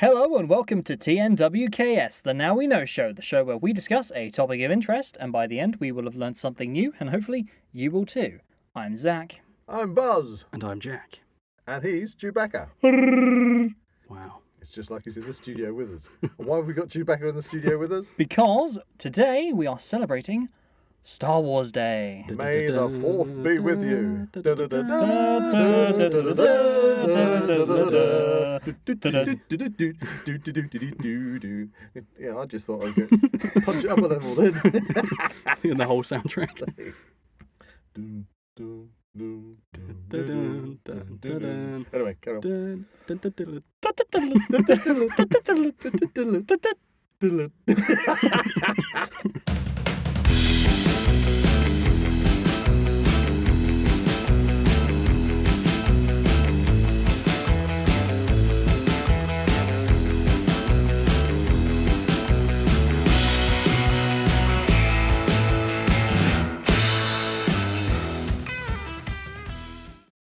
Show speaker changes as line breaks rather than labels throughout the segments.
Hello and welcome to TNWKS, the Now We Know show, the show where we discuss a topic of interest, and by the end we will have learned something new, and hopefully you will too. I'm Zach.
I'm Buzz.
And I'm Jack.
And he's Chewbacca.
Wow.
It's just like he's in the studio with us. And why have we got Chewbacca in the studio with us?
Because today we are celebrating Star Wars Day.
May the 4th be with you. Yeah, I just thought I'd punch it up a level then.
In the whole soundtrack.
Anyway, carry on.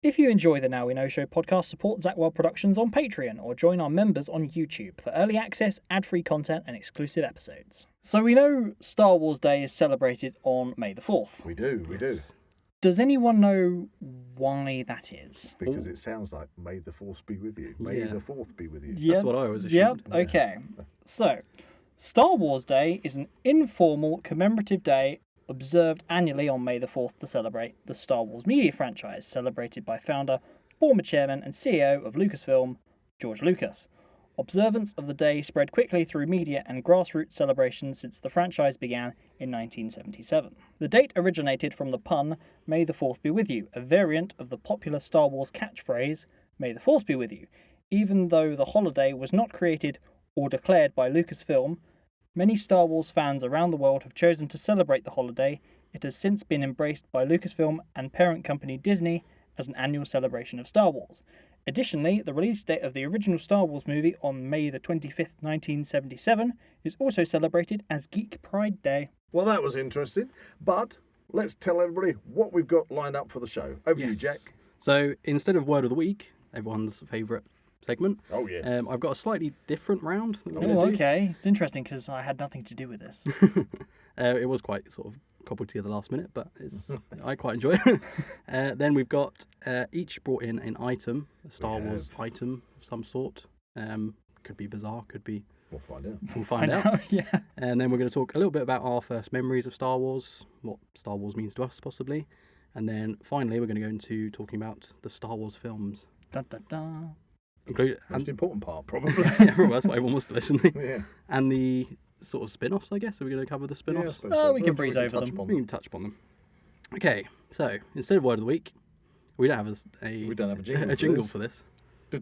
If you enjoy the Now We Know Show podcast, support Zak Wylde Productions on Patreon or join our members on YouTube for early access, ad-free content and exclusive episodes. So we know Star Wars Day is celebrated on May the 4th.
We do.
Does anyone know why that is?
Because it sounds like May the 4th be with you. May the 4th be with you.
That's what I always assumed.
Yep, okay. So, Star Wars Day is an informal commemorative day observed annually on May the 4th to celebrate the Star Wars media franchise, celebrated by founder, former chairman and CEO of Lucasfilm, George Lucas. Observance of the day spread quickly through media and grassroots celebrations since the franchise began in 1977. The date originated from the pun, May the 4th be with you, a variant of the popular Star Wars catchphrase, May the 4th be with you. Even though the holiday was not created or declared by Lucasfilm, many Star Wars fans around the world have chosen to celebrate the holiday. It has since been embraced by Lucasfilm and parent company Disney as an annual celebration of Star Wars. Additionally, the release date of the original Star Wars movie on May the 25th, 1977 is also celebrated as Geek Pride Day.
Well, that was interesting. But let's tell everybody what we've got lined up for the show. Over to you, Jack.
So instead of Word of the Week, everyone's favourite segment.
Oh, yes.
I've got a slightly different round.
Oh, okay. It's interesting because I had nothing to do with this.
It was quite sort of cobbled together last minute, but I quite enjoy it. Then we've got each brought in an item, a Star Wars item of some sort. Could be bizarre, could be...
We'll find out.
We'll find out.
Yeah.
And then we're going to talk a little bit about our first memories of Star Wars, what Star Wars means to us, possibly. And then finally, we're going to go into talking about the Star Wars films.
Dun, dun, dun.
Most important part, probably.
Yeah, probably that's why everyone wants to listen.
Yeah.
And the sort of spin-offs, I guess. Are we going to cover the spin-offs?
Yeah, I suppose so.
We can breeze over them.
We can touch upon them. Okay, so instead of Word of the Week, we don't have
We don't have a jingle.
a jingle for this.
I
I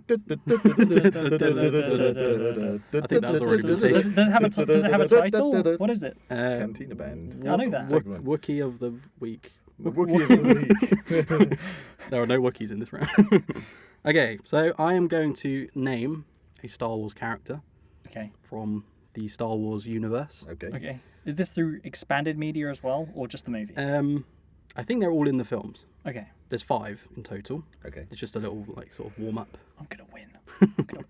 think that's already been taken.
Does it have a title? What is it?
Cantina Band.
I know that.
Wookiee of the Week.
Wookiee of the Week.
There are no Wookiees in this round. Okay, so I am going to name a Star Wars character
Okay.
from the Star Wars universe.
Okay. Is this through expanded media as well, or just the movies?
I think they're all in the films.
Okay.
There's 5 in total.
Okay.
It's just a little sort of warm up.
I'm gonna win.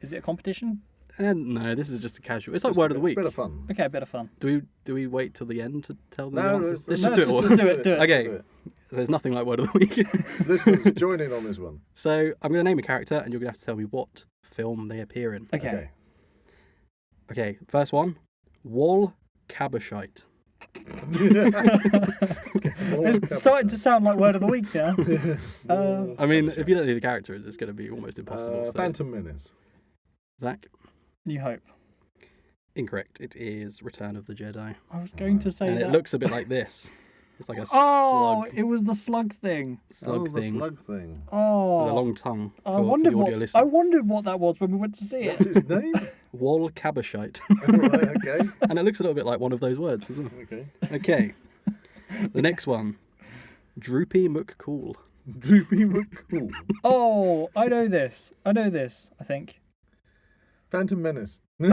Is it a competition?
No, this is just a casual. It's like Word of the Week.
Bit of fun.
Okay, a bit of fun.
Do we wait till the end to tell them
No,
the answers?
let's
Let's just do it all.
Just do it.
Okay.
Do it.
So there's nothing like Word of the Week.
Listeners, join in on this one.
So I'm going to name a character, and you're going to have to tell me what film they appear in.
Okay.
Okay. First one, Wal Cabershite.
It's starting to sound like Word of the Week now.
I mean, if you don't know who the character is, it's going to be almost impossible. So.
Phantom Menace.
Zach?
New Hope.
Incorrect. It is Return of the Jedi.
I was going to say
And
that.
it looks a bit like this. It's like a
Oh,
slug
it was the slug thing.
thing
The slug thing.
with a
Oh.
long tongue
I
for
wondered
the audio
what
listener.
I wondered what that was when we went to see
What's
it.
his name?
Wal Cabershite.
Right, okay.
And it looks a little bit like one of those words as well.
Okay.
Okay. The next one. Droopy McCool.
Droopy McCool.
Oh, I know this. I think.
Phantom Menace. I'm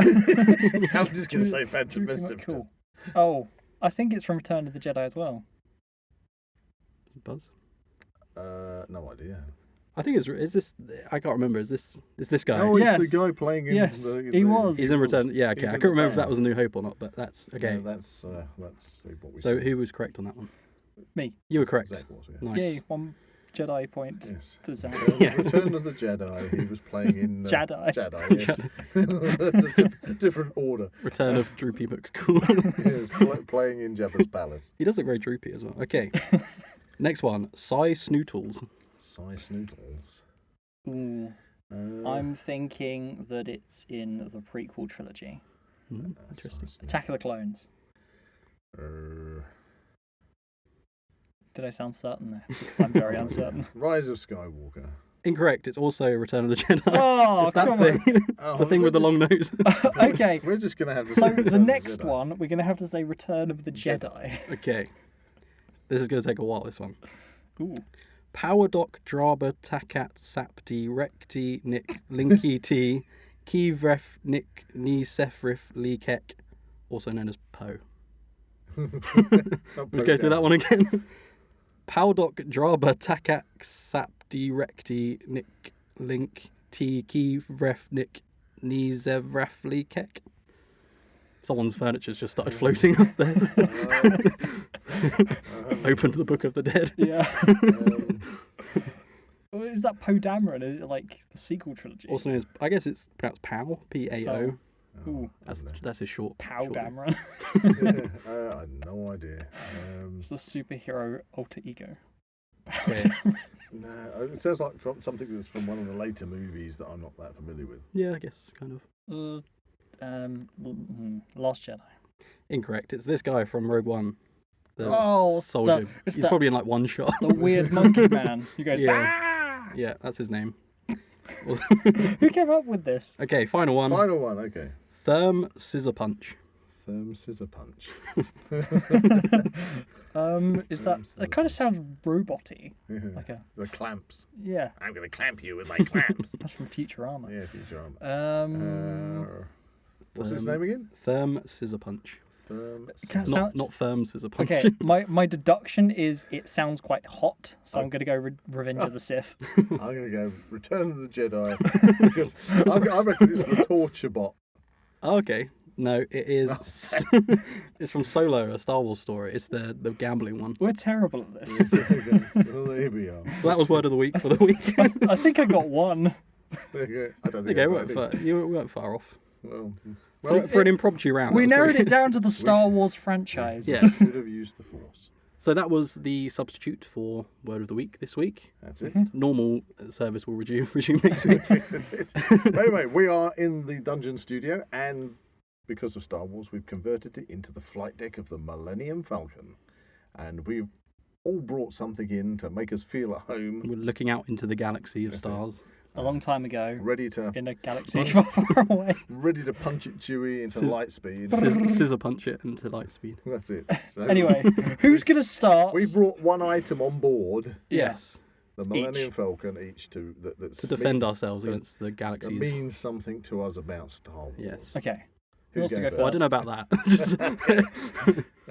just going to say Phantom Menace.
Cool. Oh, I think it's from Return of the Jedi as well.
Buzz?
No idea.
I think is this. I can't remember. Is this guy?
Oh,
Yes.
it's the guy playing in.
Yes,
the,
he was.
He's in Return. Yeah, okay.
He's
I
in
couldn't remember if
the
that was A New Hope or not, but that's okay.
Yeah, that's what we
So
saw.
who was correct on that one?
Me.
You were correct.
Zach was, yeah.
Nice.
Yay, 1 Jedi point
Yes.
to Zach.
Return of the Jedi. He was playing in
Jedi.
Jedi. Yes. That's a different order.
Return of Droopy McCool.
Yes, playing in Jabba's palace.
He does look very droopy as well. Okay. Next one. Cy Snootles.
Cy Snootles.
Ooh. I'm thinking that it's in the prequel trilogy.
Interesting.
Attack of the Clones. Did I sound certain there? Because I'm very uncertain.
Rise of Skywalker.
Incorrect. It's also Return of the Jedi.
Oh,
it's that
come
thing.
on.
It's the thing with the long nose.
Okay,
We're just going to have to
so
say Return
the
of
next
Jedi.
one, we're going to have to say Return of the Jedi.
Okay. This is going to take a while, this one.
Ooh.
Powerdoc Draba Takat Sapti Recti Nick Linky T Kivref Nick Ni Sefrif Lekek, also known as Poe. Let's go through that one again. Powerdoc Draba Takat Sapti Recti Nick Link T Kivref Nick Ni Zevraf Lekek. Someone's furniture's just started floating up there. Opened the Book of the Dead.
Yeah. Is that Poe Dameron? Is it like the sequel trilogy?
Also known as, I guess it's pronounced Pow, P-A-O.
Ooh,
That's his short.
Pow
short name.
Dameron.
I had no idea.
It's the superhero alter ego.
Okay.
No, it sounds like from something that's from one of the later movies that I'm not that familiar with.
Yeah, I guess, kind of.
Last Jedi.
Incorrect. It's this guy from Rogue One. The
Oh,
soldier.
it's
He's
that-
probably in like one shot.
The weird monkey man. You go,
Yeah. Yeah, that's his name.
Who came up with this?
Okay, final one.
Final one, okay.
Therm Scissor Punch.
Therm Scissor Punch.
Is that? It kind of sounds robot-y. Like a
The clamps.
yeah.
I'm going to clamp you with my clamps.
That's from Futurama.
Yeah, Futurama. What's his name again?
Therm Scissor Punch.
Therm
Can't
Scissor.
sound-
Not firm scissor punch.
Okay, my deduction is it sounds quite hot, so I'm going to go Revenge of the Sith.
I'm going to go Return of the Jedi because I reckon it's the torture bot.
Okay. No, it is. It's from Solo, a Star Wars story. It's the gambling one.
We're terrible at this.
Well, there we are.
So that was word of the week for the week.
I think I got one.
There you go. I don't think
Okay,
I
you weren't far off.
Well,
For an impromptu round.
We
that was
narrowed
pretty-
it down to the Star Wars franchise.
Yeah.
should have used the Force.
So that was the substitute for word of the week this week.
That's it.
Normal service will resume next week.
That's it. Anyway, we are in the Dungeon Studio, and because of Star Wars, we've converted it into the flight deck of the Millennium Falcon. And we've all brought something in to make us feel at home,
We're looking out into the galaxy of
That's it.
stars.
A long time ago,
ready to
in a galaxy far, far away.
punch it Chewie into light speed.
Scissor punch it into light speed.
That's it. So
Anyway, who's going to start?
we brought one item on board,
Yes.
the Millennium Falcon, each to that's
To defend
means-
ourselves against the
that
galaxies.
means something to us about Star Wars.
Yes.
Okay. Who
Who's
wants to
going
go
Well, I
first?
don't know about that. Just,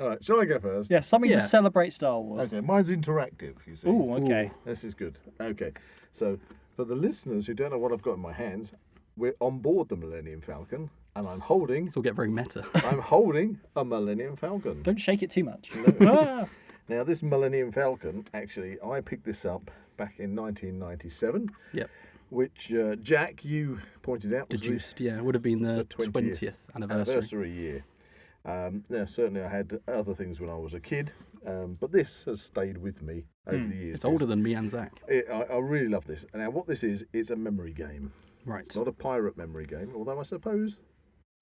All right, shall I go first?
Yeah, something
Yeah.
to celebrate Star Wars.
Okay, mine's interactive, you see.
Ooh, okay.
This is good. Okay, so for the listeners who don't know what I've got in my hands, we're on board the Millennium Falcon, and I'm holding
this will get very meta.
a Millennium Falcon.
Don't shake it too much. Ah!
Now, this Millennium Falcon, actually, I picked this up back in 1997,
Yep.
which Jack, you pointed out was the
Deduced, yeah. It would have been the
20th
20th anniversary.
year. Now, certainly I had other things when I was a kid, but this has stayed with me over the years.
It's older than me and Zach.
I really love this. Now, what this is, it's a memory game.
Right.
It's not a pirate memory game, although I suppose,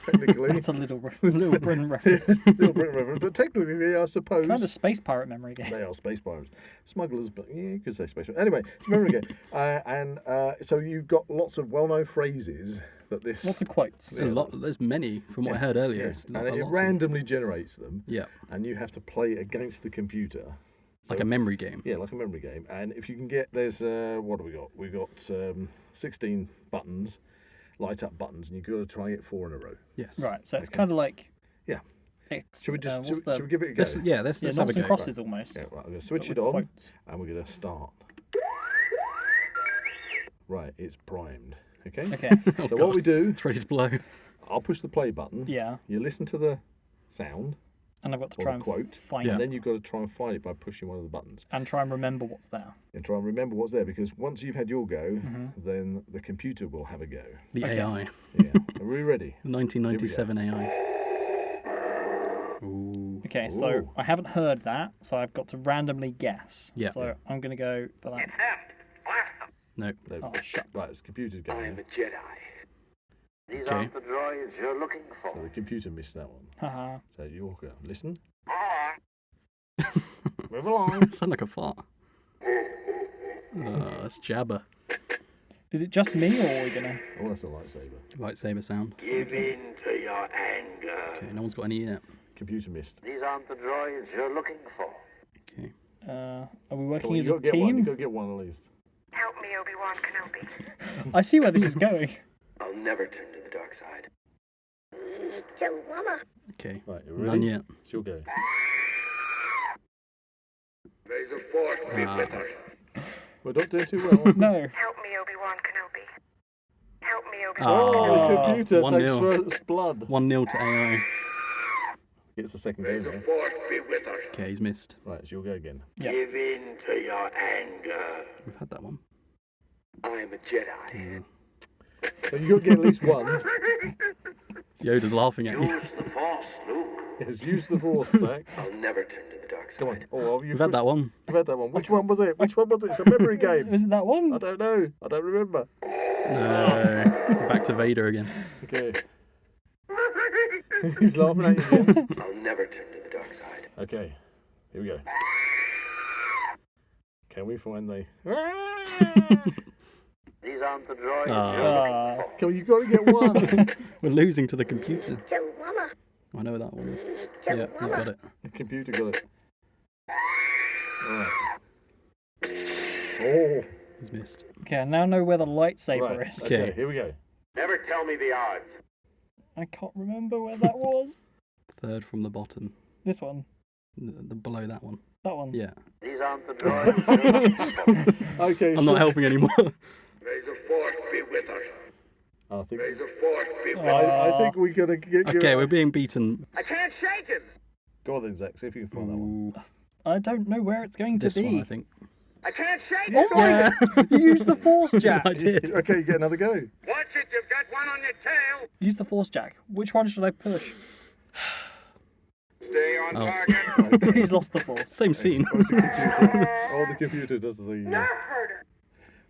technically,
That's a little Britain reference.
little Britain reference, but technically, I suppose
Kind of space pirate memory game.
they are space pirates, smugglers, but yeah, you could say space pirates. Anyway, it's a memory game, so you've got lots of well-known phrases that this.
Lots of quotes.
There's many from what I heard earlier.
Yeah,
It's
and
not
it
a lot.
randomly generates them,
Yeah.
and you have to play against the computer.
It's like a memory game.
Yeah, like a memory game. And if you can get, there's, what do we got? We've got 16 buttons, light up buttons, and you've got to try it 4 in a row.
Yes.
Right, so it's kind of like.
Yeah.
X,
Should we just,
what's
should we give it a go?
Let's
yeah,
have a
noughts
go.
and crosses almost.
Yeah, right, I'm going to switch
but
it
with
on,
quotes.
and we're going to start. Right, it's primed. Okay?
Okay.
So what we do,
It's ready to blow.
I'll push the play button.
Yeah.
You listen to the sound,
And I've got to
or
try
the
and
quote,
find
Yeah.
and
it
then you've got to try and find it by pushing one of the buttons.
and try and remember what's there.
And try and remember what's there, because once you've had your go,
Mm-hmm.
then the computer will have a go.
The
Okay.
AI.
Yeah. Are we ready?
The 1997 AI. Ooh.
Okay, so
Ooh.
I haven't heard that, so I've got to randomly guess.
Yeah.
So I'm going to go for that.
No.
No.
Oh, shucks.
Right, it's the computer's going.
I'm a Jedi. These
Okay.
aren't the droids you're looking for.
So the computer missed that one.
Haha.
So your go. Listen. Move along.
Sound like a fart. It's Jabba.
Is it just me, or are we going to...
Oh, that's a lightsaber.
Lightsaber sound.
Give in to your anger.
Okay, no one's got any yet.
Computer missed.
These aren't the droids you're looking for.
Okay.
Are we
Come
working
on,
as
you
a
got to get one. You
team?
got to get one at least.
Help me, Obi-Wan Kenobi.
I see where this is going.
I'll never turn to the dark side.
Chihuahua.
Okay.
Right, you ready?
None yet.
It's your go.
May the force be
Ah.
with us.
We're not doing too well.
No.
Help me, Obi-Wan Kenobi. Help me, Obi-Wan
Oh,
Oh.
the computer
1-0.
takes first blood.
1-0 to AI.
Gets the second
May
go
the
now.
force be with us.
Okay, he's missed.
Right, it's your go again.
Yeah.
Give in to your anger.
We've had that one.
I'm a Jedi.
So you got to get at least one.
Yoda's laughing at you.
Use the force, Luke.
Yes, use the force, Zach.
I'll never turn to the dark side.
Come on. Oh,
We've had that one.
You've had that one. Which one was it? Which one was it? It's a memory game.
Was it that one?
I don't know. I don't remember.
No. Back to Vader again.
Okay. He's laughing at you again.
I'll never turn to the dark side.
Okay. Here we go. Can we find the...
These aren't the droids
Ah.
you're looking
Ah.
for.
Come on, you got to get one.
We're losing to the computer.
Chihuahua.
I know where that one is. Yeah, he's got it.
The computer got it. Right. Oh.
He's missed.
Okay, I now know where the lightsaber
Right.
is.
Okay,
Okay.
here we go.
Never tell me the odds.
I can't remember where that was.
Third from the bottom.
This one.
The below that one.
That one.
Yeah.
These aren't the droids you're looking for.
Okay.
I'm not helping anymore.
May the force be with us.
I think...
May the force be with us.
I think we're going to get...
Okay, we're being beaten.
I can't shake him.
Go on then, Zach. See if you can find that one.
Ooh,
I don't know where it's going to
this
be.
one, I think.
I can't shake
Oh
him.
my god! You used the force jack!
I did.
Okay, you get another go.
Watch it, you've got one on your tail.
Use the force jack. Which one should I push?
Stay on
Oh.
target.
He's lost the force.
Same scene.
Oh, it's the computer. Oh, the computer does the...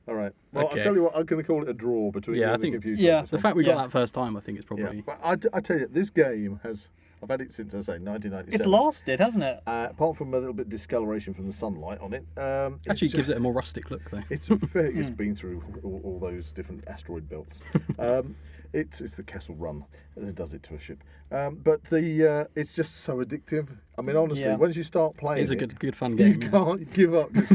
All right. Well,
Okay.
I'll tell you what, I'm going to call it a draw between
Yeah,
you
I
and the
think-
computer.
yeah,
on this
The
one.
fact we got
Yeah.
that first time, I think, is
Yeah,
probably.
but I tell you, this game has... I've had it since, I say, 1997.
It's lasted, hasn't it?
Apart from a little bit discoloration from the sunlight on it.
Actually, gives it a more rustic look, though.
It's a fair, it's been through all those different asteroid belts. It's the Kessel Run that does it to a ship. But it's just so addictive. I mean, honestly,
Yeah.
once you start playing
It's a
it,
good fun
you
game. yeah.
can't give up because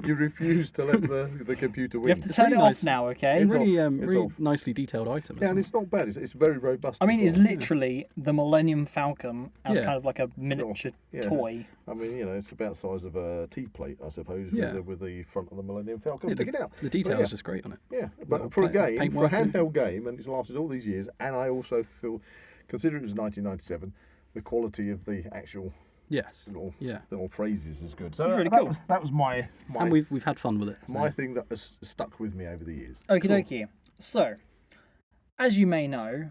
you refuse to let the computer
You
win.
have to turn
really
it off
nice.
now, okay?
It's
Really,
off. It's
really
off.
nicely detailed item.
Yeah, and it's not bad. It's very robust.
I mean,
as
it's
well.
literally the Millennium Falcon as
Yeah.
kind of like a miniature
yeah.
toy.
I mean, it's about the size of a tea plate, I suppose,
Yeah.
with the front of the Millennium Falcon
Yeah,
sticking out.
The
But
detail
yeah.
is just great on it.
Yeah,
Well,
but for a game,
paint
for a
work and-
handheld game, and it's lasted all these years, and I also feel, considering it was 1997, the quality of the actual
Yes.
little,
Yeah.
little phrases is good. So
It's really
that,
cool.
that was my
And we've had fun with it. so-
my thing that has stuck with me over the years.
Okie dokie. So, as you may know,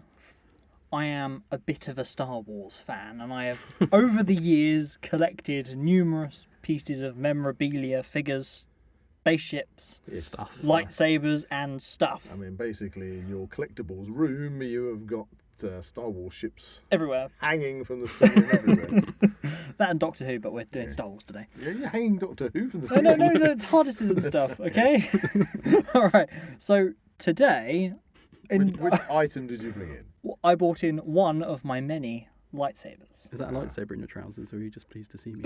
I am a bit of a Star Wars fan, and I have, over the years, collected numerous pieces of memorabilia, figures, spaceships,
Yes.
Stuff.
lightsabers, and stuff
I mean, basically, in your collectibles room, you have got Star Wars ships
everywhere.
hanging from the ceiling everywhere.
That and Doctor Who, but we're doing Star Wars today.
Yeah, you're hanging Doctor Who from the
No,
ceiling.
no, TARDISes and stuff, okay? All right, so today,
Which item did you bring in?
I bought in one of my many lightsabers.
Is that a lightsaber in your trousers, or are you just pleased to see me?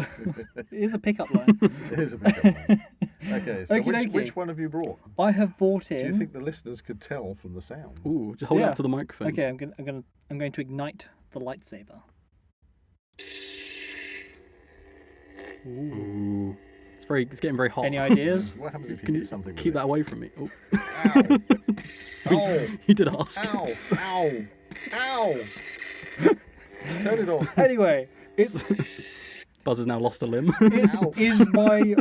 It is a pickup line.
Here's a pickup line. Okay, so
Okie dokie.
which one have you brought?
I have bought in.
Do you think the listeners could tell from the sound?
Ooh, just hold it
Yeah.
up to the microphone.
Okay, I'm going to ignite the lightsaber.
Ooh. It's It's getting very hot.
Any ideas?
What happens if you
Can you
hit something with
keep
it?
that away from me? Oh,
Ow! Ow!
you did ask.
Ow! Ow! Ow! Turn it off.
Anyway, it's
Buzz has now lost a limb.
Ow.
it is my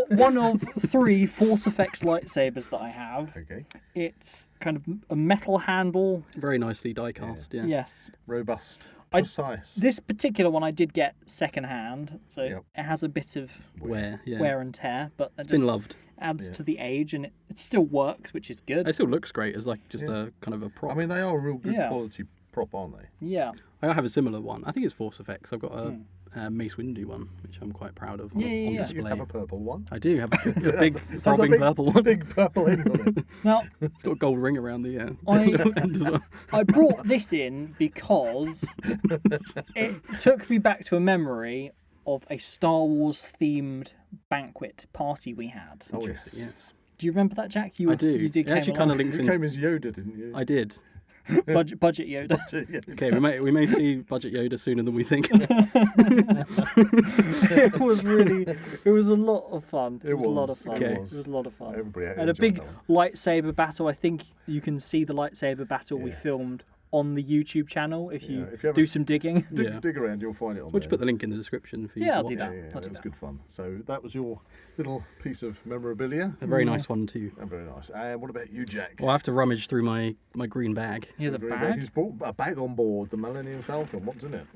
one of 3 Force Effects lightsabers that I have.
Okay.
It's kind of a metal handle.
Very nicely die cast. Yeah.
Yes.
Robust.
I-
Precise.
This particular one I did get second hand, so
Yep.
it has a bit of
Where? Yeah.
wear and tear, but it
It's
just
been loved.
adds
Yeah.
to the age, and it still works, which is good.
It still looks great as like just
Yeah.
a kind of a prop.
I mean, they are a real good
Yeah.
quality prop, aren't they?
Yeah.
I have a similar one. I think it's Force Effects. I've got a Mace Windu one, which I'm quite proud of on,
Yeah, yeah,
on
yeah.
display.
You have a purple one.
I do have a big
There's
throbbing
big,
purple one.
Big purple end on it.
Now,
It's got a gold ring around the
I-
end as well.
I brought this in because it took me back to a memory of a Star Wars themed banquet party we had.
Oh,
Interesting,
yes.
yes.
Do you remember that, Jack?
I do.
You did
It actually
came
kind of
along.
links
You
in.
came as Yoda, didn't you?
I did.
budget Yoda.
Okay, we may see Budget Yoda sooner than we think.
It was a lot of fun. It was a lot of fun.
Okay.
It was a lot of fun.
Everybody
And a
enjoyed
big
that one.
lightsaber battle. I think you can see the lightsaber battle we
Yeah.
filmed on the YouTube channel if you,
Yeah, if you have
do
a-
some digging.
Yeah.
Dig around, you'll find it on
We'll
there.
just put the link in the description for you
Yeah,
to
I'll
watch.
do that.
Yeah,
I'll do
it was
that.
good fun. So that was your little piece of memorabilia.
A very nice one too.
Very nice. And what about you, Jack?
Well, I have to rummage through my green bag.
Here's a
Agree,
bag.
He's brought a bag on board, the Millennium Falcon. What's in it?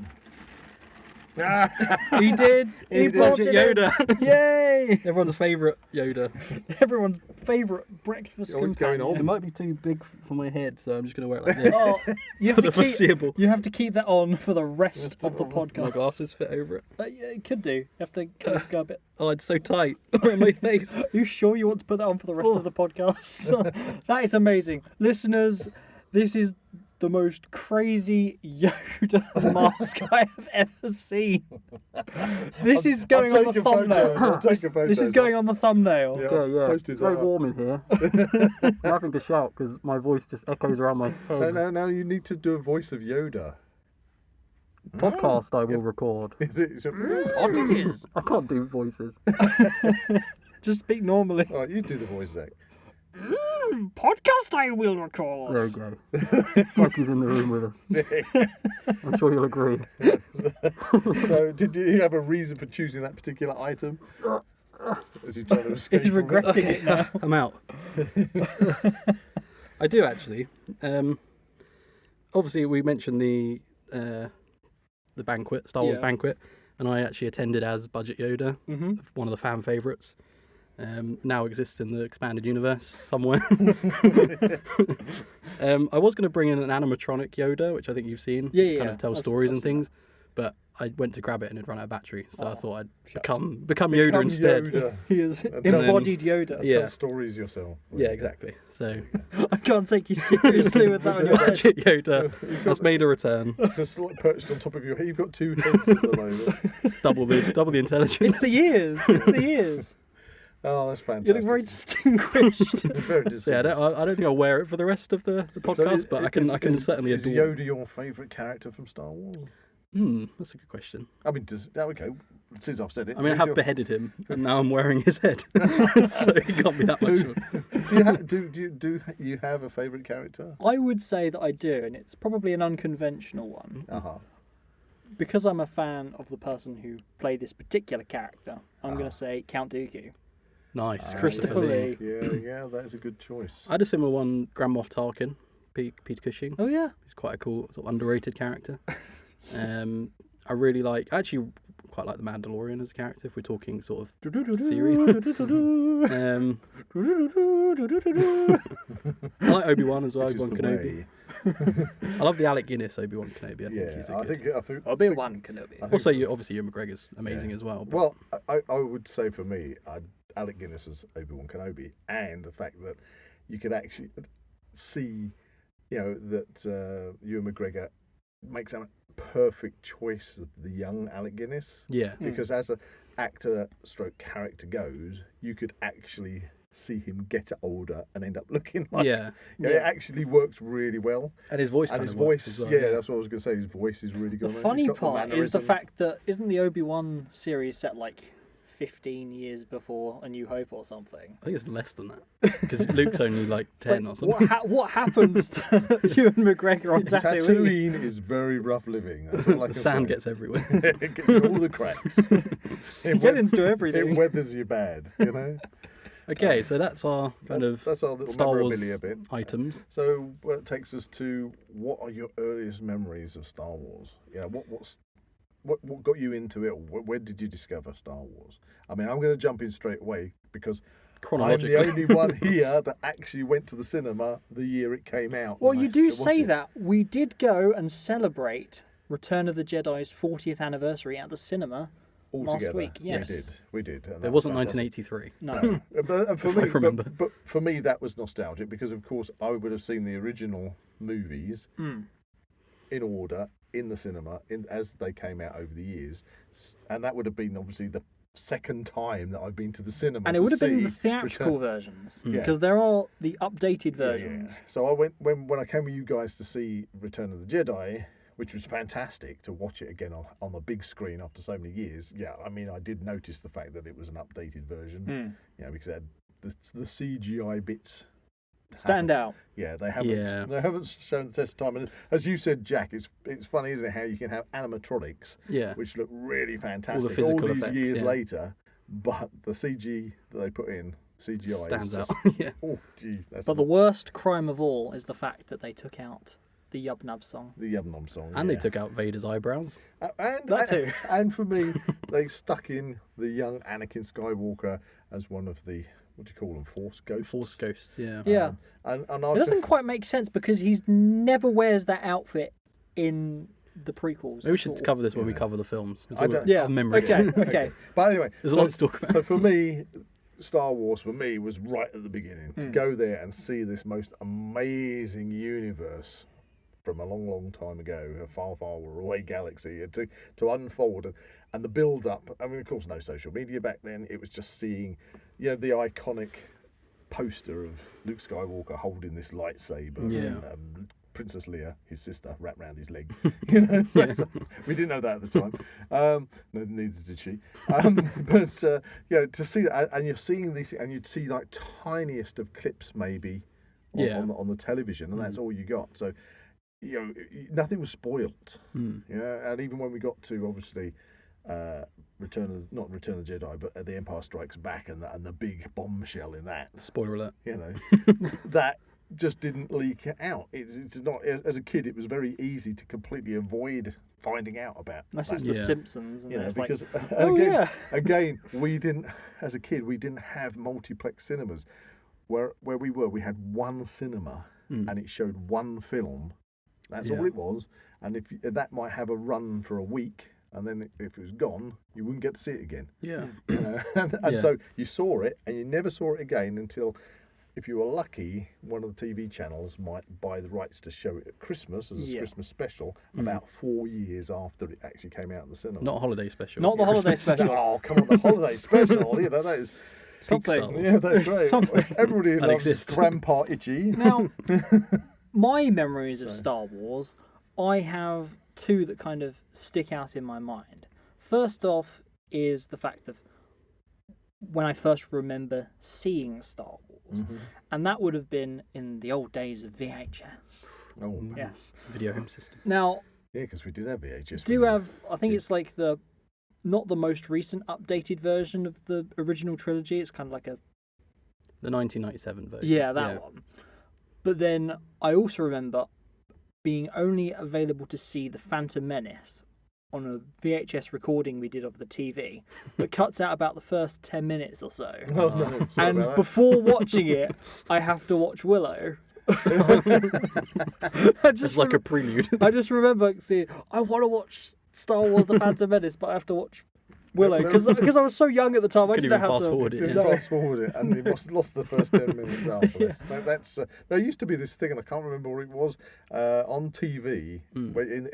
He did. He
did.
brought
Budget
it in.
Yoda.
Yay!
Everyone's favourite Yoda.
Everyone's favourite breakfast
Oh, it's going
companion.
on.
might be too big for my head, so I'm just going to wear it like this.
Oh, you have
For
to
the foreseeable.
You have to keep that on for the rest of the
My
podcast.
glasses fit over it.
Yeah, it could do. You have to kind of go a bit.
Oh, it's so tight around my face.
Are you sure you want to put that on for the rest of the podcast? That is amazing. Listeners, this is the most crazy Yoda mask I have ever seen. This is going on the
take a photo.
thumbnail.
I'll take a photo.
This is going on the thumbnail.
Yeah,
It's
posted that
very
up.
warm in here. I'm having to shout because my voice just echoes around my head.
No, you need to do a voice of Yoda.
Podcast I will record.
Is it? Is it
Oddities.
I can't do voices.
Just speak normally.
All right, you do the voice, Zach.
Podcast I will record.
There we go. Mikey's in the room with us. I'm sure you'll agree.
So, did you have a reason for choosing that particular item? Is he trying to escape?
He's
from it?
regretting it now.
I'm out. I do actually. Obviously, we mentioned the banquet, Star Wars
Yeah.
banquet, and I actually attended as Budget Yoda, one of the fan favourites. Now exists in the expanded universe somewhere. I was going to bring in an animatronic Yoda, which I think you've seen,
Yeah,
kind of tell
I've
stories and
seen
things. But I went to grab it and it ran out of battery, so I thought I'd become
Become
Yoda instead.
Yoda.
He is
tell
embodied Yoda.
Yeah.
Tell stories yourself.
Yeah, exactly. So
I can't take you seriously with that on your head.
Budget Yoda has made a return.
Just like perched on top of your head. You've got 2 heads at the moment.
It's double the intelligence.
It's the years. It's the years.
Oh, that's
You
fantastic.
look very distinguished.
Very
So yeah, I don't think I'll wear it for the rest of the podcast, but I can certainly
is
adore.
Yoda your favourite character from Star Wars?
That's a good question.
I mean, okay. Since I've said it,
I mean, I
who's
have
your-
beheaded him, and now I'm wearing his head, so it can't be that much.
do you have a favourite character?
I would say that I do, and it's probably an unconventional one.
Uh-huh.
Because I'm a fan of the person who played this particular character, I'm going to say Count Dooku.
Nice,
Christopher Lee.
Yeah, that is a good choice.
I had a similar one, Grand Moff Tarkin, Peter Cushing.
Oh yeah.
He's quite a cool, sort of underrated character. I really like. I actually quite like the Mandalorian as a character. If we're talking sort of series. I like Obi-Wan as well.
Which is
Obi-Wan
the
Kenobi.
way.
I love the Alec Guinness Obi-Wan Kenobi. I think he's a
I
good.
think
Obi-Wan Kenobi.
I think-
Also, obviously, Ewan McGregor's amazing as well. But
Well, I would say for me, Alec Guinness as Obi-Wan Kenobi, and the fact that you could actually see, that Ewan McGregor makes a perfect choice of the young Alec Guinness.
yeah,
Because as an actor stroke character goes, you could actually see him get older and end up looking like...
yeah,
It actually works really well.
and his voice.
And
kind
his
of works
voice,
as well,
that's what I was going to say. His voice is really
The
good.
funny part is the fact that isn't the Obi-Wan series set like 15 years before A New Hope or something.
I think it's less than that because Luke's only like 10 or something.
What happens to Ewan McGregor on Tatooine?
Tatooine is very rough living. That's all I
The
can
sand
say.
gets everywhere.
It gets in all the cracks.
You get into everything.
It weathers you bad, you know.
Okay, so that's our kind of
That's our little
Star Wars
memorabilia bit.
items.
So that takes us to, what are your earliest memories of Star Wars? Yeah, what got you into it? Where did you discover Star Wars? I mean, I'm going to jump in straight away because I'm
Chronologically.
the only one here that actually went to the cinema the year it came out.
Well, you do
to watch
say
it.
that. We did go and celebrate Return of the Jedi's 40th anniversary at the cinema
All
last
together.
week. Yes.
We did. And
It
that was
wasn't
fantastic.
1983.
No.
And for
If I
me,
remember.
but for me, that was nostalgic because, of course, I would have seen the original movies in order in the cinema as they came out over the years, and that would have been obviously the second time that I've been to the cinema.
And it would have been the
see
theatrical
Return-
versions
Yeah.
because there are the updated
Yeah, yeah.
versions.
So I went when I came with you guys to see Return of the Jedi, which was fantastic to watch it again on the big screen after so many years. Yeah, I mean, I did notice the fact that it was an updated version, you know, because it had the CGI bits
Stand out.
Yeah, they haven't.
Yeah.
They haven't shown the test of time. And as you said, Jack, it's funny, isn't it, how you can have animatronics,
Yeah.
which look really fantastic
physical
these
effects,
years
yeah.
later, but the CG that they put in, CGI
Stands
is
out.
just,
Yeah.
oh, geez, that's
But the worst crime of all is the fact that they took out the Yub Nub song.
the Yum Nom song.
And
yeah.
they took out Vader's eyebrows.
And
That too.
And for me, they stuck in the young Anakin Skywalker as one of the, what do you call them, Force ghosts.
Force ghosts, yeah.
Yeah.
And
It
I
doesn't quite make sense because he never wears that outfit in the prequels.
Maybe we should cover this when we cover the films. It's
I
all
don't-
our memories.
Okay.
But anyway,
There's a lot to talk about.
So for me, Star Wars for me was right at the beginning.
Hmm.
To go there and see this most amazing universe from a long, long time ago, a far, far away galaxy, and to unfold and the build up. I mean, of course, no social media back then. It was just seeing, you know, the iconic poster of Luke Skywalker holding this lightsaber.
Yeah.
And, Princess Leia, his sister, wrapped around his leg. You know, we didn't know that at the time. No, neither did she. But you know, to see that, and you're seeing these, and you'd see like tiniest of clips maybe on the television, and that's all you got. So you know, nothing was spoilt. Yeah, and even when we got to obviously not Return of the Jedi, but The Empire Strikes Back, and the big bombshell in that.
Spoiler alert.
You know, that just didn't leak out. It's not, as a kid, it was very easy to completely avoid finding out about.
That's
that.
just The
Yeah.
Simpsons. And
You know,
it's
because
like, oh, yeah.
again, we didn't, as a kid, we didn't have multiplex cinemas. Where we were, we had one cinema, and it showed one film. That's all
Yeah.
it was. And if that might have a run for a week, and then if it was gone, you wouldn't get to see it again.
Yeah.
You know? and
Yeah.
so you saw it, and you never saw it again until, if you were lucky, one of the TV channels might buy the rights to show it at Christmas as a
Yeah.
Christmas special, about 4 years after it actually came out in the cinema.
Not a holiday special.
Not the holiday
Christmas.
special.
Oh, come on, the holiday special. You know, that is.
Something.
Star Wars.
Yeah, that's great.
Something.
Everybody
That
loves
exists.
Grandpa Itchy.
Now, my memories of Star Wars, I have two that kind of stick out in my mind. First off is the fact of when I first remember seeing Star Wars, and that would have been in the old days of VHS.
Oh,
Yes.
Video home system.
Now,
yeah, because we did have VHS.
do have, I think it's like not the most recent updated version of the original trilogy. It's kind of like a
The 1997 version.
yeah, that one. But then I also remember being only available to see The Phantom Menace on a VHS recording we did of the TV that cuts out about the first 10 minutes or so.
Oh, no, sorry
And
about that.
before watching it, I have to watch Willow.
It's like a prelude.
I just remember seeing, I want to watch Star Wars The Phantom Menace, but I have to watch Willow because I was so young at the time. I
Couldn't
didn't know
even
how
fast
to
forward it,
Didn't
yeah.
fast forward it, and you lost the first 10 minutes after this. That's there used to be this thing, and I can't remember what it was, on TV, where in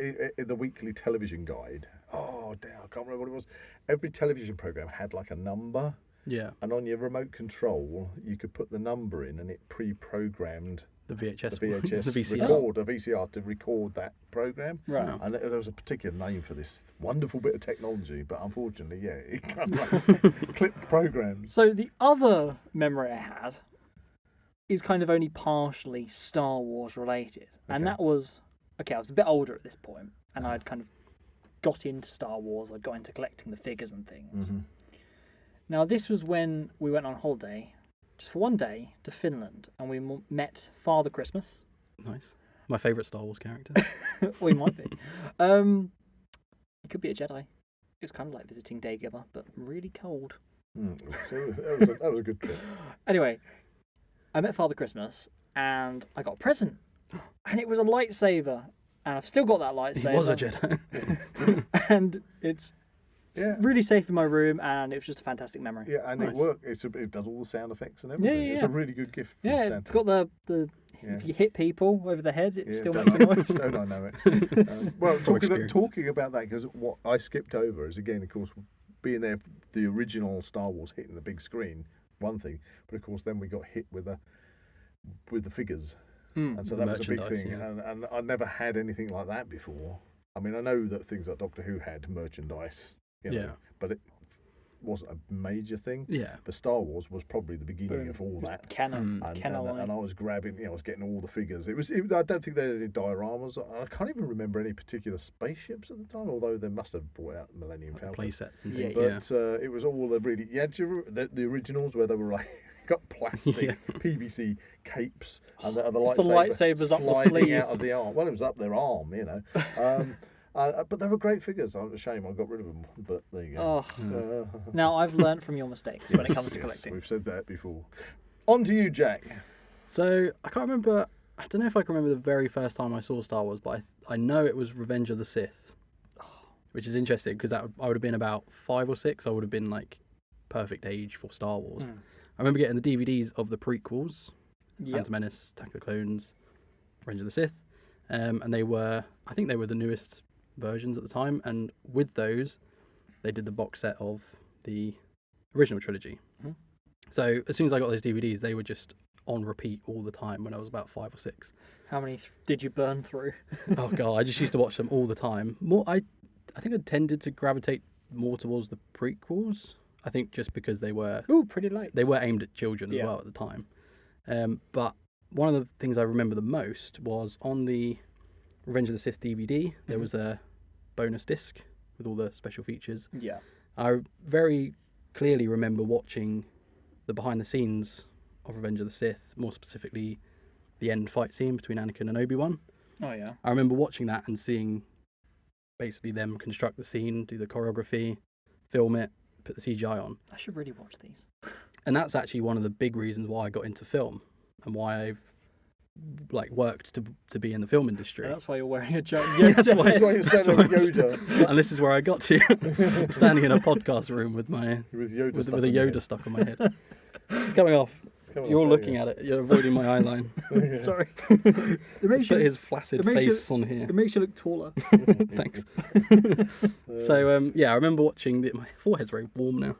the weekly television guide. Oh, damn, I can't remember what it was. Every television program had like a number,
Yeah.
and on your remote control, you could put the number in, and it pre-programmed
The VHS,
the VHS
the VCR.
the VCR to record that program.
Right.
And there was a particular name for this wonderful bit of technology, but unfortunately, yeah, it kind of like clipped programs.
So the other memory I had is kind of only partially Star Wars related, and
Okay.
that was I was a bit older at this point, and I'd kind of got into Star Wars. I'd got into collecting the figures and things.
Mm-hmm.
Now this was when we went on holiday, just for one day, to Finland, and we met Father Christmas.
Nice. My favourite Star Wars character.
We might be. It could be a Jedi. It was kind of like visiting Dagobah, but really cold.
So that was a good trip.
Anyway, I met Father Christmas, and I got a present, and it was a lightsaber, and I've still got that lightsaber.
He was a Jedi.
And it's
Yeah.
really safe in my room, and it was just a fantastic memory.
Yeah, and
Nice.
it worked. It does all the sound effects and everything.
yeah,
It's
yeah.
a really good gift. From
Yeah,
Santa.
it's got the
Yeah.
if you hit people over the head, it
Yeah,
still
don't
makes a
I-
noise.
Don't I know it? Well,
experience.
talking about that, because what I skipped over is, again, of course, being there, the original Star Wars hitting the big screen, one thing, but of course then we got hit with the figures, and so
The
that was a big
merchandise,
thing,
yeah.
and I never had anything like that before. I mean, I know that things like Doctor Who had merchandise,
Yeah.
but it wasn't a major thing.
Yeah.
But Star Wars was probably the beginning of all that.
Canon,
And
canon
I was grabbing, I was getting all the figures. I don't think there were any dioramas. I can't even remember any particular spaceships at the time, although they must have brought out Millennium Falcon.
Play sets and
Yeah,
things.
But it was all the really, do you remember the originals where they were like, got plastic
Yeah.
PVC capes and the
It's the lightsabers up the
sliding
sleeve.
out of the arm. Well, it was up their arm, but they were great figures. It's a shame I got rid of them, but there you go.
Oh, now I've learnt from your mistakes when it comes to
Yes,
collecting.
we've said that before. On to you, Jack.
So I can't remember. I don't know if I can remember the very first time I saw Star Wars, but I know it was Revenge of the Sith, which is interesting because I would have been about 5 or 6. I would have been like perfect age for Star Wars. I remember getting the DVDs of the prequels,
Yep.
Phantom Menace, Attack of the Clones, Revenge of the Sith, and I think they were the newest versions at the time. And with those, they did the box set of the original trilogy. So as soon as I got those DVDs, they were just on repeat all the time when I was about 5 or 6.
How many did you burn through?
Oh god, I just used to watch them all the time. I think I tended to gravitate more towards the prequels. I think just because they were
Pretty late.
aimed at children as well at the time. But one of the things I remember the most was on the Revenge of the Sith DVD. There was a bonus disc with all the special features.
Yeah.
I very clearly remember watching the behind the scenes of Revenge of the Sith, more specifically the end fight scene between Anakin and Obi-Wan.
Oh yeah.
I remember watching that and seeing basically them construct the scene, do the choreography, film it, put the CGI on.
I should really watch these.
And that's actually one of the big reasons why I got into film and why I've worked to be in the film industry.
And that's why you're wearing a giant
Yeah, that's
Yoda
why-
head.
Why you're standing
why
with
I'm
Yoda?
and this is where I got to. I'm standing in a podcast room with
With Yoda
with
stuck
a
on your
Yoda
head.
stuck on my head. It's coming off.
It's coming
You're
off,
looking
yeah.
at it. You're avoiding my eye line.
Sorry. It makes
Put
you
his flaccid
it makes you-
face on here.
it makes you look taller.
Thanks. So I remember watching my forehead's very warm now.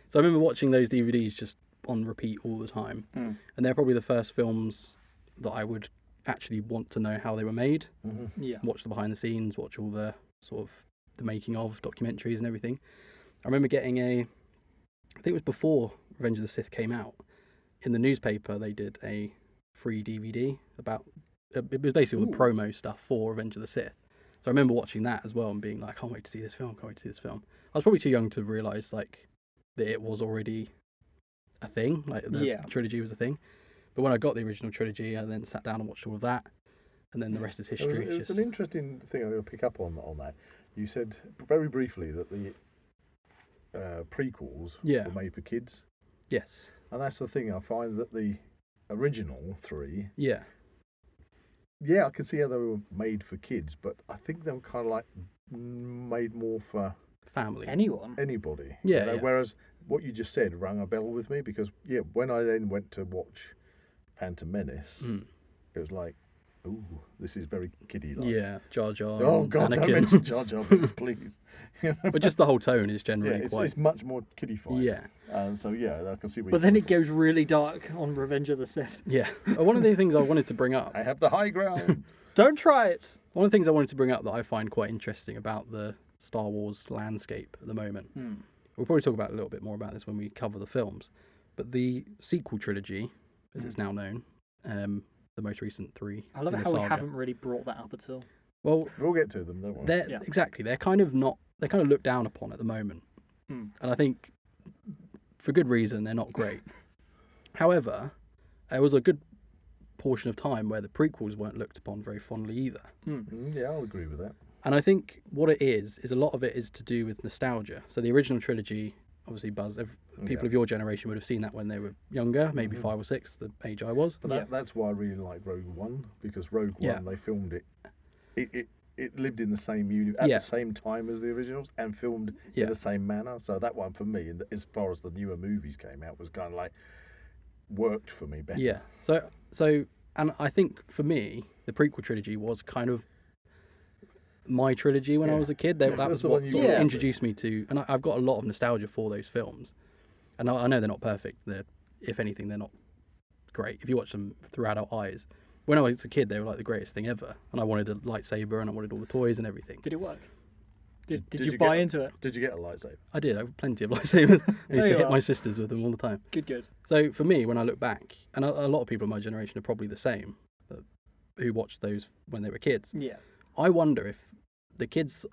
So I remember watching those DVDs just on repeat all the time, and they're probably the first films that I would actually want to know how they were made.
Yeah.
Watch the behind the scenes, watch all the sort of the making of documentaries and everything. I remember getting I think it was before Revenge of the Sith came out. In the newspaper, they did a free DVD about. It was basically all the promo stuff for Revenge of the Sith. So I remember watching that as well and being like, I can't wait to see this film. Can't wait to see this film. I was probably too young to realise that it was already a thing. Like the trilogy was a thing. But when I got the original trilogy, I then sat down and watched all of that, and then the rest is history.
It was an interesting thing I'm going to pick up on that. You said very briefly that the prequels were made for kids.
Yes.
And that's the thing. I find that the original 3,
Yeah.
I can see how they were made for kids, but I think they were kind of made more for
Family.
Anyone.
anybody.
Yeah, yeah.
Whereas what you just said rang a bell with me because when I then went to watch Phantom Menace, it was like, ooh, this is very kiddie-like.
Yeah, Jar Jar.
Oh
and
God, don't
Anakin.
mention Jar Jar Binks, please.
But just the whole tone is
Yeah,
generally
it's,
quite.
it's much more kiddie-fied.
Yeah.
So yeah, I can see. Where
But
you're
then
coming
it goes really dark on Revenge of the Sith.
Yeah. One of the things I wanted to bring up.
from. I have the high ground.
Don't try it.
One of the things I wanted to bring up that I find quite interesting about the Star Wars landscape at the moment. We'll probably talk about a little bit more about this when we cover the films. But the sequel trilogy, as it's now known, the most recent 3.
I love
in
it
the
how we
saga.
haven't really brought that up at all.
Well,
We'll get to them, don't worry.
they're exactly. They're kind of not. They're kind of looked down upon at the moment, and I think for good reason they're not great. However, there was a good portion of time where the prequels weren't looked upon very fondly either.
Yeah, I'll agree with that.
And I think what it is a lot of it is to do with nostalgia. So the original trilogy, obviously, people of your generation would have seen that when they were younger, maybe 5 or 6, the age I was.
But that's why I really like Rogue One, because Rogue One, they filmed it. It lived in the same at the same time as the originals and filmed in the same manner. So that one for me, as far as the newer movies came out, was kind of like worked for me better.
Yeah. So, and I think for me, the prequel trilogy was kind of my trilogy when I was a kid. That
that's
was
the
what
one you
sort of
grew up with.
introduced me to, and I've got a lot of nostalgia for those films. And I know they're not perfect. If anything, they're not great. If you watch them through adult eyes, when I was a kid, they were like the greatest thing ever. And I wanted a lightsaber, and I wanted all the toys and everything.
Did it work? Did
Did
you
you
buy
get-
into it?
Did you get a lightsaber?
I did. I had plenty of lightsabers. I used
There
to
you
hit
are.
my sisters with them all the time.
Good.
So for me, when I look back, and a lot of people in my generation are probably the same, who watched those when they were kids.
Yeah.
I wonder if the kids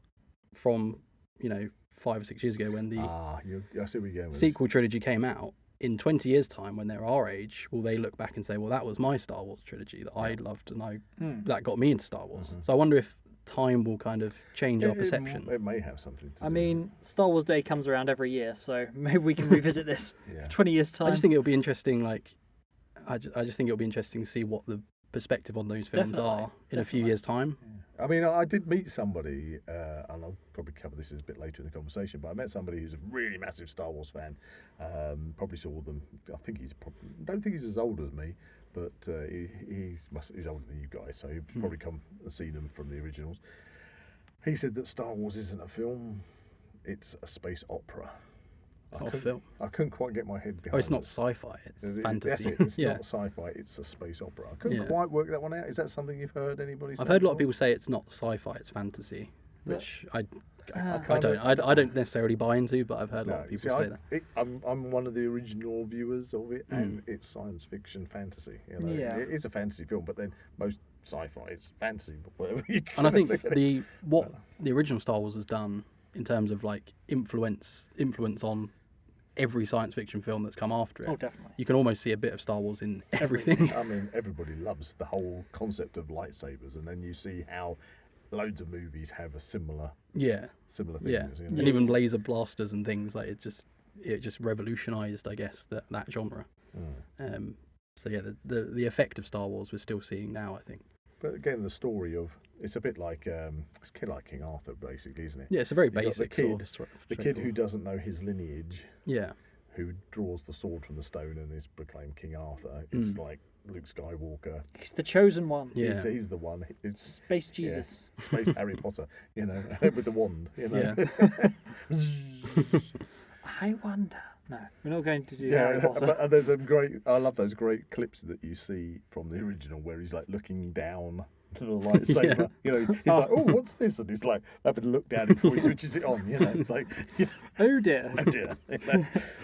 from 5 or 6 years ago, when the
I see where you're going with
sequel trilogy came out, in 20 years' time, when they're our age, will they look back and say, well, that was my Star Wars trilogy that I loved, and that got me into Star Wars. So I wonder if time will kind of change our perception.
It may have something to do.
I mean, Star Wars Day comes around every year, so maybe we can revisit this 20 years' time.
I just think it'll be interesting, I just think it'll be interesting to see what the perspective on those films
Definitely,
are in a few years' time.
I mean, I did meet somebody, and I'll probably cover this a bit later in the conversation, but I met somebody who's a really massive Star Wars fan. Probably saw them. I don't think he's as old as me, but he's older than you guys, so he's probably come and seen them from the originals. He said that Star Wars isn't a film; it's a space opera.
It's not a film.
I couldn't quite get my head behind.
Oh, it's not
it.
sci-fi. It's
That's
fantasy.
it. It's
yeah.
not sci-fi. It's a space opera. I couldn't
Yeah.
quite work that one out. Is that something you've heard anybody say?
I've heard a lot of
before?
people say it's not sci-fi, it's fantasy, which I
can't-
don't necessarily buy into, but I've heard a lot of people say that.
I'm one of the original viewers of it, and it's science fiction fantasy.
Yeah.
It is a fantasy film, but then most sci-fi is fantasy, whatever you.
And I think
look at it.
what the original Star Wars has done in terms of like influence on every science fiction film that's come after it.
Oh, definitely.
You can almost see a bit of Star Wars in everything.
I mean, everybody loves the whole concept of lightsabers, and then you see how loads of movies have a similar
yeah.
things.
Yeah.
You know?
And even laser blasters and things like it just revolutionized, I guess, that genre. So yeah, the effect of Star Wars we're still seeing now, I think.
But again, the story of it's a bit like it's kind of like King Arthur, basically, isn't it?
Yeah, it's a very
You've got
basic sort of
the kid who doesn't know his lineage,
yeah.
who draws the sword from the stone and is proclaimed King Arthur. It's like Luke Skywalker.
He's the chosen one.
Yeah.
He's the one. It's
Space Jesus.
Space Harry Potter, with the wand.
Yeah.
I wonder. No, we're not going to do Harry Potter.
But there's I love those great clips that you see from the original where he's like looking down to the lightsaber. He's like, oh, what's this? And he's like having to look down before he switches it on. It's like,
Oh dear.
oh dear.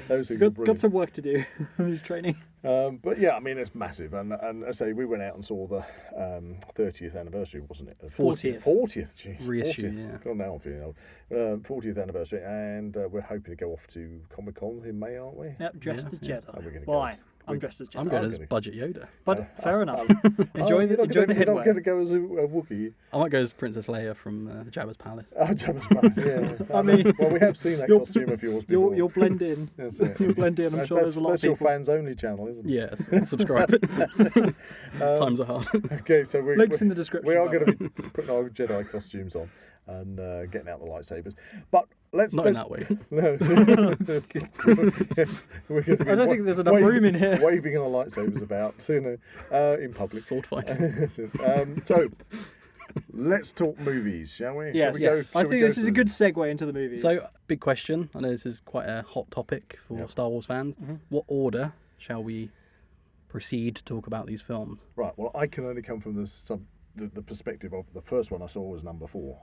Those things are
Got
brilliant.
some work to do in his training.
But yeah, I mean, it's massive. And I say we went out and saw the 30th anniversary, wasn't it?
40th.
40th, jeez.
Reissue,
40th.
yeah.
God, now I'm feeling old. 40th anniversary, and we're hoping to go off to Comic Con in May, aren't we?
Yep, dressed as
yeah.
Jedi.
Oh, we're gonna
Well,
go.
I'm dressed as Jedi.
I'm going
I'm
as
gonna-
Budget Yoda.
But fair enough.
You're
Enjoy the
not
headway.
going to go as a Wookiee.
I might go as Princess Leia from Jabba's Palace.
Oh, Jabba's Palace, yeah.
I mean,
well, we have seen that
you'll-
costume of yours before.
You'll blend in.
That's it.
You'll blend in. I'm sure there's a lot of
That's your
people.
fans only channel, isn't it?
Yes, subscribe. Times are hard.
Okay, so
Links in the description.
we are
by the
going to be putting our Jedi costumes on. and getting out the lightsabers. But let's
Not in that way.
No. Yes, we're gonna be
I don't think there's enough room in here.
Waving our lightsabers about, in public.
Sword fighting.
So let's talk movies, shall we?
Yes. I think this is a good segue into the movies.
So, big question. I know this is quite a hot topic for Star Wars fans.
Mm-hmm.
What order shall we proceed to talk about these films?
Right. Well, I can only come from the perspective of the first one I saw was number 4,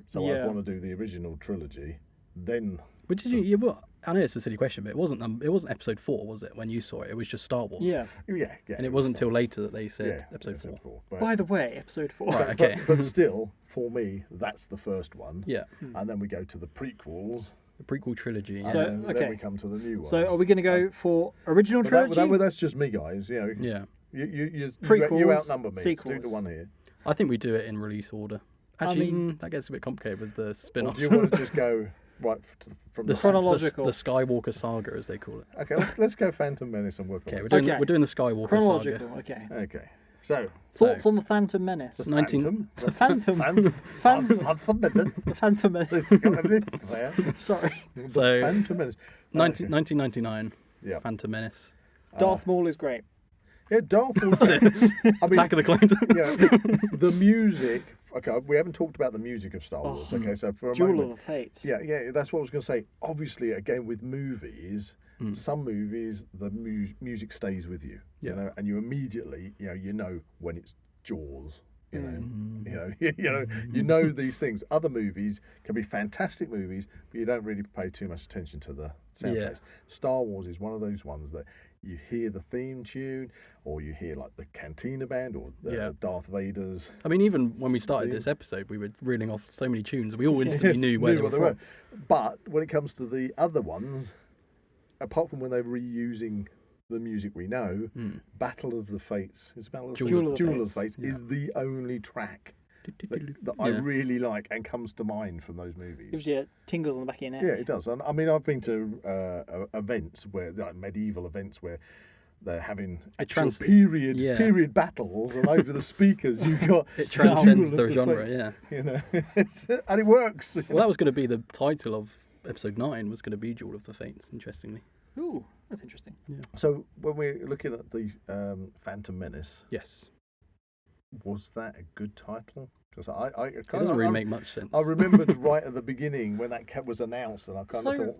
so I want to do the original trilogy. Then,
But did you? Well, I know it's a silly question, but it wasn't episode 4, was it? When you saw it, it was just Star Wars.
yeah.
yeah,
And it wasn't until later that they said episode 4.
But,
By the way, episode 4.
Right, okay.
but still, for me, that's the first one.
Yeah.
And then we go to the prequels.
The prequel trilogy.
And
Yeah.
So,
then
okay.
we come to the new ones.
So are we going to go for original trilogy?
That's just me, guys.
Yeah.
You
Prequels,
outnumber me. Let's do the
sequels.
one here.
I think we do it in release order. Actually,
mean-
that gets a bit complicated with the
Or
spin-offs.
do you want to just go right from the
Chronological.
The Skywalker Saga, as they call it.
Okay, let's go Phantom Menace and work on
Okay,
it.
we're doing the Skywalker
Chronological,
Saga.
okay.
Okay, so
Thoughts on the Phantom Menace?
the
19
Phantom.
Phantom.
Phantom Menace.
The Phantom Menace.
The
Sorry.
So,
Phantom Menace.
1999.
Yeah.
Phantom Menace.
Darth Maul is great.
Yeah, Darth Maul. I mean,
Attack of the Clones.
the music. Okay, we haven't talked about the music of Star Wars. Okay, so for a
Duel
moment,
of the Fates.
yeah, that's what I was going to say. Obviously, again with movies, some movies the music stays with you,
Yeah.
and you immediately, you know when it's Jaws. You know these things. Other movies can be fantastic movies, but you don't really pay too much attention to the soundtracks.
Yeah.
Star Wars is one of those ones that you hear the theme tune, or you hear like the Cantina Band, or the Darth Vader's.
I mean, even when we started this episode, we were reeling off so many tunes, and we all instantly knew where they were from.
But when it comes to the other ones, apart from when they're reusing the music we know, Battle of the Fates,
Duel of the
Duel of the
Fates.
Fates is the only track that I really like and comes to mind from those movies.
Gives you tingles on the back of your neck.
Yeah, it does. And I mean, I've been to events where, like medieval events, where they're having actual period battles, and over the speakers you've got
It transcends
Duel of
the genre,
Fates,
yeah.
and it works.
Well, that was going to be the title of episode 9, was going to be Duel of the Fates, interestingly.
Ooh, that's interesting.
So when we're looking at the Phantom Menace,
Yes.
was that a good title? Because
It doesn't really make much sense.
I remembered right at the beginning when that was announced, and I kind of
So,
thought,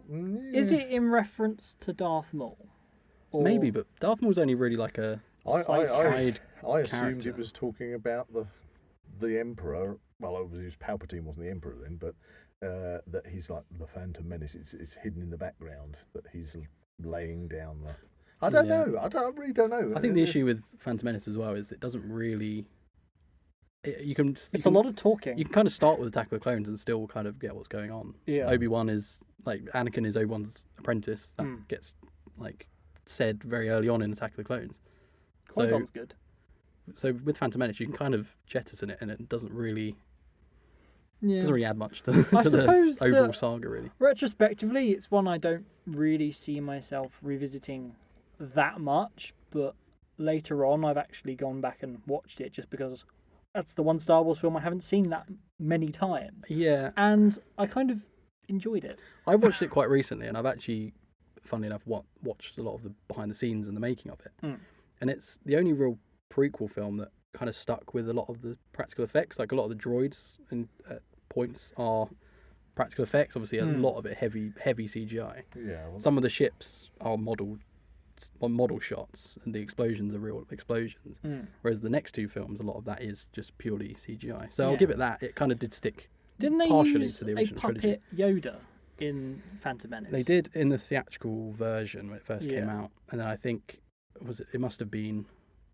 Is it in reference to Darth Maul? Or-
Maybe, but Darth Maul's only really like a side
I assumed
character.
it was talking about the Emperor. Well, obviously Palpatine wasn't the Emperor then, but that he's like the Phantom Menace. It's hidden in the background that he's laying down the. I don't know. I really don't know.
I think the issue with Phantom Menace as well is it doesn't really.
It's a lot of talking.
You can kind of start with Attack of the Clones and still kind of get what's going on.
Yeah.
Obi-Wan is like Anakin is Obi-Wan's apprentice. That gets like said very early on in Attack of the Clones.
Qui-Gon's good.
So with Phantom Menace, you can kind of jettison it, and it doesn't really
Yeah.
add much to
I
the
suppose
overall
that-
saga, really.
Retrospectively, it's one I don't really see myself revisiting that much, but later on I've actually gone back and watched it just because that's the one Star Wars film I haven't seen that many times.
Yeah,
And I kind of enjoyed it.
I watched it quite recently, and I've actually, funnily enough, watched a lot of the behind the scenes and the making of it. And it's the only real prequel film that kind of stuck with a lot of the practical effects. Like a lot of the droids and points are practical effects. Obviously, a lot of it heavy CGI.
Yeah. Well,
Some of the ships are model shots, and the explosions are real explosions. Whereas the next two films, a lot of that is just purely CGI. So I'll
Yeah.
give it that. It kind of did stick.
Didn't they
Partially
use
to the
a
original
puppet Yoda in Phantom Menace?
They did in the theatrical version when it first came
Yeah.
out, and then I think it must have been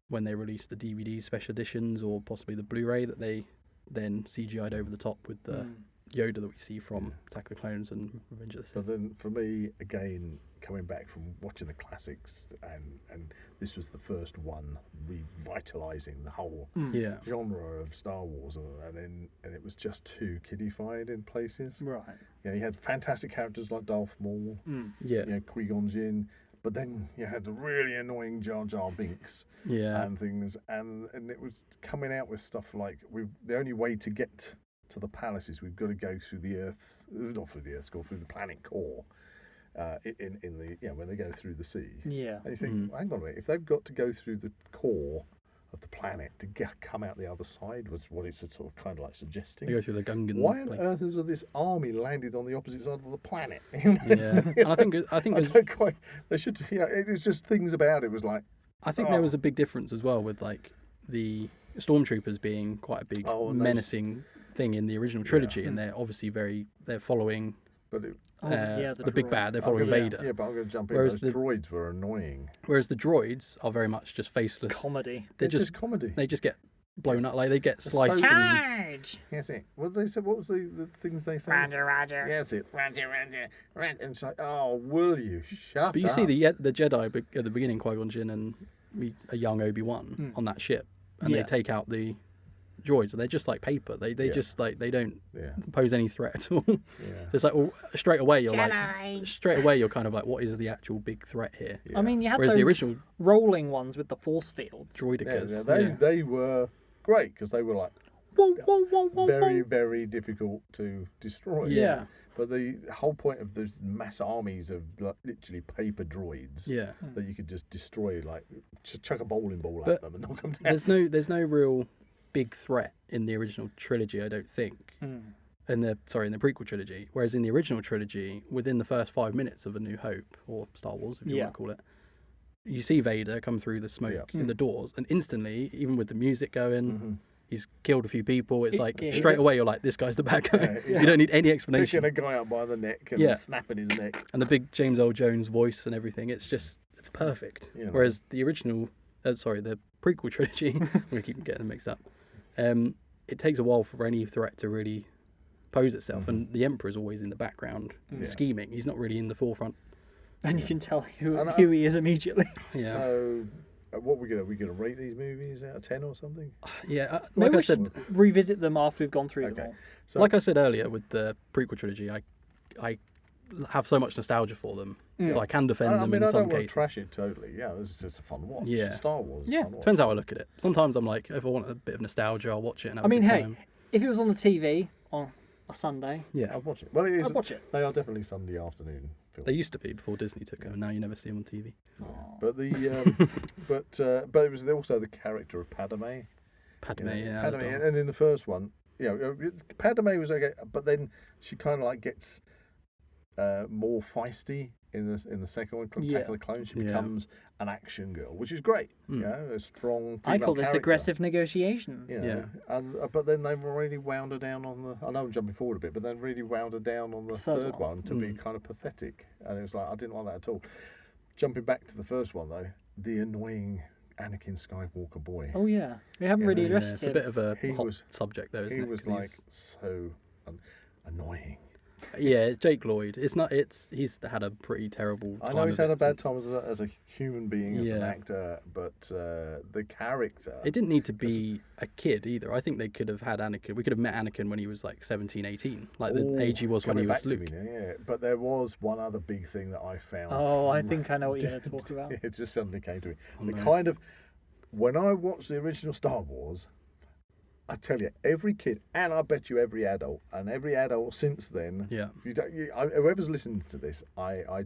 when they released the DVD special editions or possibly the Blu-ray that they then CGI'd over the top with the Yoda that we see from Attack of the Clones and Revenge of the Sith.
But then for me, again, coming back from watching the classics, and this was the first one revitalising the whole
Yeah,
genre of Star Wars, and it was just too kiddified in places.
Right.
You had fantastic characters like Darth Maul,
yeah,
Qui-Gon Jinn, but then you had the really annoying Jar Jar Binks
yeah.
and things, and it was coming out with stuff like the only way to get to the palaces, we've got to go through the Earth, not through the Earth's core, through the planet core. In the when they go through the sea.
Yeah.
And you think, hang on a minute, if they've got to go through the core of the planet to come out the other side, was what it's sort of kind of like suggesting.
They go through the Gungan.
Why on earth has this army landed on the opposite side of the planet?
Yeah, and I think
I don't quite. They should. Yeah, it was just things about it was like.
I think there was a big difference as well with like the stormtroopers being quite a big menacing thing in the original trilogy, and they're obviously they're following.
But
the big bad, they're following Vader.
Yeah, but I'm going to jump in.
Whereas
Those droids were annoying.
Whereas the droids are very much just faceless
Comedy.
They're
just comedy.
They just get blown up, like they get sliced.
Charge!
Yes, it. What did they say? What was the things they said?
Roger.
Yes, it. Roger. And it's like, oh, will you shut up?
But you see the Jedi at the beginning, Qui-Gon Jinn and a young Obi-Wan on that ship, and they take out the droids, and they're just like paper. They just like they don't pose any threat at all. So it's like straight away you're kind of like, what is the actual big threat here?
I mean, you had
Whereas
those
the original
rolling ones with the force fields.
droidicas.
They were great because they were like very, very difficult to destroy.
Yeah.
But the whole point of those mass armies of like, literally paper droids that you could just destroy, like chuck a bowling ball at them and knock them down.
There's no real big threat in the original trilogy, I don't think. In the prequel trilogy. Whereas in the original trilogy, within the first 5 minutes of A New Hope, or Star Wars, if you want to call it, you see Vader come through the smoke in the doors, and instantly, even with the music going, he's killed a few people. It's like straight away you're like, this guy's the bad guy. You don't need any explanation.
Picking a guy up by the neck and snapping his neck.
And the big James Earl Jones voice and everything. It's perfect. Whereas the original, the prequel trilogy, I'm gonna keep getting them mixed up. It takes a while for any threat to really pose itself, and the Emperor's always in the background scheming. He's not really in the forefront.
And you can tell who he is immediately.
Yeah. So, what we gonna rate these movies out of 10 or something?
Yeah,
like I said, revisit them after we've gone through them all.
So,
like I said earlier with the prequel trilogy, I have so much nostalgia for them, so I can defend them in some cases.
I don't want to trash it totally. Yeah, it's just a fun watch.
Yeah.
Star Wars.
Yeah.
Fun watch.
Depends how I look at it. Sometimes I'm like, if I want a bit of nostalgia, I'll watch it and have a good time.
If it was on the TV on a Sunday,
I'd watch it. Well,
I'd watch it.
They are definitely Sunday afternoon films.
They used to be before Disney took over. Now you never see them on TV.
But but it was also the character of Padme.
Padme,
Padme, and in the first one, Padme was okay, but then she kind of like gets more feisty in the second one. Attack of the Clones, she becomes an action girl, which is great. A strong.
I call this
character.
aggressive negotiations.
And but then they've really wound her down on the. I know I'm jumping forward a bit, but then really wound her down on the third one to be kind of pathetic, and it was like I didn't like that at all. Jumping back to the first one though, the annoying Anakin Skywalker boy.
Oh yeah, we haven't really addressed
It's a bit of a hot subject though, isn't it?
He was like so annoying.
Yeah, Jake Lloyd. He's had a pretty terrible time.
I know he's had a bad time as a human being, as an actor, but the character.
It didn't need to be a kid either. I think they could have had Anakin. We could have met Anakin when he was like 17, 18, like the age he was when he was Luke.
But there was one other big thing that I found.
Oh, I think I know what you're going to talk about.
It just suddenly came to me. When I watched the original Star Wars, I tell you, every kid, and I bet you every adult, and every adult since then, whoever's listening to this, I'd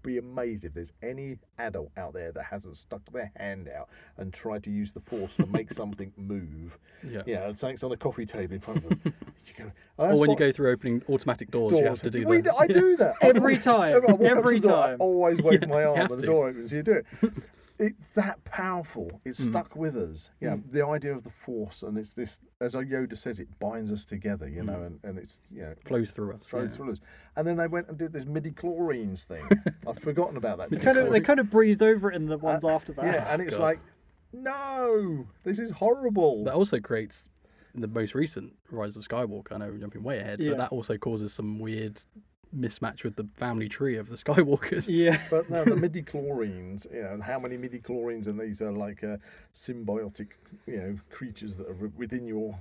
be amazed if there's any adult out there that hasn't stuck their hand out and tried to use the Force to make something move. Something's on a coffee table in front of them.
Or when you go through opening automatic doors, you have to do that.
I do that.
Every time. Every time.
I always wave my arm and the door opens, you do it. It's that powerful. It's stuck with us. The idea of the Force, and it's this, as Yoda says, it binds us together, and it's
flows through us.
Through us. And then they went and did this midi-chlorines thing. I've forgotten about that.
They kind of breezed over it in the ones after that.
Yeah, and it's like, no, this is horrible.
That also creates the most recent Rise of Skywalker. I know we're jumping way ahead, but that also causes some weird mismatch with the family tree of the Skywalkers.
Yeah.
But no, the midi-chlorines, and how many midi-chlorines, and these are like symbiotic, creatures that are within your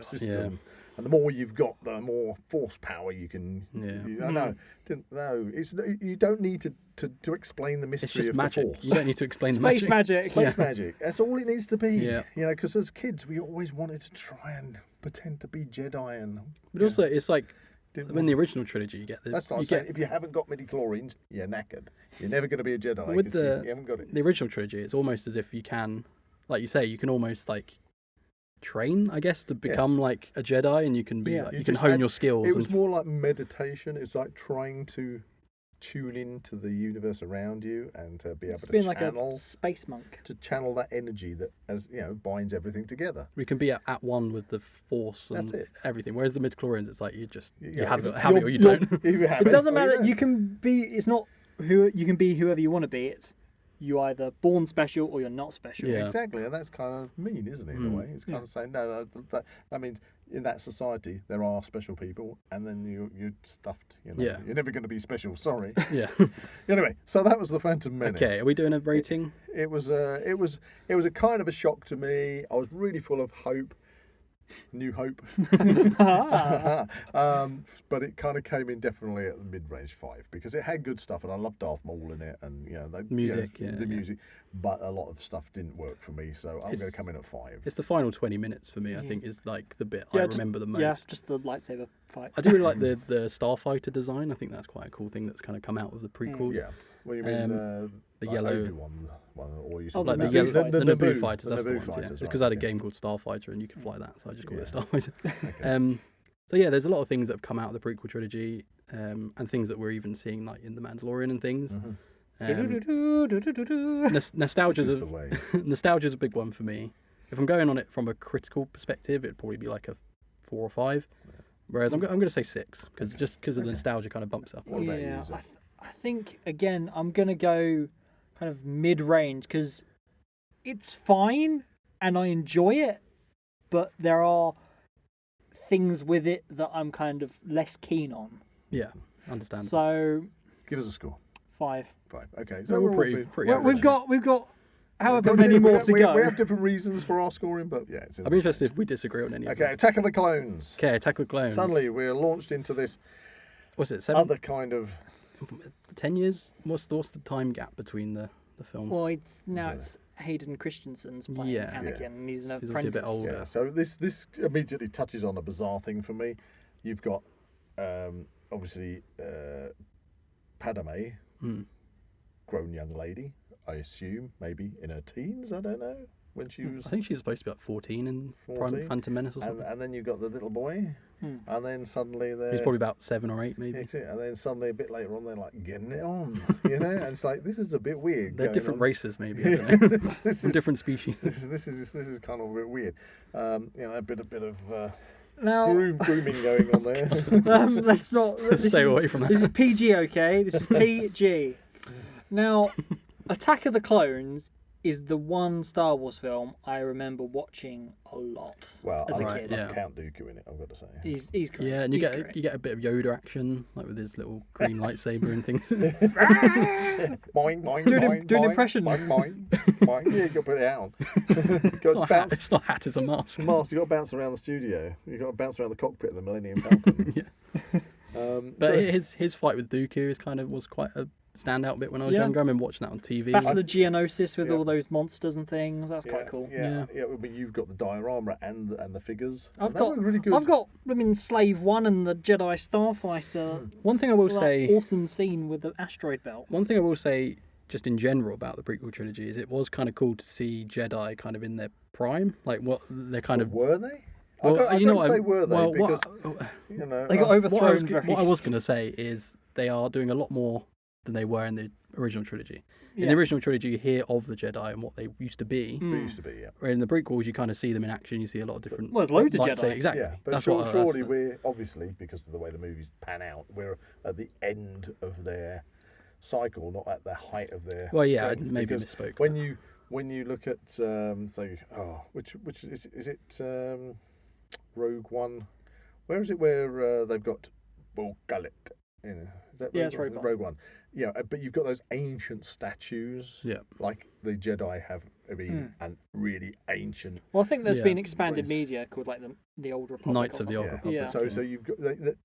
system. And the more you've got, the more force power you can. No, you don't need to explain the
It's
mystery
just
of
magic.
the force.
You don't need to explain the
Space magic.
Space magic. That's all it needs to be.
Yeah.
Because as kids, we always wanted to try and pretend to be Jedi.
But also, it's like in the original trilogy, you get the.
That's not saying if you haven't got midi-chlorines, you're knackered. You're never going to be a Jedi
with
because you haven't got it.
The original trilogy, it's almost as if you can, like you say, you can almost like train, I guess, to become like a Jedi, and you can be like, you can hone your skills.
It was more like meditation. It's like trying to tune into the universe around you and to be able to
being
channel
like a space monk.
to channel that energy that binds everything together.
We can be at one with the Force and
That's it.
everything. Whereas the midichlorians, it's like you
Yeah,
have it or you don't.
It doesn't matter. You can be. It's not who you can be. Whoever you want to be. It's you either born special or you're not special.
Yeah.
Exactly, and that's kind of mean, isn't it? In a way, it's kind of saying no. That means in that society there are special people, and then you're stuffed.
Yeah.
You're never going to be special. Sorry.
Yeah.
Anyway, so that was the Phantom Menace.
Okay, are we doing a rating?
It was a kind of a shock to me. I was really full of hope, new hope. But it kind of came in definitely at the mid-range 5 because it had good stuff, and I loved Darth Maul in it, and
Music,
the music. But a lot of stuff didn't work for me, so I'm going to come in at 5.
It's the final 20 minutes for me. I think is like the bit I remember the most.
Yeah, just the lightsaber fight.
I do really like the starfighter design. I think that's quite a cool thing that's kind of come out of the prequels.
Yeah. What do you mean?
The
like
yellow
Obi-Wan one, or you
like the
about
yellow, the Naboo
Naboo
fighters. That's the ones.
fighters,
It's
right,
because I had a
yeah.
game called Starfighter and you could fly that, so I just called it
Yeah.
Starfighter. So yeah, there's a lot of things that have come out of the prequel trilogy, and things that we're even seeing like in the Mandalorian and things. Nostalgia
Which is the way.
Nostalgia's a big one for me. If I'm going on it from a critical perspective, it'd probably be like a 4 or 5. Whereas I'm going to say 6 because of the nostalgia kind of bumps up.
What about you,
Yeah,
Zach?
I think again I'm gonna go kind of mid-range because it's fine and I enjoy it, but there are things with it that I'm kind of less keen on.
Yeah, understandable.
So
Give us a score.
5.
5. Okay.
So we're
all
pretty
Well,
average.
we've got however many more to go.
We have different reasons for our scoring, but yeah, it's in
I'd
the
be interested if we disagree on any of
Okay,
them.
Attack of the Clones.
Okay, Attack of the Clones.
Suddenly we're launched into this
What's it, 7?
other kind of
10 years? What's the time gap between the films?
Well, it's Hayden Christensen's playing
Yeah.
Anakin, and he's an
He's obviously
apprentice.
a bit older.
Yeah, so this immediately touches on a bizarre thing for me. You've got obviously Padme, grown young lady, I assume, maybe in her teens. I don't know when she was.
I think she's supposed to be like 14 in
14,
Phantom Menace or something.
and then you've got the little boy, and then suddenly they're.
He's probably about 7 or 8 maybe.
And then suddenly a bit later on they're like getting it on, and it's like this is a bit weird.
They're
going
different
on.
races maybe. I don't know.
This
From
is
different species.
this is kind of a bit weird. A bit of
Now,
grooming going on there.
let's not
Stay away from that.
This is PG, okay? This is PG. Now, Attack of the Clones is the one Star Wars film I remember watching a lot as a
Right,
kid.
yeah.
Count Dooku in it, I've got to say.
He's great.
Yeah, and you
He's
get
great.
you get a bit of Yoda action, like with his little green lightsaber and things.
Boing, boing,
Do an
boing,
impression.
Boing, boing, boing. Yeah, you got to put it out.
It's not a hat. It's not a hat. It's a mask.
Mask, you got to bounce around the studio. You got to bounce around the cockpit of the Millennium Falcon.
Yeah. But
So-
his fight with Dooku was quite a standout bit when I was
Yeah.
younger. I remember watching that on TV.
Battle of Geonosis with
Yeah.
all those monsters and things. That's quite cool.
Yeah, but you've got the diorama and the figures.
I've
And they
got
were really good.
I've got Slave 1 and the Jedi Starfighter.
One thing I will
That
say,
awesome scene with the asteroid belt.
one thing I will say, just in general about the prequel trilogy, is it was kind of cool to see Jedi kind of in their prime, like what they're kind of.
Were they?
Well,
I
you know
don't
what
say were they
well,
because
what,
you know
They got overthrown
what I was going to say is they are doing a lot more than they were in the original trilogy. In
Yeah.
the original trilogy, you hear of the Jedi and what they used to be.
they used to be, yeah.
Where in the prequels, you kind of see them in action. You see a lot of different.
Well, there's loads of
lightsaber-
Jedi.
Exactly.
Yeah, but
That's
surely
that's-
we're obviously, because of the way the movies pan out, we're at the end of their cycle, not at the height of their.
Well, yeah, I
strength,
maybe
because
misspoke.
when you look at say which is it Rogue One? Where is it where they've got Gullet is that
Yeah,
Rogue
it's
One?
Rogue One.
Rogue One. Yeah, but you've got those ancient statues.
Yeah.
Like the Jedi have been, and really ancient.
Well, I think there's
Yeah.
been expanded
Raise-
media called like the Old Republic.
Knights
or
of the
something.
Old Republic.
Yeah.
So you've got.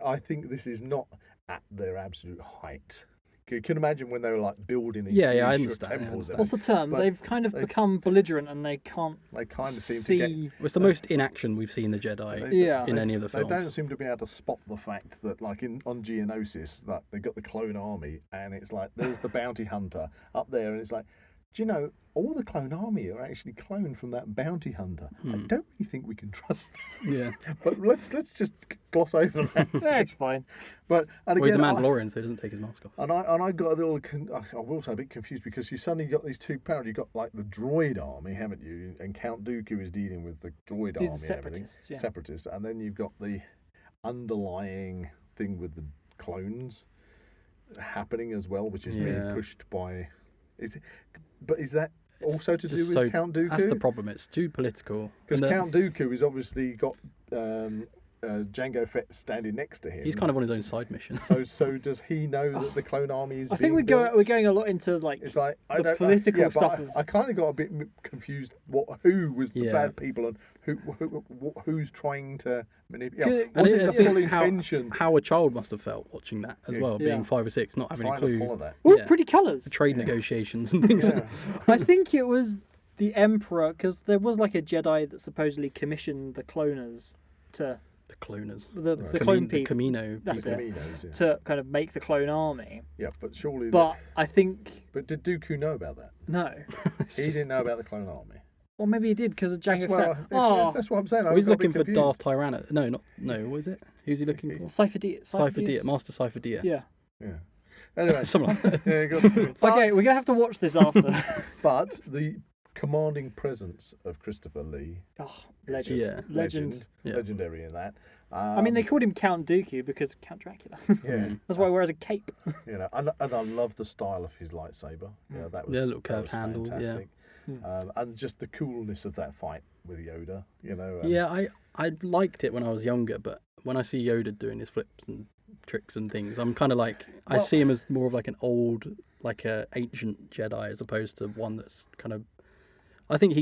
I think this is not at their absolute height. You can imagine when they were like building these
Yeah, I
huge
understand, I
temples.
understand.
What's the term?
But
They've kind of become belligerent and they can't
They kind of seem
see.
to get.
Well, it's the most in action we've seen the Jedi
Yeah.
in any of the
They
films.
don't seem to be able to spot the fact that, like on Geonosis, that they got the clone army, and it's like there's the bounty hunter up there, and it's like, do you know, all the clone army are actually cloned from that bounty hunter. I don't really think we can trust them.
Yeah.
But let's just gloss over that.
Yeah, it's fine.
But and
Well, he's a
again,
Mandalorian, so he doesn't take his mask off.
And I got a little. I was also a bit confused because you suddenly got these two powers. You got like the droid army, haven't you? And Count Dooku is dealing with the droid
He's
army and everything.
separatists, yeah.
Separatists, and then you've got the underlying thing with the clones happening as well, which is being
Yeah.
pushed by. But is that also to do
Just
with Count Dooku?
That's the problem. It's too political.
Because
And the-
Count Dooku has obviously got Jango Fett standing next to him.
he's kind of on his own side mission.
So does he know that the clone army is?
I think
being built?
we're going a lot into like
It's like I
the
don't,
political
yeah, but
stuff.
I kind of got a bit confused. Who was the
Yeah.
bad people and who's trying to manipulate?
And
Was
And
it the
I think
full intention?
How a child must have felt watching that as
Yeah.
well, being
Yeah.
5 or 6, not having a
Trying to
clue.
follow that.
Ooh,
yeah.
pretty colours.
Trade negotiations and things.
Yeah.
I think it was the Emperor because there was like a Jedi that supposedly commissioned the cloners to
The cloners.
the clone
The
people
Camino
That's
people.
it.
Caminos, yeah.
to kind of make the clone army.
Yeah, but surely.
But I think
But did Dooku know about that?
no.
He didn't know about the clone army.
Or maybe he did because of
That's,
Jango
well,
Fett.
that's what I'm saying.
Well, he's
I got a bit
looking for
confused.
Darth Tyranno. No, what is it? Who's he looking for?
Cypher Diaz.
Cypher Diaz, Master Cypher Diaz.
Yeah.
Yeah. Anyway.
Something like that.
Yeah, good. But,
Okay, we're gonna have to watch this after.
but the commanding presence of Christopher Lee,
Oh,
is
legend.
just
Yeah.
Legend.
Yeah.
legendary in that.
I mean, they called him Count Dooku because of Count Dracula.
Yeah.
That's why he wears a cape.
You know, and I love the style of his lightsaber. Yeah, that was
Yeah, little
that
curved
was
handle, yeah.
fantastic. And just the coolness of that fight with Yoda. You know.
Yeah, I liked it when I was younger, but when I see Yoda doing his flips and tricks and things, I'm kind of like, I see him as more of like an old, like a ancient Jedi as opposed to one that's kind of, I think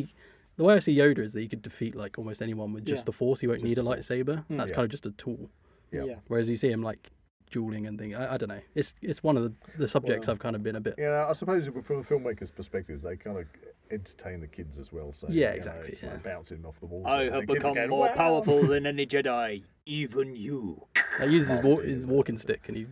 the way I see Yoda is that he could defeat like almost anyone with just
Yeah.
the Force. He won't need a lightsaber. That's
Yeah.
kind of just a tool.
Yeah.
Yeah.
Whereas you see him like dueling and things. I don't know. It's one of the subjects
Well,
I've kind of been a bit.
Yeah, I suppose from a filmmaker's perspective, they kind of entertain the kids as well. So
Yeah,
you know,
exactly,
it's
yeah.
like bouncing off the walls.
I
and
have
the kids
become
going,
more
"Wow!"
powerful than any Jedi, even you.
He uses
Nasty,
his
isn't it?
walking stick and he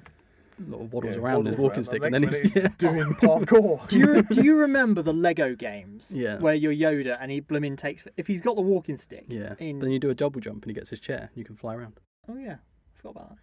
waddles
Yeah,
around his
waddles
walking
around.
stick
The
and then
next
he's
minute he's doing parkour.
Do you remember the Lego games?
Yeah.
Where you're Yoda and he blooming takes. If he's got the walking stick.
yeah.
In,
Then you do a double jump and he gets his chair and you can fly around.
oh yeah, I forgot about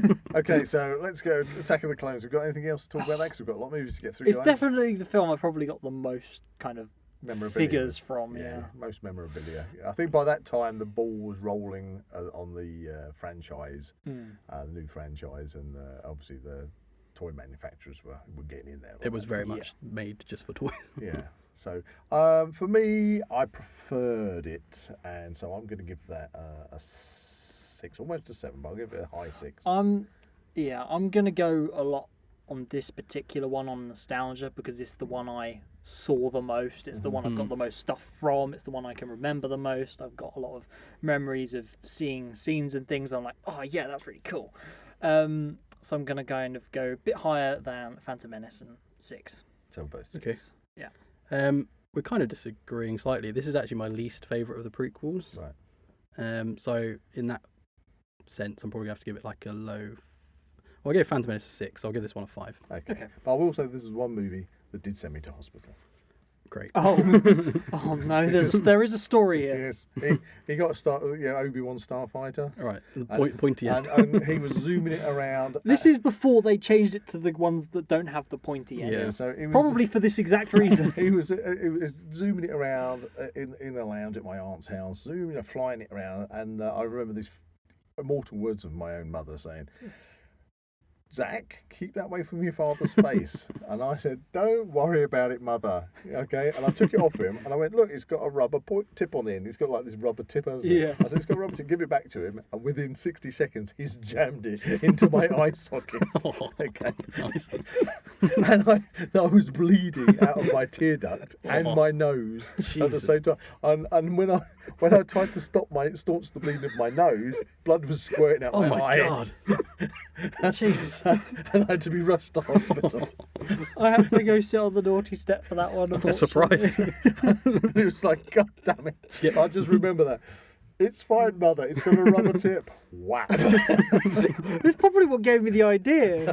that.
Okay, so let's go Attack of the Clones. We've got anything else to talk about that? Because we've got a lot of movies to get through.
It's
guys.
definitely the film I've probably got the most kind of
Memorabilia.
figures from. Yeah.
most memorabilia. I think by that time the ball was rolling on the franchise, the new franchise, and obviously the toy manufacturers were getting in there.
It was very much made just for toys.
Yeah. So for me, I preferred it, and so I'm going to give that a 6, almost a 7, but I'll give it a high 6.
Yeah, I'm gonna go a lot on this particular one on nostalgia because it's the one I saw the most. It's the one I've got the most stuff from. It's the one I can remember the most. I've got a lot of memories of seeing scenes and things. I'm like, oh yeah, that's really cool. So I'm gonna kind of go a bit higher than Phantom Menace and 6.
So both.
Okay.
Yeah.
We're kind of disagreeing slightly. This is actually my least favourite of the prequels.
Right.
So in that sense, I'm probably going to have to give it like a low. Well, I gave Phantom Menace a 6. I'll give this one a 5.
Okay. But I will say this is one movie that did send me to hospital.
Great.
Oh, oh no, there is a story here.
Yes. He got Obi-Wan Starfighter.
All right. The pointy end.
And he was zooming it around.
This is before they changed it to the ones that don't have the pointy end.
Yeah.
So it was,
Probably for this exact reason.
He was zooming it around in the lounge at my aunt's house, flying it around, and I remember these immortal words of my own mother saying, Zach, keep that away from your father's face. And I said, don't worry about it, mother. Okay. And I took it off him and I went, look, it's got a rubber tip on the end. It's got like this rubber tip, hasn't it?
Yeah.
I said, it's got a rubber tip. Give it back to him. And within 60 seconds, he's jammed it into my eye socket. Okay.
Nice.
And I was bleeding out of my tear duct and my nose at the
Jesus.
same time. And when I tried to staunch the bleeding of my nose, blood was squirting out
Oh
my
my
eye.
god. Jeez.
And I had to be rushed to hospital.
I have to go sit on the naughty step for that one.
I'm surprised.
It was like, God damn it.
Yeah.
I just remember that. It's fine, mother. It's got a rubber tip. Whap.
It's probably what gave me the idea.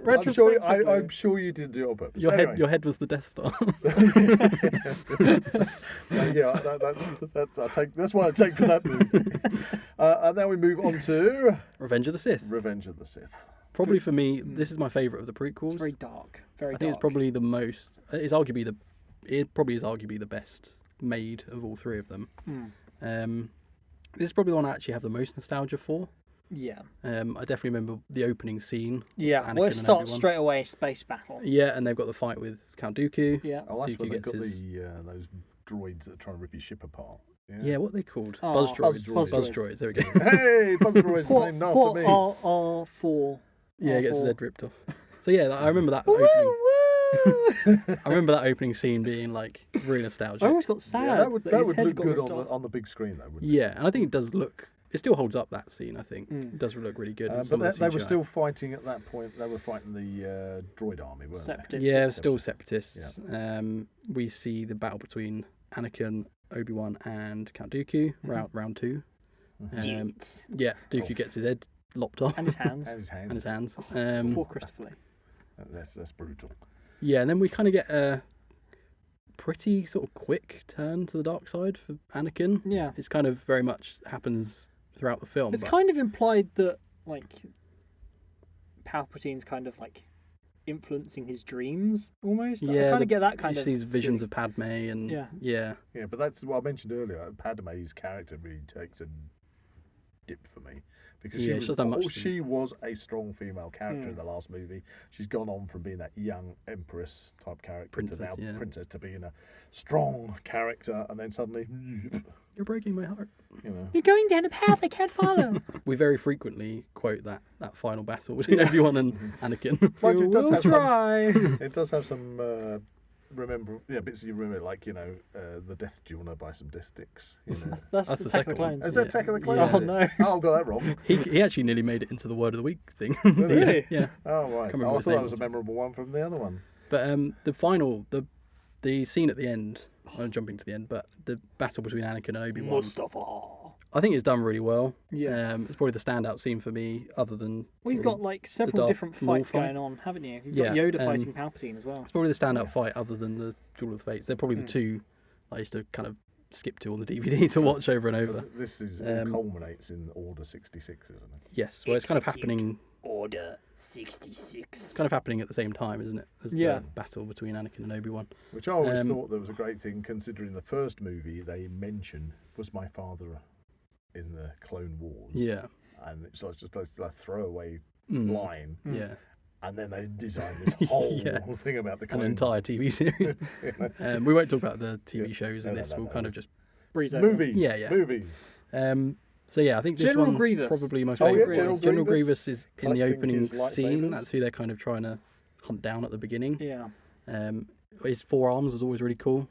Retrospectively.
I'm sure you didn't do it on purpose.
Your
Anyway,
head was the Death Star.
so yeah, that's what I take from that movie. And now we move on to
Revenge of the Sith.
Revenge of the Sith.
Probably for me, this is my favourite of the prequels.
It's very dark. Very
I think
dark.
it's probably the most. It probably is arguably the best made of all three of them. This is probably the one I actually have the most nostalgia for.
Yeah.
I definitely remember the opening scene.
Yeah.
Anakin
Well, it
and
starts
Obi-Wan.
straight away, space battle.
Yeah, and they've got the fight with Count Dooku.
Yeah.
Oh, that's
Dooku
when they've
gets
got
his-
those droids that are trying to rip his ship apart.
Yeah, what are they called?
Oh,
Buzz
Buzz
droids.
droids.
Buzz droids. There we go.
Hey, Buzz droids named after me.
R4.
Yeah, he gets his
R4.
head ripped off. So yeah, I remember that opening. I remember that opening scene being like really nostalgic.
I always got sad.
Yeah, that would
his head
look
got
good
ripped off.
on the big screen, though, wouldn't it?
Yeah, and I think it does look. It still holds up, that scene. I think it does look really good.
But they were still fighting at that point. They were fighting the droid army, weren't
Separatists.
Yeah, still separatists. We see the battle between Anakin, Obi-Wan, and Count Dooku. Round two. Yeah, Dooku gets his head lopped off.
And his hands.
they? And his hands.
And his hands.
Poor Christopher Lee.
That's brutal.
Yeah, and then we kind of get a pretty sort of quick turn to the dark side for Anakin.
Yeah.
It's kind of very much happens throughout the film.
It's
but-
kind of implied that, like, Palpatine's kind of, like, influencing his dreams, almost. I kind of get that kind
he
of...
sees visions
feeling.
of Padme and
Yeah.
yeah.
Yeah, but that's what I mentioned earlier. Padme's character really takes a dip for me because
Yeah, she doesn't have much to
she was a strong female character in the last movie. She's gone on from being that young empress type character
Princess,
to now
yeah.
princess to being a strong character, and then suddenly,
You're breaking my heart.
you know.
You're going down a path I can't follow.
We very frequently quote that final battle between Obi-Wan and Anakin.
Mind you, it does
We'll
have some.
try.
It does have some. Bits you remember, like the Death Duel by some death sticks. You know.
That's
That's
the
the
Attack of the
second one.
Clones.
Is that Attack of the Clones?
Yeah.
is
Oh,
it?
no.
Oh, I got that wrong.
He actually nearly made it into the word of the week thing.
Really?
Yeah.
Oh right.
remember
I
what his
thought
name
that was a
was.
memorable one from the other one.
But the scene at the end. I'm jumping to the end, but the battle between Anakin and Obi-Wan. I think it's done really well.
Yeah.
It's probably the standout scene for me, other than
We've
sort of-
got, like, several
Darth
different
Maul
fights
fight.
going on, haven't you? You've
Yeah,
got Yoda fighting Palpatine as well.
It's probably the standout fight, other than the Duel of the Fates. They're probably the two I used to kind of skip to on the DVD to watch over and over.
But this is culminates in Order 66, isn't it?
Yes, well, it's kind of happening.
Order 66.
It's kind of happening at the same time, isn't it? As
Yeah.
the battle between Anakin and Obi-Wan.
Which I always
Um,
thought that was a great thing, considering the first movie they mention was my father in the Clone Wars.
Yeah.
And it's like just a throwaway
Mm.
line.
Yeah.
And then they designed this whole
Yeah.
thing about the
An
Clone
entire TV series. We won't talk about the TV shows in
No,
this.
no,
We'll
no.
kind of just.
Breeze over.
Movies.
Yeah, yeah.
Movies.
So yeah, I think this
General
one's
Grievous.
probably my
Oh, yeah,
favourite.
General
Grievous
Grievous
is in the
collecting
opening
his
scene.
lightsabers.
That's who they're kind of trying to hunt down at the beginning.
Yeah.
His forearms was always really cool.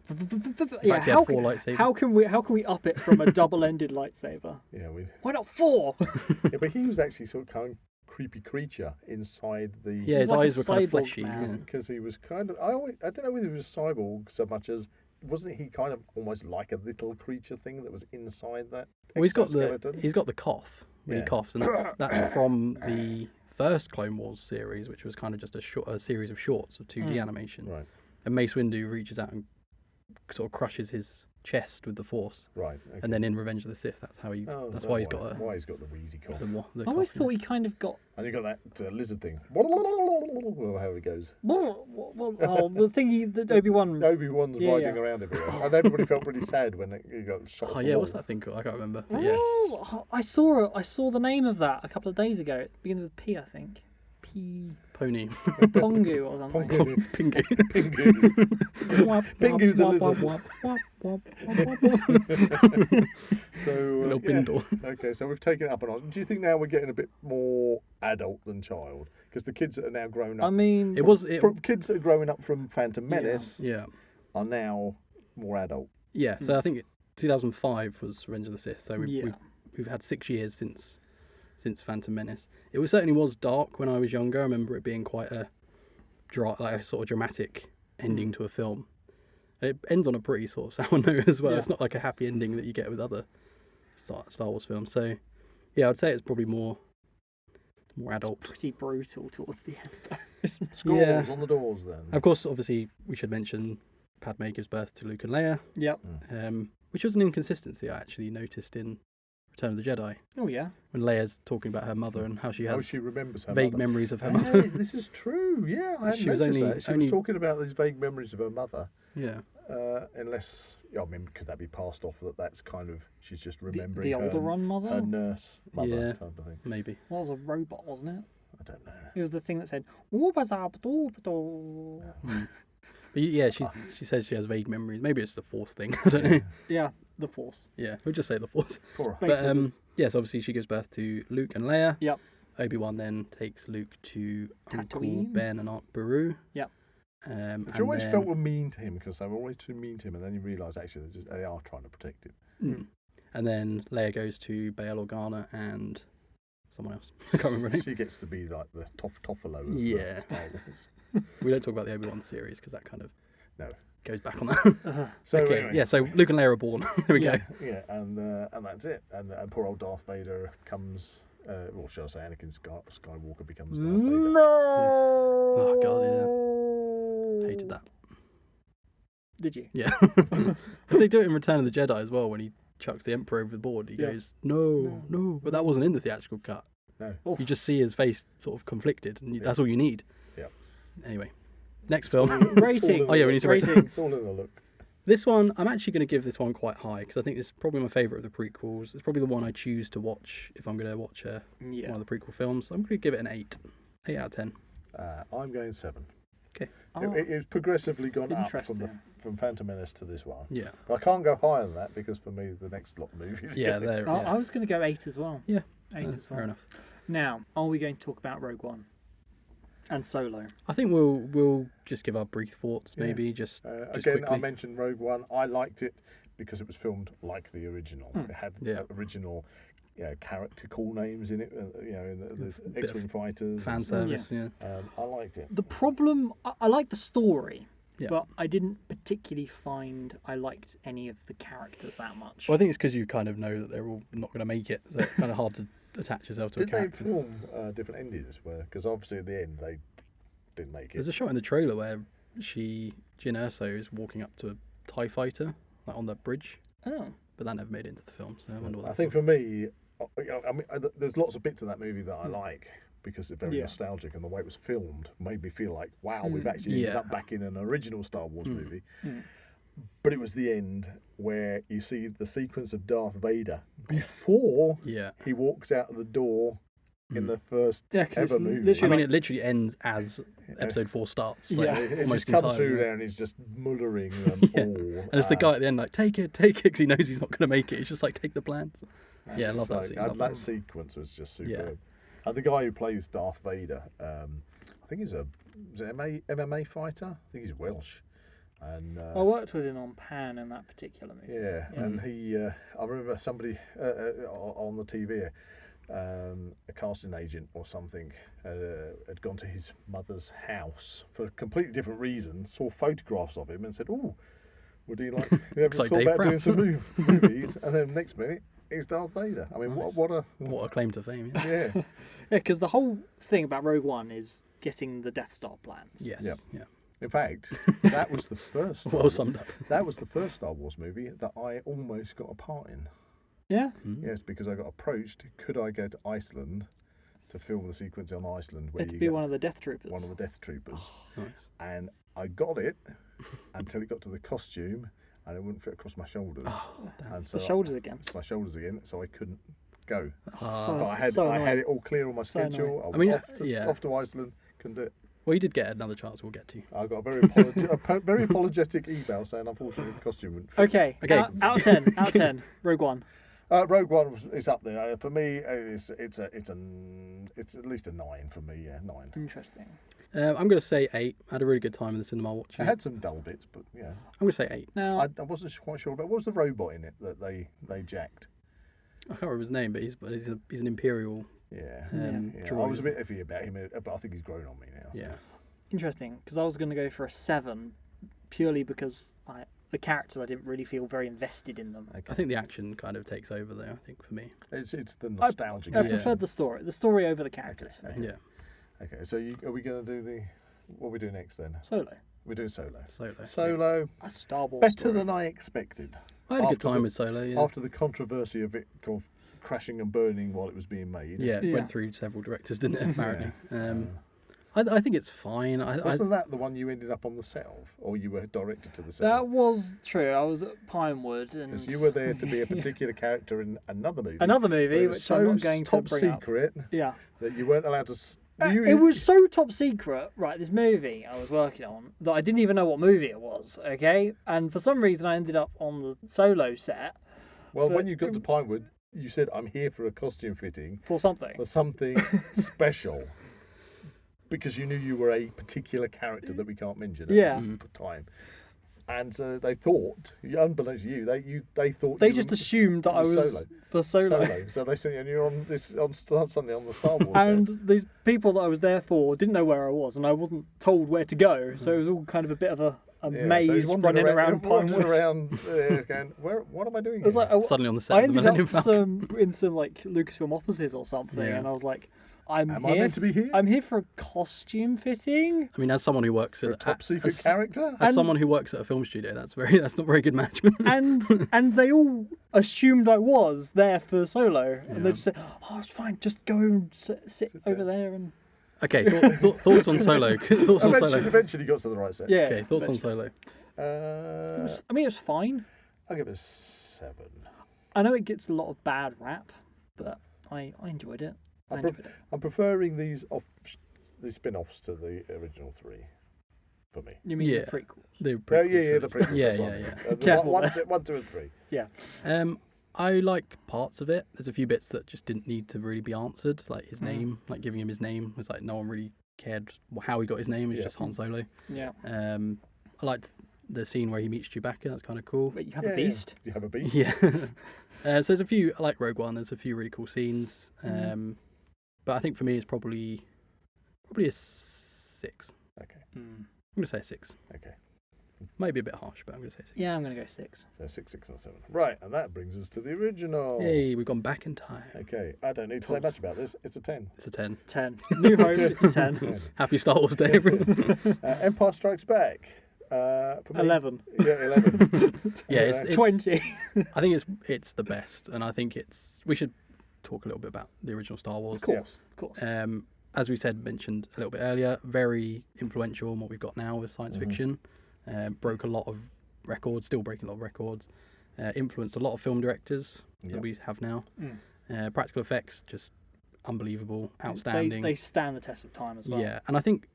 Yeah,
he had four lightsabers.
how can we up it from a double-ended lightsaber?
Yeah,
Why not 4?
yeah, but he was actually sort of kind of creepy creature inside the.
Yeah, his
like a
eyes were kind of
cyborg
fleshy.
man.
Yeah.
Because he was kind of. I don't know whether he was cyborg so much as. Wasn't he kind of almost like a little creature thing that was inside that?
Well, he's got
exoskeleton?
the cough when
Yeah.
he coughs, and that's from the first Clone Wars series, which was kind of just a series of shorts of 2D animation.
Right,
And Mace Windu reaches out and sort of crushes his chest with the Force,
right. Okay.
and then in Revenge of the Sith, that's how he's.
Oh,
that's
is
why
that
he's got
why he's got the wheezy cough.
the
I always
cough.
thought he kind of got...
And you got that lizard thing. How it goes.
the thing that Obi-Wan...
Obi-Wan's
Yeah,
riding
yeah.
around everywhere, and everybody felt really sad when he got shot.
Oh
off the
yeah,
wall.
what's that thing called? I can't remember. But yeah.
Oh, I saw the name of that a couple of days ago. It begins with P, I think. P. Monkey
Pony.
Pongu or something.
Pingu.
Pingu the lizard. So,
Little bindle.
Okay, so we've taken it up a notch. Do you think now we're getting a bit more adult than child? Because the kids that are now grown up,
I mean,
kids that are growing up from Phantom Menace
Yeah.
are now more adult.
Yeah. So I think 2005 was Revenge of the Sith. So
Yeah.
we've had 6 years since Phantom Menace. It certainly was dark when I was younger. I remember it being quite a sort of dramatic ending to a film. And it ends on a pretty sort of sour note as well.
Yeah.
It's not like a happy ending that you get with other Star Wars films. So yeah, I'd say it's probably more adult.
pretty brutal towards the end, though, isn't it?
Scores on the doors then.
Of course, obviously, we should mention Padme gives birth to Luke and Leia,
Yep.
which was an inconsistency I actually noticed in Return of the Jedi,
Oh, yeah.
when Leia's talking about her mother and how she has
she remembers her
vague
mother.
memories of her
Hey,
mother.
this is true. Yeah, I hadn't
She was
noticed
only-
that. She
only-
was talking about these vague memories of her mother.
Yeah.
Unless, I mean, could that be passed off that's kind of she's just
The
remembering
older
her,
run mother?
her nurse mother
Yeah.
type of thing.
Maybe.
Well, it was a robot, wasn't it?
I don't know.
It was the thing that said, "Oobazabadoobadoor."
But yeah, she says she has vague memories. Maybe it's the Force thing. I don't know.
Yeah, the Force.
Yeah, we'll just say the Force.
Poor-
Space
But
wizards.
yes, obviously she gives birth to Luke and Leia.
Yep.
Obi-Wan then takes Luke to Uncle
Tatooine.
Ben and Aunt Beru.
Yep.
But you always felt were mean to him because they were always too mean to him, and then you realise actually they are trying to protect him.
And then Leia goes to Bail Organa and someone else. I can't remember her name.
She gets to be like the Toffalo of
Yeah.
Star Wars.
We don't talk about the Obi-Wan series because that kind of
No.
goes back on that.
So
Okay,
anyway,
yeah, so Luke and Leia are born. There we go.
yeah, and that's it. And poor old Darth Vader comes. Or shall I say, Anakin Skywalker becomes Darth Vader.
Oh, God, yeah. Hated that.
Did you?
Yeah. Because they do it in Return of the Jedi as well when he chucks the Emperor over the board. He
Yeah.
goes, no. But that wasn't in the theatrical cut.
No.
Oof.
You just see his face sort of conflicted, and that's all you need.
Yeah.
Anyway, next film.
Rating.
Oh, yeah, we need to rate
Rating.
It's all in the look.
This one, I'm actually going to give this one quite high because I think this is probably my favourite of the prequels. It's probably the one I choose to watch if I'm going to watch
Yeah.
one of the prequel films. I'm going to give it an 8. 8 out of 10.
I'm going 7.
Okay.
Oh,
It's progressively gone up
Interesting.
from Phantom Menace to this one.
Yeah.
But I can't go higher than that because for me the next lot of movies.
Yeah,
get-
there.
I was going to go 8 as well.
Yeah.
8 as well.
Fair enough.
Now, are we going to talk about Rogue One and Solo?
I think we'll just give our brief thoughts, maybe just
Again,
quickly.
I mentioned Rogue One. I liked it because it was filmed like the original. It had
Yeah.
original character call names in it. In the
bit
X-wing fighters.
fan
and stuff.
service. Yeah.
I liked it.
The problem, I like the story,
Yeah.
but I didn't particularly find I liked any of the characters that much.
Well, I think it's because you kind of know that they're all not going to make it, so it's kind of hard to attach yourself to
Did
a
they
character.
film different endings? Because obviously at the end they didn't make it.
There's a shot in the trailer where Jyn Erso is walking up to a TIE fighter, like on that bridge,
Oh,
but that never made it into the film, so I wonder what
I
that's
think for me, I mean, there's lots of bits of that movie that I like because it's very
Yeah.
nostalgic, and the way it was filmed made me feel like, wow, we've actually ended
Yeah.
up back in an original Star Wars movie. But it was the end where you see the sequence of Darth Vader before
Yeah.
he walks out of the door in the first
Yeah, 'cause it's
ever movie.
literally
I mean, it literally ends as episode 4 starts. Like,
Yeah.
It just
almost
comes
entirely.
through there and he's just mullering them all.
And it's the guy at the end, like, take it, because he knows he's not going to make it. He's just like, take the plans. Yeah, I love that scene. Love
That
that.
sequence was just
Yeah.
superb. And the guy who plays Darth Vader, I think he's a MMA fighter. I think he's Welsh. And
I worked with him on Pan in that particular movie.
yeah, and he, I remember somebody on the TV, a casting agent or something, had gone to his mother's house for a completely different reason, saw photographs of him and said, "Oh, would he like? You ever
Looks like
thought
Dave
about doing
Brown."
some movies?" And then next minute, he's Darth Vader. I mean, what a
What a claim to fame. Yeah.
yeah.
Yeah, because the whole thing about Rogue One is getting the Death Star plans.
Yes.
Yep.
Yeah.
In fact, that was the first. Star
Well
Wars-
summed up.
That was the first Star Wars movie that I almost got a part in.
Yeah?
Yes, because I got approached. Could I go to Iceland to film the sequence on Iceland where
To
you
be
get
one of the Death Troopers.
one of the Death Troopers?
Nice.
And I got it until it got to the costume, and it wouldn't fit across my shoulders.
Damn.
And
the shoulders again.
It's my shoulders again, so I couldn't go.
So-
But I had
so
I had
annoying.
it all clear on my
So
schedule.
annoying.
I
I mean,
was off to Iceland. Couldn't do it.
Well, you did get another chance. We'll get to.
I got a very apologetic email saying unfortunately the costume wouldn't fit.
Okay.
Okay.
Out of 10. Out of 10. Rogue One.
Rogue One is up there for me. It's at least a 9 for me. Yeah, 9.
Interesting.
I'm going to say 8. I had a really good time in the cinema watching.
I had some dull bits, but yeah,
I'm going to say 8.
Now,
I wasn't quite sure about what was the robot in it that they jacked.
I can't remember his name, but he's an Imperial.
Yeah,
Yeah,
I
droid,
was a
isn't
bit iffy about him, but I think he's grown on me now. So.
Yeah.
interesting, because I was going to go for a 7, purely because the characters, I didn't really feel very invested in them.
Okay.
I think the action kind of takes over there. I think for me.
It's the nostalgia.
I
Yeah.
preferred the story over the characters. For me.
Yeah.
Okay, so are we going to do what we do next then?
Solo.
We're doing Solo.
Solo.
A Star Wars
Better
story.
than I expected.
I had a good
After
time
the-
with Solo. Yeah.
After the controversy of it crashing and burning while it was being made.
Yeah, it
Yeah.
went through several directors, didn't it? Apparently. I think it's fine.
Wasn't that the one you ended up on the set of, or you were directed to the set?
That was true. I was at Pinewood, and
Because you were there to be a particular character in another movie.
another
but
movie,
it
which
was
I'm
so
not going to
top
bring up.
secret
Yeah.
that you weren't allowed to.
It was so top secret, right? This movie I was working on that I didn't even know what movie it was. Okay, and for some reason I ended up on the Solo set
Well,
but-
when you got to Pinewood, you said, "I'm here for a costume fitting
for something.
for something special," because you knew you were a particular character that we can't mention at
Yeah.
this time. And so they thought, unbeknownst to you, they thought
They
you
just
were
assumed that I was
Solo.
for Solo.
Solo. So they sent you, and you're on suddenly on the Star Wars
And
set.
these people that I was there for didn't know where I was, and I wasn't told where to go. So it was all kind of a bit of a
Yeah,
maze
so he's
running around
wandering
Pinewood.
around going, what am I doing
It was
here?
like
Suddenly on the
I
set of the
ended
Millennium
up
Falcon.
in some like Lucasfilm offices or something,
Yeah.
and I was like, I'm
Am
here.
I meant to be here?
I'm here for a costume fitting.
I mean, as someone who works
For
at
a top secret
as,
character?
as someone who works at a film studio, that's not very good management.
And they all assumed I was there for Solo, and they just said, "Oh, it's fine. Just go and sit over there." And
Okay, thoughts on Solo. Thoughts on Solo.
Eventually got to the right set.
yeah,
Okay, thoughts on Solo.
I mean, it was fine.
I'll give it a 7.
I know it gets a lot of bad rap, but I enjoyed it. I enjoyed it.
I'm preferring these spin-offs to the original 3, for me.
You mean
Yeah.
the prequel?
The
Yeah,
prequel
the
trilogy.
prequels
Yeah,
as well.
yeah,
The
Careful
one,
there.
1, 2, and 3.
Yeah.
I like parts of it. There's a few bits that just didn't need to really be answered, like his name, like giving him his name was like no one really cared how he got his name. It's
Yeah.
just Han Solo.
Yeah.
I liked the scene where he meets Chewbacca. That's kind of cool.
But you have a beast.
Do you have a beast?
Yeah. So there's a few, I like Rogue One. There's a few really cool scenes. But I think for me it's probably a 6.
Okay.
I'm gonna say a 6.
Okay.
Might be a bit harsh, but I'm gonna say 6.
Yeah, I'm gonna go 6.
So 6, 6, and 7. Right, and that brings us to the original.
Hey, we've gone back in time.
Okay, I don't need to say much about this. It's a 10.
It's a 10.
10. New Hope. It's a 10.
Happy Star Wars Day, everyone.
Empire Strikes Back. For me,
11.
Yeah, 11.
Yeah, it's
20.
I think it's the best, and I think we should talk a little bit about the original Star Wars.
Of course.
As we mentioned a little bit earlier, very influential in what we've got now with science fiction. Broke a lot of records, still breaking a lot of records. Influenced a lot of film directors that we have now. Practical effects, just unbelievable, outstanding.
They stand the test of time as well.
Yeah, and I think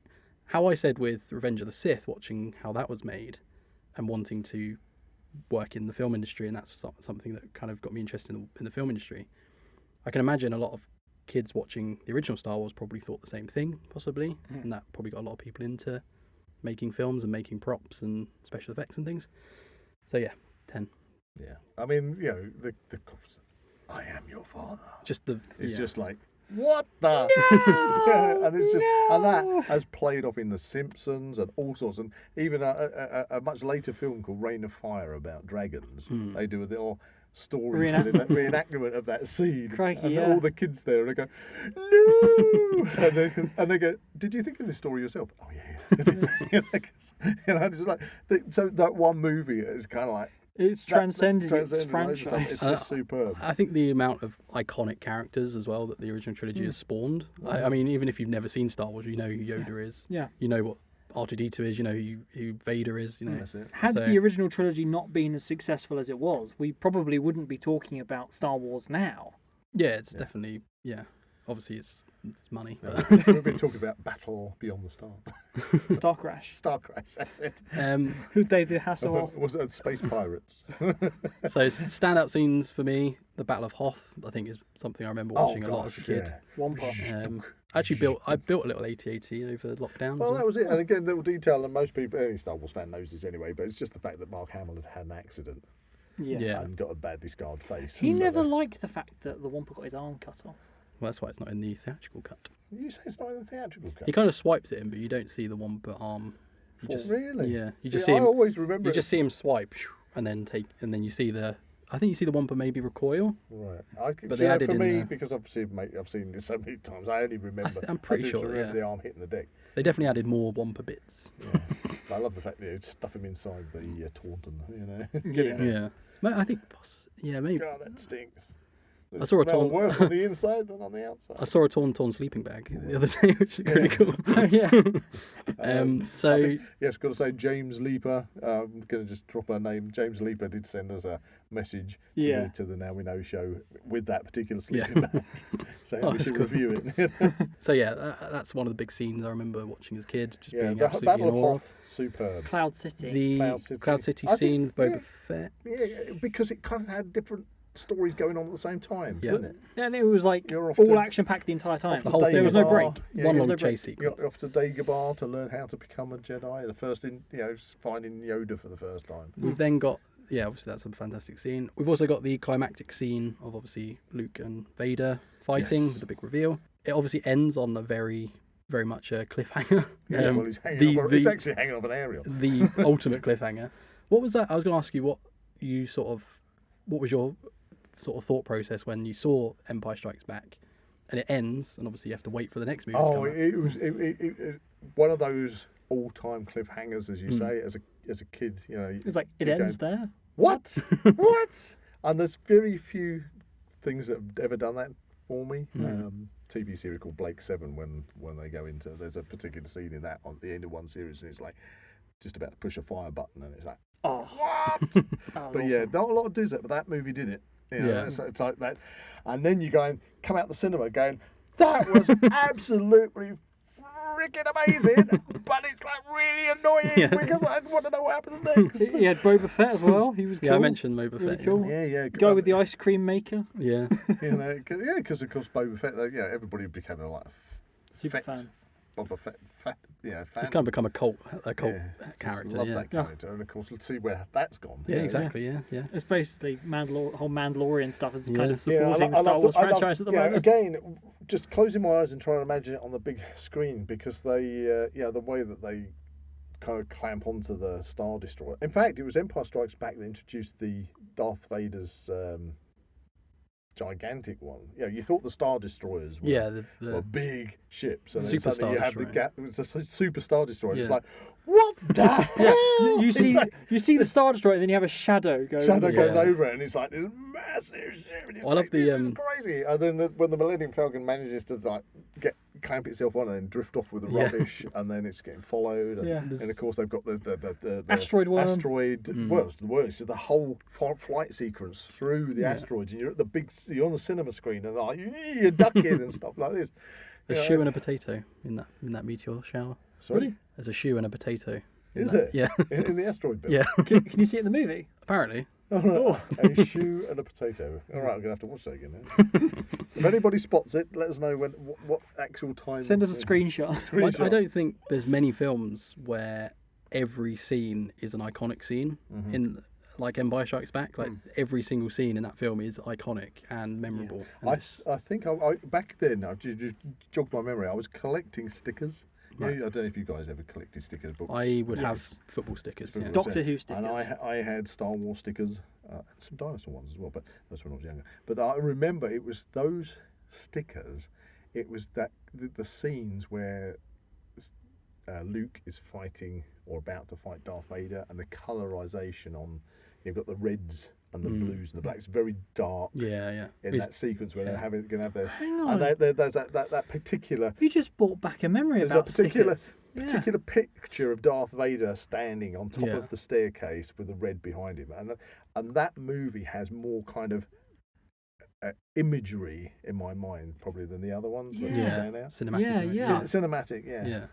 how I said with Revenge of the Sith, watching how that was made and wanting to work in the film industry, and that's something that kind of got me interested in the film industry. I can imagine a lot of kids watching the original Star Wars probably thought the same thing, possibly, and that probably got a lot of people into making films and making props and special effects and things. So yeah, 10.
Yeah. I mean, the I am your father.
Just the
It's
yeah.
just like, what the? And it's just, and that has played off in The Simpsons and all sorts, and even a much later film called Reign of Fire about dragons. They do a little storytelling, reenactment of that scene,
Crikey,
and
yeah.
all the kids there, and they go, no, and they go, did you think of this story yourself? Oh yeah. It's like so that one movie is kind of like.
It's transcended its
Transcended,
franchise.
It's just superb.
I think the amount of iconic characters as well that the original trilogy has spawned. I mean, even if you've never seen Star Wars, you know who Yoda is.
Yeah.
You know what R2-D2 is. You know who Vader is. You know.
That's it.
Had
So-
the original trilogy not been as successful as it was, we probably wouldn't be talking about Star Wars now.
Yeah, it's definitely Obviously, it's money.
No,
But
we've been talking about Battle Beyond the Stars.
Star Crash.
Star Crash, that's it.
Who David Hasselhoff.
Was it Space Pirates?
So standout scenes for me, the Battle of Hoth, I think is something I remember watching a lot as a kid.
Wampa.
I built a little AT-AT over lockdown.
Well,
as
that was it. And again, little detail, and most people, any Star Wars fan knows this anyway, but it's just the fact that Mark Hamill had an accident
Yeah.
and got a badly scarred face.
He
So
never
they-
liked the fact that the Wampa got his arm cut off.
Well, that's why it's not in the theatrical cut.
You say it's not in the theatrical cut?
He kind of swipes it in, but you don't see the Wampa arm. You just,
Really?
Yeah. You
See,
just see
I
him.
always remember
You
it
just see him swipe, and then you see the. I think you see the Wampa maybe recoil.
Right.
But they added
for
in
me,
the-
because obviously mate, I've seen this so many times, I only remember.
I'm pretty
I do
sure,
remember
yeah.
the arm hitting the deck.
They definitely added more Wampa bits.
Yeah. But I love the fact that you'd stuff him inside the Taunton, you know.
Yeah. But I think, maybe.
God, that stinks.
I saw a
Smell
Taunton.
worse on the inside than on the outside.
I saw a Tauntaun sleeping bag the other day, which is pretty cool.
Yeah.
I think, yes, got to say, James Leaper. I'm going to just drop her name. James Leaper did send us a message to the Now We Know show with that particular sleeping bag, saying we
that's
should
cool.
review it.
So that's one of the big scenes I remember watching as a kid, just being
the
absolutely
Battle
in
of
awe.
Hoth, superb.
Cloud City.
The
Cloud City. I
scene,
think,
Boba Fett.
Yeah, because it kind of had different stories going on at the same time,
Yeah.
didn't it?
And it was like
You're off
all
to-
action packed the entire time.
off to
whole thing
There was no
Dagobah.
break.
Yeah,
One
you-
long
no break.
chase sequence.
You're off to Dagobah to learn how to become a Jedi. The first finding Yoda for the first time.
We've then got, obviously that's a fantastic scene. We've also got the climactic scene of obviously Luke and Vader fighting with the big reveal. It obviously ends on a very, very much a cliffhanger.
Yeah, well, he's hanging off. He's actually hanging off an aerial.
The ultimate cliffhanger. What was that? I was going to ask you what was your sort of thought process when you saw Empire Strikes Back, and it ends, and obviously you have to wait for the next movie to come
Oh,
out.
it was one of those all-time cliffhangers, as you say, as a kid. You know,
It's like it
you're
ends
going,
there.
What? What? And there's very few things that have ever done that for me. TV series called Blake 7, when they go into, there's a particular scene in that on the end of one series, and it's like just about to push a fire button, and it's like,
Oh,
what? But yeah, not a lot of does it, but that movie did it. You know,
Yeah.
it's like that. And then you go and come out the cinema going, that was absolutely freaking amazing, but it's like really annoying because I want to know what happens next.
he had Boba Fett as well. He was cool.
Yeah, I mentioned Boba
Really
Fett.
cool.
Yeah.
Guy with the ice cream maker.
Yeah.
You know, because of course Boba Fett, everybody became a like
Super
Fett,
fan.
Boba Fett, fan.
It's kind of become a cult
Yeah,
character.
just love
Yeah.
that character, and of course, let's see where that's gone.
Yeah, exactly. Yeah.
It's basically whole Mandalorian stuff is
Yeah.
kind of
Yeah,
supporting the
I
Star
loved-
Wars
I loved-
franchise at the
yeah,
moment.
Again, just closing my eyes and trying to imagine it on the big screen, because they, the way that they kind of clamp onto the Star Destroyer. In fact, it was Empire Strikes Back that introduced the Darth Vader's gigantic one. You thought the Star Destroyers were,
the
were big ships, and then
Super
suddenly you
Star
have the
Destroyer.
it's a Super Star Destroyer. And It's
Yeah.
like, what the hell?
You
It's
see,
like,
you see the Star Destroyer, and then you have a shadow go.
Shadow goes
Yeah.
over it, and it's like this massive ship. And it's
I love
like,
the,
this is crazy. And then when the Millennium Falcon manages to like clamp itself on and then drift off with the
Yeah.
rubbish, and then it's getting followed. And,
Yeah.
and of course they've got the
Asteroid worm.
Well, it's the worst. It's the whole flight sequence through the asteroids, and you're at you're on the cinema screen, and like you're ducking and stuff like this.
a shoe and a potato in that meteor shower.
Sorry,
There's a shoe and a potato. in
is
that.
it?
Yeah.
in the asteroid belt.
Yeah.
Can you see it in the movie?
Apparently.
All right. A shoe and a potato. All right, I'm gonna have to watch that again now. If anybody spots it, let us know what actual time.
Send us a screenshot.
I don't think there's many films where every scene is an iconic scene in like Empire Strikes Back. Like every single scene in that film is iconic and memorable. And
I think I back then, I just jogged my memory. I was collecting stickers.
Right.
I don't know if you guys ever collected stickers books.
I would have
Yes.
football stickers.
Football
Yeah.
Doctor
set.
Who stickers.
And I had Star Wars stickers, and some dinosaur ones as well, but that's when I was younger. But I remember it was those stickers. It was that the scenes where Luke is fighting or about to fight Darth Vader, and the colorization on. You've got the reds and the blues and the blacks, very dark.
Yeah.
In that sequence where they're going to have their,
Hang on.
and there's that particular.
You just brought back a memory
There's
about
a particular
stickers. Yeah.
particular picture of Darth Vader standing on top
Yeah.
of the staircase with the red behind him, and that movie has more kind of imagery in my mind probably than the other ones that
Yeah.
stand out.
Cinematic.
Yeah,
right?
yeah.
Cinematic, yeah.
Yeah.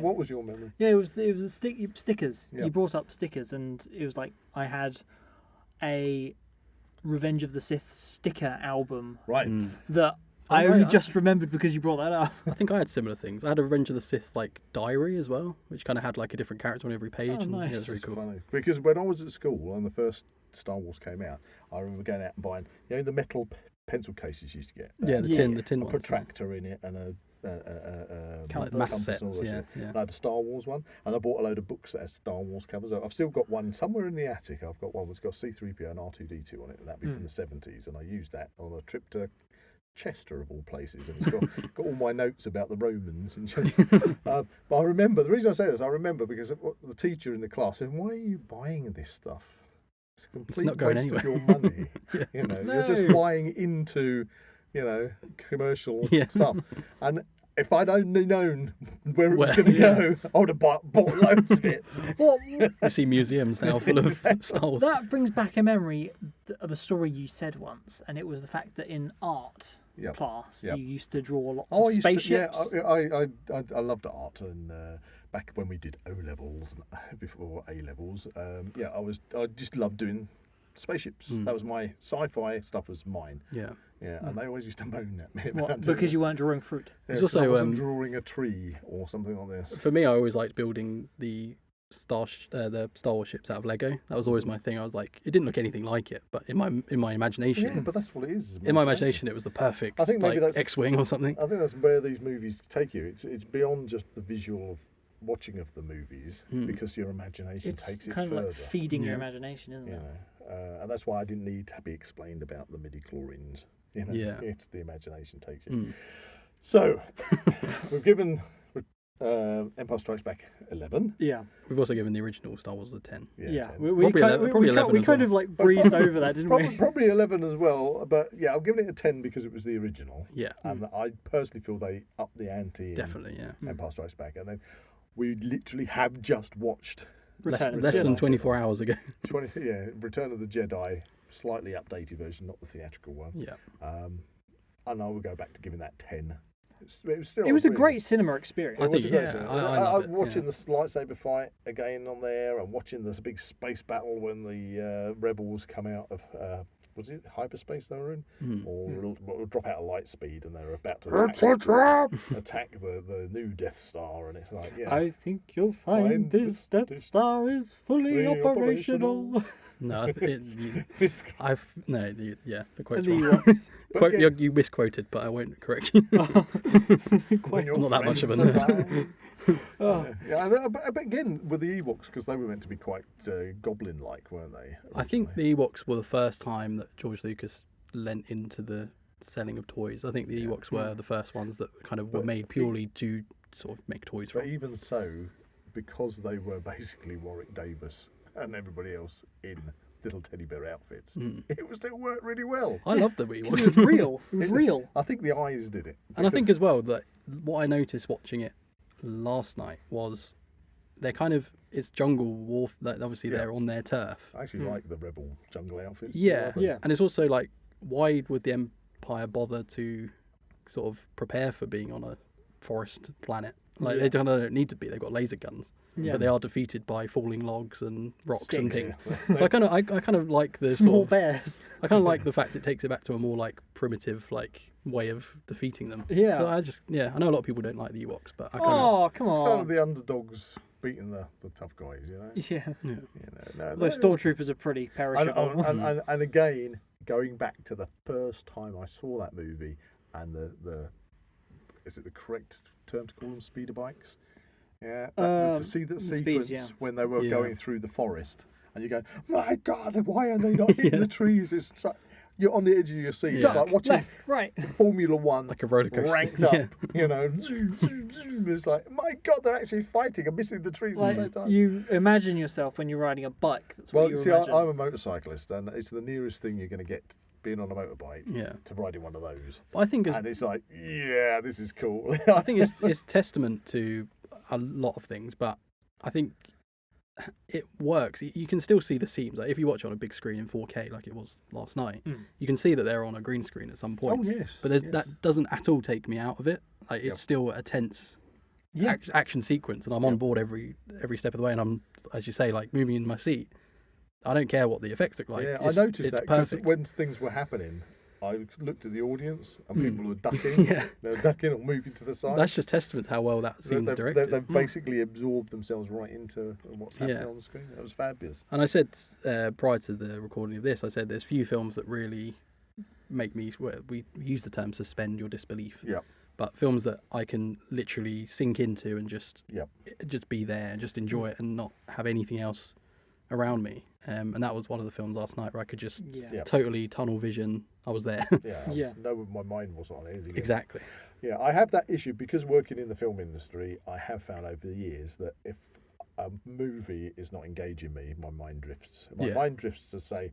What was your memory?
Yeah, it was a stickers.
Yeah.
You brought up stickers, and it was like I had a Revenge of the Sith sticker album
Right.
that
Oh,
I only
right.
just remembered because you brought that up.
I think I had similar things. I had a Revenge of the Sith like diary as well, which kind of had like a different character on every page.
Oh,
and,
nice.
Yeah, it was really
It's
cool.
funny because when I was at school and the first Star Wars came out, I remember going out and buying, the metal pencil cases you used to get.
Yeah, the
Yeah.
tin
a
ones. yeah.
protractor in it and a
Compass.
Math
compass
sets.
and all that
Yeah,
shit.
yeah.
And I had a Star Wars one, and I bought a load of books that had Star Wars covers. I've still got one somewhere in the attic. I've got one that's got C-3PO and R2-D2 on it, and that'd be from the 70s. And I used that on a trip to Chester of all places, and it's got all my notes about the Romans. And but I remember, the reason I say this, I remember because the teacher in the class said, "Why are you buying this stuff? It's a complete
not going
waste of
anywhere."
your money. You're just
No.
buying into, commercial
Yeah.
stuff." And if I'd only known where it was
Where-
going to
yeah.
go, I would have bought loads of it.
Well,
You see museums now full of Star Wars.
that brings back a memory of a story you said once, and it was the fact that in art
Yep.
class
Yep.
you used to draw lots
Oh,
of
I used to,
spaceships.
I loved art, and back when we did O levels and before A levels, I just loved doing spaceships. That was my sci-fi stuff. Was mine.
Yeah.
Yeah, and they always used to moan at me
What,
about
because you weren't drawing fruit.
It's
'cause I
also,
wasn't drawing a tree or something like this.
For me, I always liked building the Star Wars ships out of Lego. That was always my thing. I was like, it didn't look anything like it, but in my imagination,
Yeah, but that's what it is.
in my imagination, it was the perfect
I think maybe
like
that's-
X-wing or something.
I think that's where these movies take you. It's beyond just the visual of watching of the movies because your imagination
It's
takes it
kind
further.
of like feeding your
Yeah.
imagination, isn't it?
And that's why I didn't need to be explained about the midi-chlorians.
Yeah.
It's the imagination takes you. So, we've given Empire Strikes Back 11.
Yeah,
We've also given the original Star Wars a 10.
yeah.
10.
We
Probably
kind
11 probably 11
we
as
kind
well.
of like breezed over that, didn't we?
Probably 11 as well, but yeah, I'm giving it a 10 because it was the original.
Yeah,
And I personally feel they upped the ante in
definitely. Yeah,
Empire Strikes Back. And then we literally have just watched
Return of the
less than
Jedi.
24 hours ago.
Return of the Jedi, slightly updated version, not the theatrical one.
Yeah,
And I would go back to giving that 10. It was still
It was a
really-
great cinema experience.
I
It was
think,
a great
yeah,
cinema.
I love it,
watching
yeah.
the lightsaber fight again on there, and watching this big space battle when the rebels come out of was it hyperspace they were in, or drop out of light speed, and they're about to attack the new Death Star, and it's like, yeah,
I think you'll find
Find
this Death Star is fully
fully
operational.
no,
it's
the
And
quote's
the
wrong.
Ewoks.
But
Quote,
again,
you misquoted, but I won't correct you.
when your
not that much of a
friends
nerd.
around.
Oh.
But again, with the Ewoks, because they were meant to be quite goblin-like, weren't they?
I think
originally?
the Ewoks were the first time that George Lucas lent into the selling of toys. I think the Ewoks were the first ones that kind of were
But
made purely to sort of make toys
But
from.
even so, because they were basically Warwick Davis and everybody else in little teddy bear outfits, it was still worked really well.
I love the
It
Ewoks.
was real. It was real.
I think the eyes did it.
And I
because-
think as well that what I noticed watching it last night was they're kind of, it's jungle warfare. Like obviously
Yeah.
they're on their turf.
I actually like the rebel jungle outfits.
Yeah,
I love them.
Yeah.
And it's also like, why would the Empire bother to sort of prepare for being on a forest planet? Like
Yeah.
they don't need to be. They've got laser guns,
Yeah.
but they are defeated by falling logs and rocks and
Sticks.
things. So I kind of like the
Small
sort of,
bears.
I kind of like the fact it takes it back to a more like primitive like way of defeating them.
Yeah.
But I know a lot of people don't like the Ewoks, but I kind
Oh, come
It's kind of
on.
the underdogs beating the tough guys, you know.
Yeah.
of yeah.
No,
Those stormtroopers are pretty
and,
perishable.
and again, going back to the first time I saw that movie, and the is it the correct term to call them speeder bikes? Yeah, to see that
speeds,
sequence
yeah.
when they were
Yeah.
going through the forest, and you go, my God, why are they not hitting the trees? It's so, you're on the edge of your seat. It's
Yeah.
like watching
Left, right.
Formula One,
Like a roller coaster.
ranked
Yeah.
up. You know, zoom, zoom, zoom. It's like, my God, they're actually fighting and missing the trees at the same
Like,
time.
you imagine yourself when you're riding a bike. That's what
Well,
you
see,
imagine.
I'm a motorcyclist, and it's the nearest thing you're going to get being on a motorbike
Yeah.
to riding one of those.
But I think
And it's like, yeah, this is cool.
I think it's testament to a lot of things, but I think it works. You can still see the seams. Like if you watch it on a big screen in 4K, like it was last night, you can see that they're on a green screen at some point.
Oh yes.
But that doesn't at all take me out of it. Like it's still a tense action sequence, and I'm on board every step of the way. And I'm, as you say, like moving in my seat. I don't care what the effects look like.
Yeah,
I
noticed that because
perfect.
when things were happening, I looked at the audience and people were ducking. They were ducking or moving to the side.
That's just testament to how well that scene's directed.
They've basically absorbed themselves right into what's happening on the screen. That was fabulous.
And I said prior to the recording of this, I said there's few films that really make me. We use the term suspend your disbelief.
Yeah.
But films that I can literally sink into and just be there and just enjoy it and not have anything else around me. And that was one of the films last night where I could just totally tunnel vision. I was there.
My mind wasn't on anything.
Exactly.
Yeah, I have that issue because working in the film industry. I have found over the years that if a movie is not engaging me, my mind drifts. My mind drifts to say,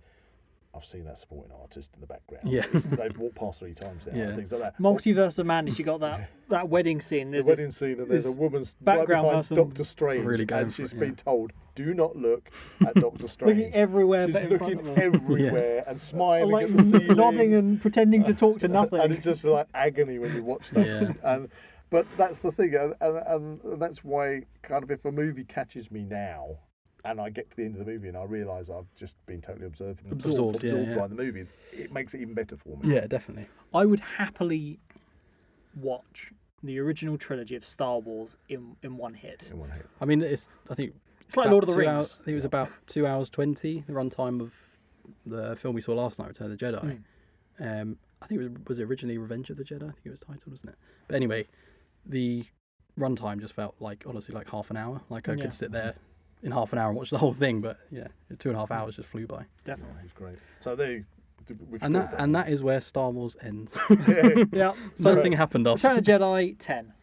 I've seen that supporting artist in the background. Yeah. They've walked past 3 times now and things like that.
Multiverse of Madness, you got that wedding scene.
The wedding scene, and there's a woman's
background
right
person
behind Doctor Strange,
really
and she's been told, do not look at Doctor Strange.
Looking everywhere
she's
but in front of
looking
them.
everywhere and smiling
like
at the ceiling.
nodding and pretending to talk to nothing.
And it's just like agony when you watch that. But that's the thing, and that's why kind of if a movie catches me now, and I get to the end of the movie and I realise I've just been totally absorbed by the movie, it makes it even better for me.
Yeah, definitely.
I would happily watch the original trilogy of Star Wars in one hit.
I mean, I think
it's like Lord of the Rings.
I think it was about 2 hours 20, the runtime of the film we saw last night, Return of the Jedi. I think it was originally Revenge of the Jedi. I think it was titled, wasn't it? But anyway, the runtime just felt like, honestly, like half an hour. Like I could sit there in half an hour and watch the whole thing, but 2.5 hours just flew by.
Definitely.
It was great. So
that is where Star Wars ends.
So
nothing happened after.
Return of the Jedi, 10.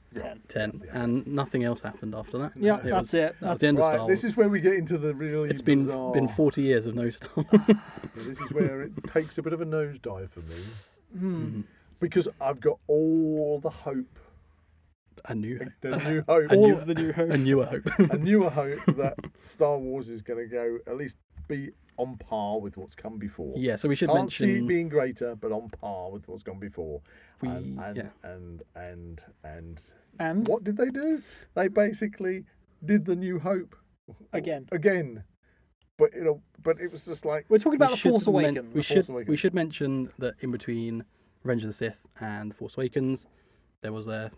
10. And nothing else happened after that.
Yeah, that's it.
That was the end of Star Wars.
This is where we get into the really
It's
bizarre...
been 40 years of no Star Wars.
This is where it takes a bit of a nosedive for me. Because I've got all the hope.
A new hope.
The new hope.
All of the new hope.
A newer hope.
A newer hope that Star Wars is going to go, at least be on par with what's come before.
Yeah, so we should
Can't
mention...
see it being greater, but on par with what's gone before. And what did they do? They basically did the New Hope again. But it was just like
we're talking about the Force Awakens.
We should mention that in between Revenge of the Sith and The Force Awakens, there was a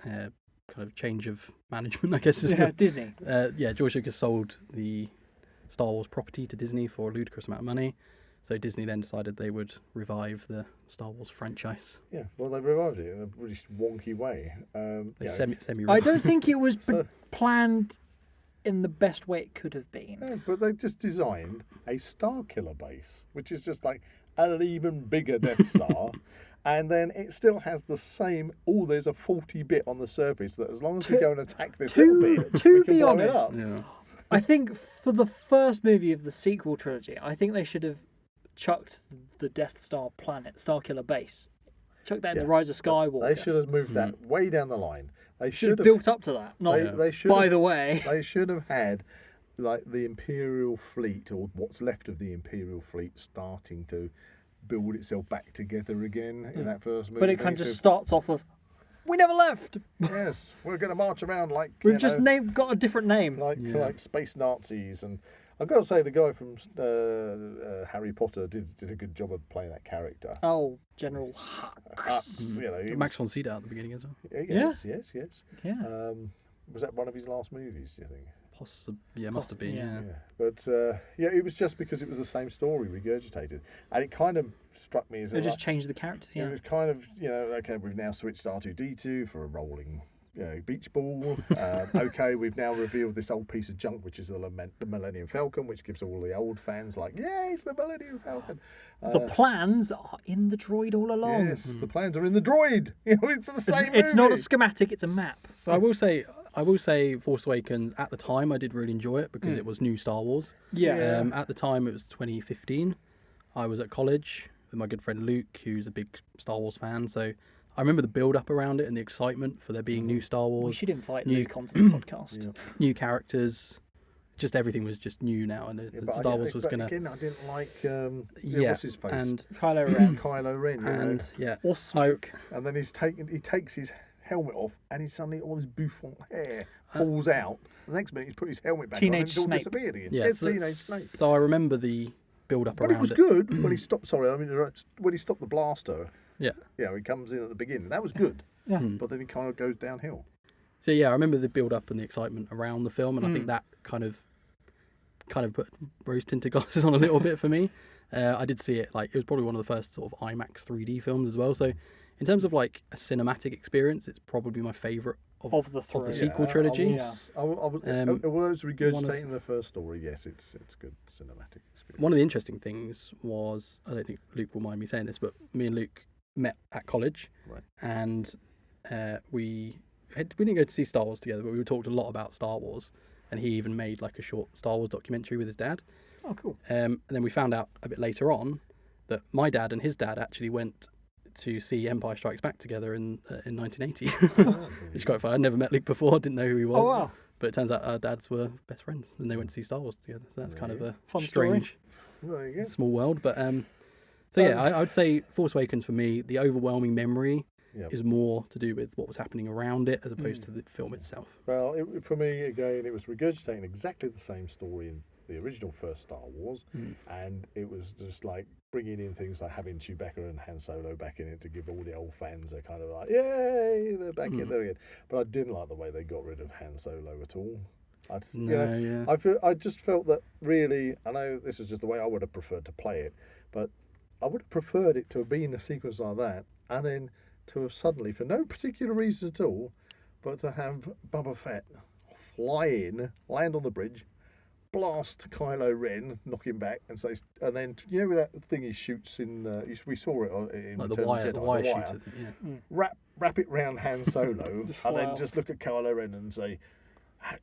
kind of change of management, I guess.
Disney.
George Lucas sold the Star Wars property to Disney for a ludicrous amount of money. So Disney then decided they would revive the Star Wars franchise.
Yeah, well, they revived it in a really wonky way.
Semi.
I don't think it was planned in the best way it could have been.
No, but they just designed a Star Killer base, which is just like an even bigger Death Star. And then it still has the same. There's a faulty bit on the surface that as long as we go and attack this little bit, we can blow it up.
Yeah.
I think for the first movie of the sequel trilogy, I think they should have chucked the Death Star planet, Starkiller base. Chuck that in the Rise of Skywalker.
They should have moved that way down the line. They
should have built up to that. By the way,
they should have had like the Imperial fleet, or what's left of the Imperial fleet, starting to build itself back together again in that first movie.
But it kind of just starts off of, we never left.
Yes, we're going to march around like
we've just got a different name,
like space Nazis. And I've got to say, the guy from Harry Potter did a good job of playing that character.
Oh, General Hux.
Max von Sydow at the beginning as well.
Yes.
Yeah.
Was that one of his last movies, do you think?
Yeah, must have been, yeah.
But, it was just because it was the same story regurgitated. And it kind of struck me as...
They just changed the characters,
It was kind of, okay, we've now switched R2-D2 for a rolling beach ball. Okay, we've now revealed this old piece of junk, which is the Millennium Falcon, which gives all the old fans like, yeah, it's the Millennium Falcon.
The plans are in the droid all along.
Yes, the plans are in the droid. It's the same movie.
It's not a schematic, it's a map.
So I will say Force Awakens, at the time, I did really enjoy it because it was new Star Wars.
Yeah.
At the time, it was 2015. I was at college with my good friend Luke, who's a big Star Wars fan. So I remember the build-up around it and the excitement for there being new Star Wars.
We should invite Luke onto the podcast.
New characters. just everything was just new now, and Star Wars was gonna.
Again, I didn't like. What's his face?
And
Kylo Ren.
Kylo Ren.
and yeah,
Or Snoke.
And then he takes his helmet off, and he's suddenly all his bouffant hair falls out. The next minute, he's put his helmet back on, and
Teenage
it's all
Snape.
disappeared again.
yeah.
Yes,
So,
teenage Snape.
so I remember the build up
But
around
it was good when he stopped. Sorry, I mean when he stopped the blaster.
Yeah.
Yeah, he comes in at the beginning. That was good.
Yeah.
But then he kind of goes downhill.
So yeah, I remember the build up and the excitement around the film, and I think that kind of put rose tinted glasses on a little bit for me. I did see it it was probably one of the first sort of IMAX 3D films as well. So in terms of like a cinematic experience, it's probably my favourite of
the three.
the sequel trilogy.
I was regurgitating the first story. Yes, it's good cinematic experience.
One of the interesting things was, I don't think Luke will mind me saying this, but me and Luke met at college,
Right.
and we didn't go to see Star Wars together, but we talked a lot about Star Wars, and he even made like a short Star Wars documentary with his dad.
Oh, cool.
And then we found out a bit later on that my dad and his dad actually went to see Empire Strikes Back together in 1980, which is quite fun. I'd never met Luke before, didn't know who he was.
Oh, wow.
But it turns out our dads were best friends, and they went to see Star Wars together. So that's kind of a
Fun story.
strange,
Well, there you go.
small world. But so yeah, I would say Force Awakens for me, the overwhelming memory
Yep.
is more to do with what was happening around it as opposed to the film itself.
Well, for me, again, it was regurgitating exactly the same story in the original first Star Wars, and it was just like bringing in things like having Chewbacca and Han Solo back in it to give all the old fans a kind of like, yay, they're back in there again. But I didn't like the way they got rid of Han Solo at all. I just felt that really, I know this is just the way I would have preferred to play it, but I would have preferred it to have been a sequence like that, and then to have suddenly, for no particular reason at all, but to have Boba Fett fly in, land on the bridge, blast Kylo Ren, knock him back, and say, and then that thing he shoots in. We saw it in
Like
Return of
the
Jedi,
wire
the
shooter thing, yeah.
wrap it round Han Solo,
Just
and
fly
then
off.
just look at Kylo Ren and say,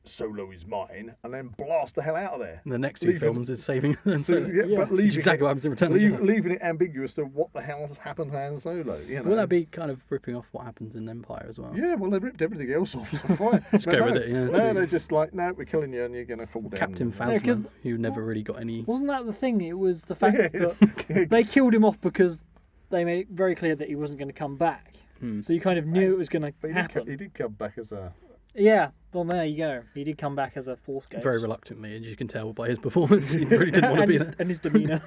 Solo is mine, and then blast the hell out of there.
And the next two
Leaving-
films is saving Han
So,
Solo.
yeah, but
Which
leaving
is exactly what happens in Return of the Jedi.
leaving it ambiguous to what the hell has happened to Han Solo.
Will that be kind of ripping off what happens in Empire as well?
Yeah, well, they ripped everything else off, so fine.
Just go with it, yeah.
No, they're just like, no, we're killing you and you're going to fall down.
Captain
Yeah, 'cause-
Phasma, who never really got any.
Wasn't that the thing? It was the fact that they killed him off because they made it very clear that he wasn't going to come back. So you kind of knew it was going
But
to
he
happen.
did come back as a...
Yeah, well, there you go. He did come back as a Force ghost.
Very reluctantly, as you can tell by his performance, he really didn't want to be there.
And his demeanour.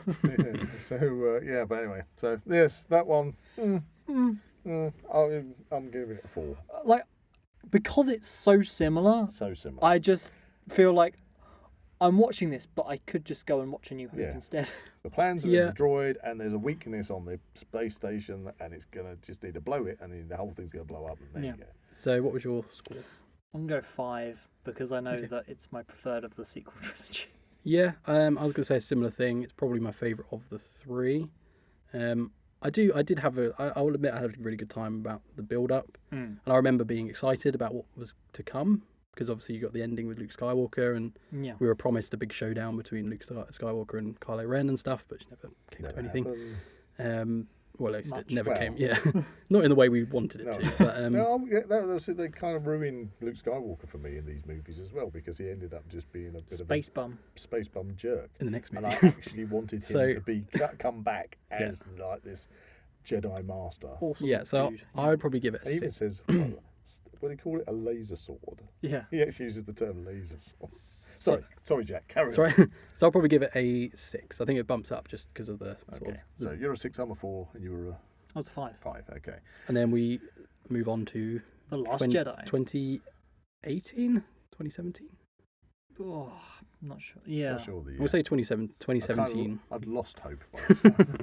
Yeah, but anyway. So, yes, that one... I'm giving it a 4.
Like, because it's so similar,
So similar.
I just feel like I'm watching this, but I could just go and watch A New Hope
Yeah.
instead.
The plans are
Yeah.
in the droid, and there's a weakness on the space station, and it's going to just need to blow it, and then the whole thing's going to blow up, and there you go.
So, what was your score?
I'm going to go 5 because I know that it's my preferred of the sequel trilogy.
Yeah, I was going to say a similar thing. It's probably my favourite of the three. I did have I will admit I had a really good time about the build-up, and I remember being excited about what was to come, because obviously you got the ending with Luke Skywalker, and
Yeah.
we were promised a big showdown between Luke Skywalker and Kylo Ren and stuff, but it never came to anything. Well, at least it never came. Yeah, not in the way we wanted it to. But
They kind of ruined Luke Skywalker for me in these movies as well, because he ended up just being a bit
Space bum.
of a space bum jerk.
in the next
And
movie,
I actually wanted him
So-
to be come back as like this Jedi master.
Awesome.
yeah. So
dude.
I would probably give it a
He even
6.
says, what do you call it? A laser sword.
Yeah.
He actually uses the term laser sword. Sorry, Jack. Carry on.
Sorry, so I'll probably give it a 6. I think it bumps up just because of the sort
Okay.
of.
So you're a 6, I'm a 4, and you were a
I was a 5.
5. Okay.
And then we move on to
The Last Jedi.
2018, 2017.
Oh, I'm not sure. Yeah.
Not sure the.
We'll say 2017.
I'd lost hope by this time.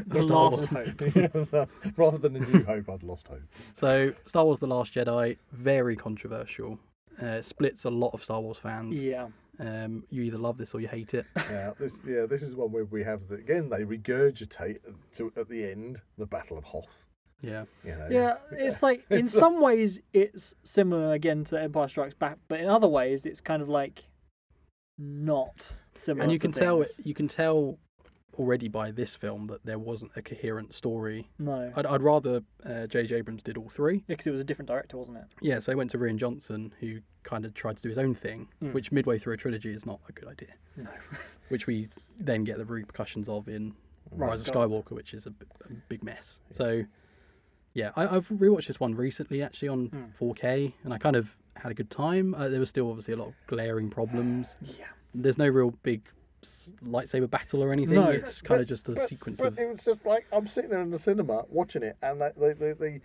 The
Star
Last
Wars.
Hope.
Rather than a new hope, I'd lost hope.
So, Star Wars: The Last Jedi, very controversial. Splits a lot of Star Wars fans.
Yeah.
You either love this or you hate it.
This is one where we have again they regurgitate at the end the Battle of Hoth.
Yeah.
You know?
Yeah, it's like, in some ways, it's similar again to Empire Strikes Back, but in other ways, it's kind of like not similar.
And you
to
can tell
things.
it. You can tell already by this film that there wasn't a coherent story.
No.
I'd rather J.J. Abrams did all three.
Yeah, because it was a different director, wasn't it?
Yeah, so he went to Rian Johnson, who kind of tried to do his own thing, which midway through a trilogy is not a good idea.
No.
Which we then get the repercussions of in Rise of
Skywalker.
Skywalker, which is a big mess. So, yeah, I've rewatched this one recently, actually, on 4K, and I kind of had a good time. There was still obviously a lot of glaring problems.
Yeah.
There's no real big lightsaber battle or anything.
No.
It's kind of just a sequence
But
of...
it was just like I'm sitting there in the cinema watching it, and the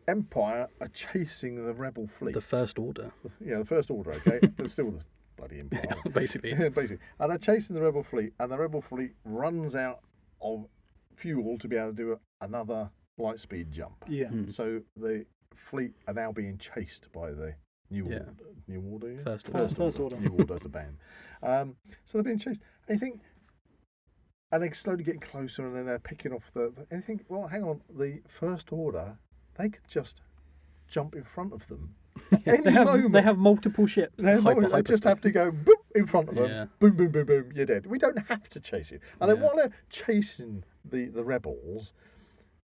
Empire are chasing the Rebel fleet.
The First Order,
Yeah, the First Order. Okay, but still the bloody Empire.
basically.
Basically, and they're chasing the Rebel fleet, and the Rebel fleet runs out of fuel to be able to do another light speed jump.
Yeah.
So the fleet are now being chased by the New
Yeah.
Order. New Order, yeah?
First Order.
First Order.
New Order as a band. So they're being chased. And you think, and they're slowly getting closer, and then they're picking off and you think, well, hang on, the First Order, they could just jump in front of them. Any moment.
They have multiple ships.
They
hyper
just
speed.
have to go boop in front of them.
Yeah.
Boom, boom, boom, boom. You're dead. We don't have to chase you. And then
Yeah.
while they're chasing the rebels,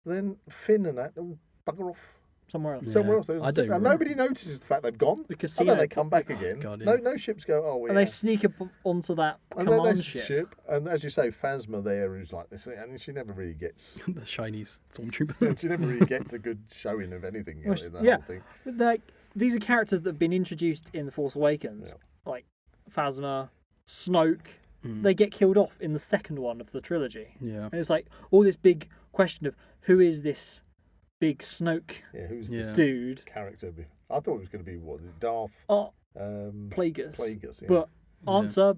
then Finn and that will bugger off
Somewhere else.
somewhere
Yeah.
else.
I don't
And
re-
nobody notices the fact they've gone.
The
And
casino.
then they come back again.
God, yeah.
No ships go. Oh,
And
yeah.
they sneak up onto that
And then
command
there's
ship.
and as you say, Phasma there who's like this, and she never really gets.
The shiny stormtrooper.
She never really gets a good showing of anything
Well,
in the
yeah.
whole thing.
Like, these are characters that have been introduced in The Force Awakens, like Phasma, Snoke. They get killed off in the second one of the trilogy.
Yeah.
And it's like all this big question of who is this big Snoke
Yeah, who's
Yeah.
this
dude?
character? I thought it was going to be what? Is it Darth
Oh,
Plagueis?
Plagueis.
Yeah.
But answer,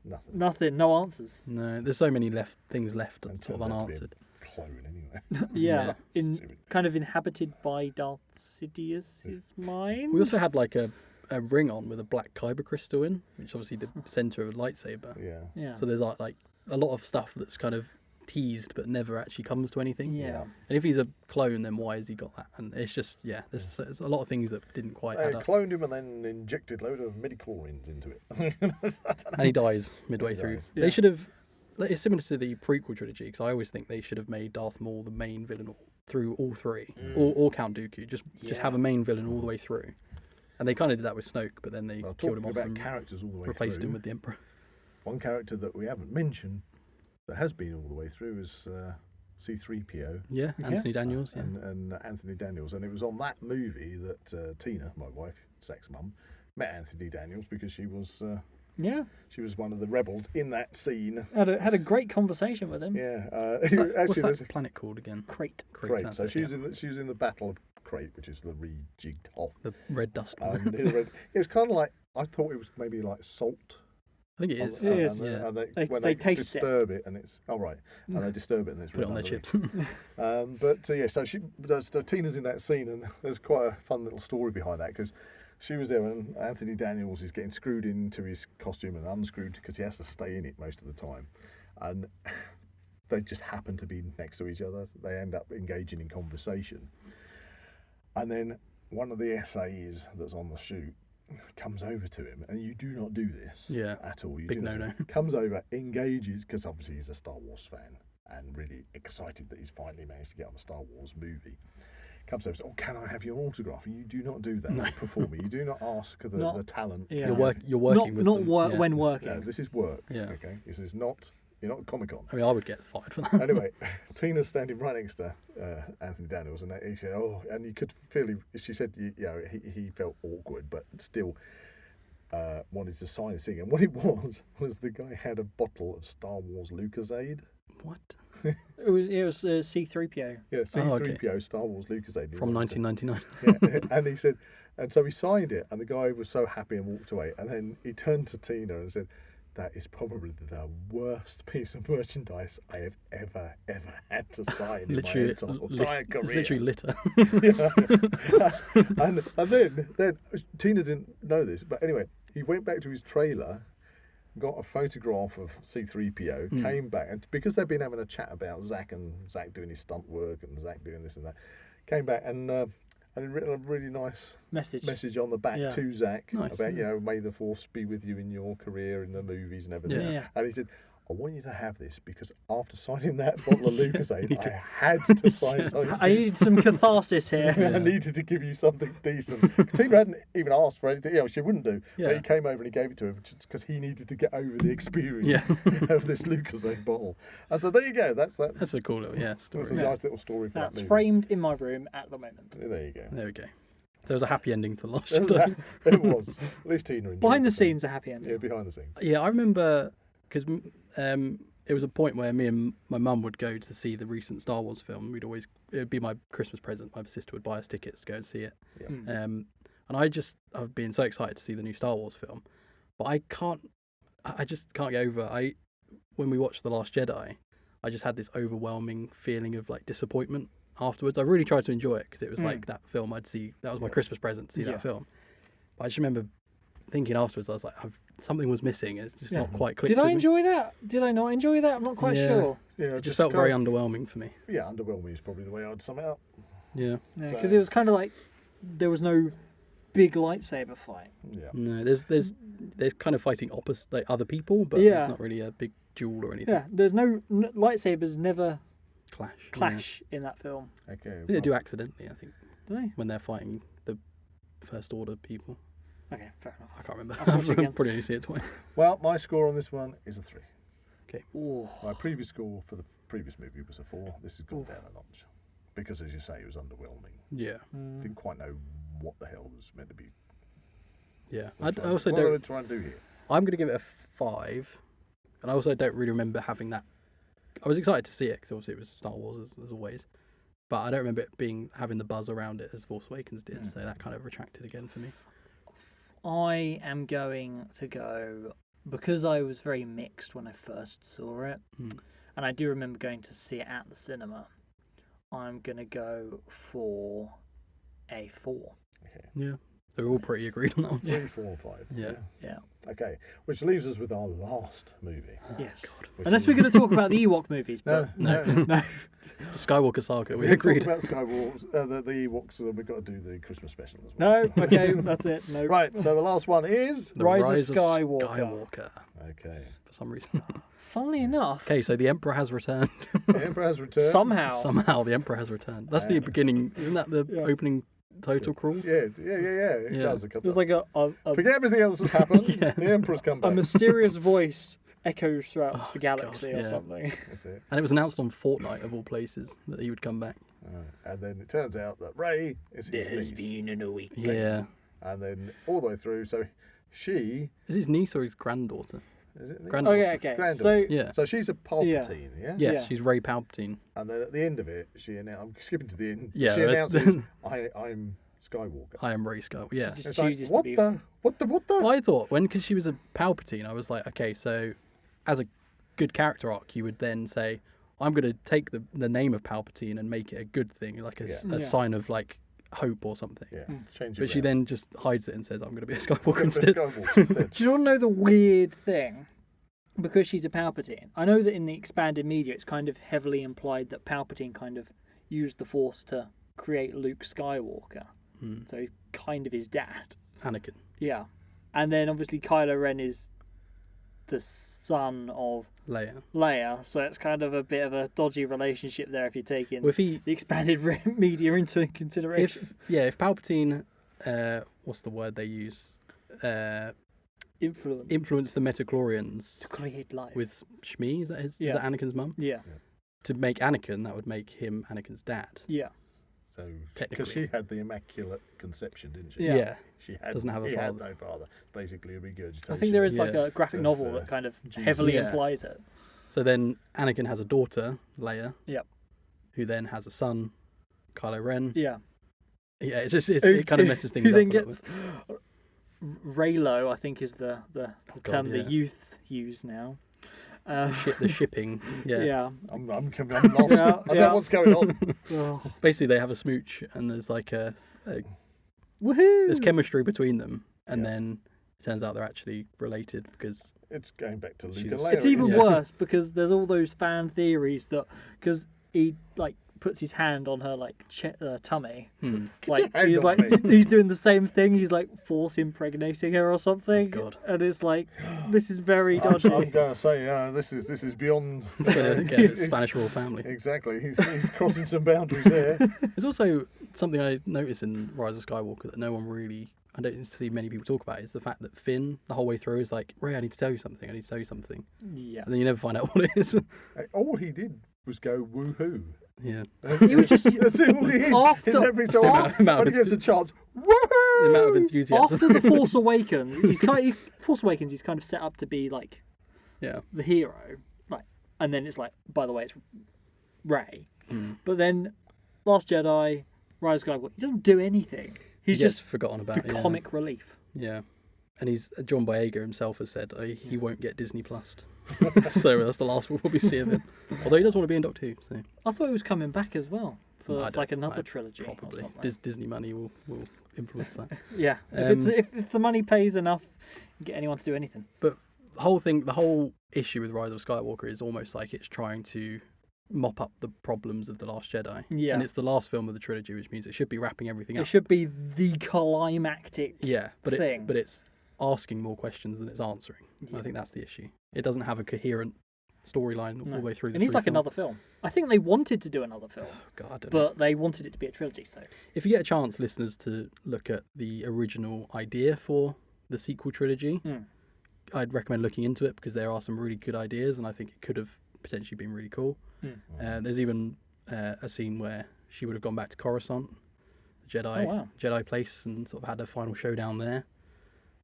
Nothing.
nothing, no answers.
No, there's so many things left
And
sort of
turns out to be a
unanswered.
Clone anyway.
Yeah,
Stupid.
kind of inhabited by Darth Sidious's mind.
We also had like a ring on with a black kyber crystal in, which is obviously the center of a lightsaber.
Yeah.
Yeah.
So there's like a lot of stuff that's kind of teased but never actually comes to anything.
Yeah.
And if he's a clone, then why has he got that? And it's just there's a lot of things that didn't quite
They
add up.
cloned him and then injected loads of midichlorians into it. I don't know.
And he dies midway
He
through.
dies.
They should have. It's similar to the prequel trilogy because I always think they should have made Darth Maul the main villain through all three, or Count Dooku. Just have a main villain all the way through. And they kind of did that with Snoke, but then they
Well,
killed him
talking
off
about
and
characters all the way
replaced
through,
him with the Emperor.
one character that we haven't mentioned that has been all the way through is C-3PO
Yeah, Anthony Daniels. Yeah.
and Anthony Daniels. And it was on that movie that Tina, my wife, Zach's mum, met Anthony Daniels because she was one of the rebels in that scene.
Had a great conversation with him.
Yeah.
What's
actually, there's
that planet called again?
Crate.
Crate.
So she was in the Battle of Crate, which is the rejigged Hoth.
The red dust one.
It was kind of like, I thought it was maybe like salt.
I think it is.
It is,
yeah.
And
They
they
taste it.
disturb it, and it's and they disturb it, and it's
Put it
red
on their
underneath.
chips.
So Tina's in that scene, and there's quite a fun little story behind that because she was there, and Anthony Daniels is getting screwed into his costume and unscrewed because he has to stay in it most of the time, and they just happen to be next to each other. They end up engaging in conversation, and then one of the SAs that's on the shoot comes over to him, and you do not do this at all. You
Big
do not
no-no.
comes over, engages, because obviously he's a Star Wars fan and really excited that he's finally managed to get on a Star Wars movie. Comes over and says, "Oh, can I have your autograph?" And you do not do that as a performer. You do not ask the talent.
Yeah.
You're working with them. Yeah.
when working.
No, this is work.
Yeah.
Okay. This is not. You're not Comic-Con.
I mean, I would get fired for that.
Anyway, Tina's standing right next to Anthony Daniels, and he said, "Oh," and you could feel she said, he felt awkward, but still wanted to sign his thing. And what it was the guy had a bottle of Star Wars Lucasade.
What?
It was C-3PO.
Yeah, C-3PO
okay.
Star Wars Lucasade.
From 1999.
Yeah, and he said, and so he signed it, and the guy was so happy and walked away. And then he turned to Tina and said, "That is probably the worst piece of merchandise I have ever had to sign in
Literally,
my entire career."
it's literally litter.
and then Tina didn't know this, but anyway, he went back to his trailer, got a photograph of C-3PO, came back, and because they'd been having a chat about Zach doing his stunt work and Zach doing this and that, came back and he'd written a really nice message on the back to Zach
Nice,
about, may the Force be with you in your career in the movies and everything.
Yeah.
And he said, I want you to have this because after signing that bottle of Lucozade, I had to sign something
I needed some catharsis here.
I needed to give you something decent. Katina hadn't even asked for anything. She wouldn't do.
Yeah.
But he came over and he gave it to him because he needed to get over the experience of this Lucozade bottle. And so there you go. That's that.
That's a cool little story.
That's a nice little story for
That's
that movie.
framed in my room at the moment.
There you go.
There we go. There was a happy ending to the last
It was,
Jedi.
it was. At least Tina enjoyed
Behind the
film.
scenes, a happy ending.
Yeah, behind the scenes.
Yeah, I remember because it was a point where me and my mum would go to see the recent Star Wars film. It would be my Christmas present. My sister would buy us tickets to go and see it.
Yeah.
And I've been so excited to see the new Star Wars film, but I just can't get over. When we watched The Last Jedi, I just had this overwhelming feeling of like disappointment afterwards. I really tried to enjoy it because it was like that film I'd see. That was my Christmas present to see that film. But I just remember thinking afterwards, I was like, something was missing. And it's just not quite clicked.
Did I
with me.
enjoy that? Did I not enjoy that? I'm not quite sure.
Yeah,
It just felt very underwhelming for me.
Yeah, underwhelming is probably the way I'd sum it up.
Yeah.
Because it was kind of like there was no big lightsaber fight.
Yeah.
No, they're kind of fighting opposite like other people, but
Yeah.
there's not really a big duel or anything.
Yeah, there's no lightsabers never
Clash.
in that film.
Okay.
They do accidentally, I think,
Do they?
when they're fighting the First Order people.
Okay, fair enough.
I can't remember.
I'll watch it again.
I've probably only seen it twice.
Well, my score on this one is a 3.
Ooh.
My previous score for the previous movie was a 4. This has gone down a notch. Because, as you say, it was underwhelming.
Yeah.
Didn't quite know what the hell was meant to be.
Yeah.
What
I also
what they were
don't.
trying to do here.
I'm going to give it a 5, and I also don't really remember having that. I was excited to see it because obviously it was Star Wars as always, but I don't remember it having the buzz around it as Force Awakens did. So that kind of retracted again for me.
I am going to go, because I was very mixed when I first saw it, and I do remember going to see it at the cinema, I'm going to go for a 4.
Okay.
Yeah. They're all pretty agreed on that one.
3, 4, and 5.
Yeah.
Yeah.
Okay. Which leaves us with our last movie.
Yes.
which
Unless
is-
we're going to talk about the Ewok movies,
No,
but
no.
no.
It's the Skywalker saga. We
We're
agreed.
talking about Skywalker, the Ewoks, so we've got to do the Christmas special as well.
No, okay, that's it. No.
Right, so the last one is...
The
Rise of Skywalker.
Skywalker,
Okay.
for some reason.
Funnily enough,
Okay, so the Emperor has returned.
The Emperor has returned.
Somehow the Emperor has returned. That's the beginning. Isn't that the opening total crawl?
Yeah. It
Yeah.
does a couple.
there's like a
Forget everything else that's happened. The Emperor's come back.
mysterious voice echoes throughout the galaxy
God,
or
yeah.
something.
That's it.
And it was announced on Fortnite of all places that he would come back.
And then it turns out that Rey is his niece.
in a week.
Yeah.
And then all the way through, so she...
Is his niece or his granddaughter?
Is it?
Granddaughter.
Okay.
Granddaughter.
So
Yeah.
So she's a Palpatine, yeah?
Yes,
Yeah.
she's Ray Palpatine.
And then at the end of it, I'm skipping to the end.
Yeah,
She
that's-
announces, I'm Skywalker.
I am Ray Skywalker. Yeah.
She
It's
chooses to
what
be.
the? What the?
I thought because she was a Palpatine, I was like, okay, so as a good character arc, you would then say, I'm going to take the name of Palpatine and make it a good thing, like a
Yeah.
sign of like hope or something.
Yeah, change it
But she
around.
then just hides it and says, I'm going to be a Skywalker
Gonna be
instead.
Skywalker instead.
Do you want to know the weird thing? Because she's a Palpatine, I know that in the expanded media, it's kind of heavily implied that Palpatine kind of used the Force to create Luke Skywalker. So he's kind of his dad.
Anakin.
Yeah. And then obviously Kylo Ren is the son of
Leia.
so it's kind of a bit of a dodgy relationship there if you're taking
Well, if he,
the expanded media into consideration.
if Palpatine, what's the word they use? Influence the Metachlorians
to create life.
with Shmi. Is that his?
Yeah.
Is that Anakin's mum?
Yeah.
To make Anakin, that would make him Anakin's dad.
Yeah.
So,
Technically.
because she had the immaculate conception, didn't she?
Yeah.
She had,
Doesn't have a
he had
father.
no father. Basically, a regurgitation.
I think there is like
Yeah.
a graphic
Of,
novel that kind of
Jesus.
heavily
Yeah.
implies it.
So then Anakin has a daughter, Leia.
Yep.
Who then has a son, Kylo Ren.
Yeah.
Yeah, it's just it kind of messes things
Who
up.
then
a little
gets
bit.
Raylo, I think is the term
yeah.
the youth use now.
The shipping. Yeah.
Yeah.
I'm lost.
Yeah,
I don't
yeah.
know what's going on.
Oh.
Basically, they have a smooch, and there's like
Woohoo!
there's chemistry between them, and then it turns out they're actually related because
It's going back to Luke
She's-
and Leia.
It's even
Yeah.
worse because there's all those fan theories that because he like puts his hand on her like tummy.
Hmm.
Like
your hand
he's
off
like
me.
he's doing the same thing. He's like force impregnating her or something.
God.
And it's like this is very
I'm
dodgy.
going to say, this is beyond.
It's going to get a Spanish royal family.
Exactly. He's crossing some boundaries there.
There's also something I noticed in Rise of Skywalker that no one really, I don't see many people talk about, is the fact that Finn, the whole way through, is like, Ray, I need to tell you something, I need to tell you something.
Yeah.
And then you never find out what it is.
All he did was go woohoo.
Yeah.
He was just
That's all he is.
After-
It's every so
the
often
amount
when
of
he gets a chance,
The
woohoo!
amount of enthusiasm.
after the Force Awakens. Force Awakens. He's kind of set up to be like
Yeah.
the hero, like, and then it's like, by the way, it's Ray. But then Last Jedi, Rise of Skywalker, he doesn't do anything. He's
He gets
just
forgotten about.
the
Yeah.
comic relief.
Yeah. And he's John Boyega himself has said he won't get Disney Plus. So that's the last we'll probably see of him. Although he does want to be in Doctor Who. So
I thought he was coming back as well for
I don't-
like another
I-
trilogy or
probably
something.
Disney money will influence that.
Yeah, if
Um,
if the money pays enough, you can get anyone to do anything.
But the whole issue with Rise of Skywalker is almost like it's trying to mop up the problems of The Last Jedi.
Yeah.
And it's the last film of the trilogy, which means it should be wrapping everything
It
up.
should be the climactic.
Yeah, but
thing.
but it's asking more questions than it's answering. I think that's the issue. It doesn't have a coherent storyline all the way through.
It needs like another film. I think they wanted to do another film,
God, I don't know.
but they wanted it to be a trilogy. So
If you get a chance, listeners, to look at the original idea for the sequel trilogy, I'd recommend looking into it because there are some really good ideas, and I think it could have potentially been really cool. There's even a scene where she would have gone back to Coruscant, the Jedi place, and sort of had a final showdown there.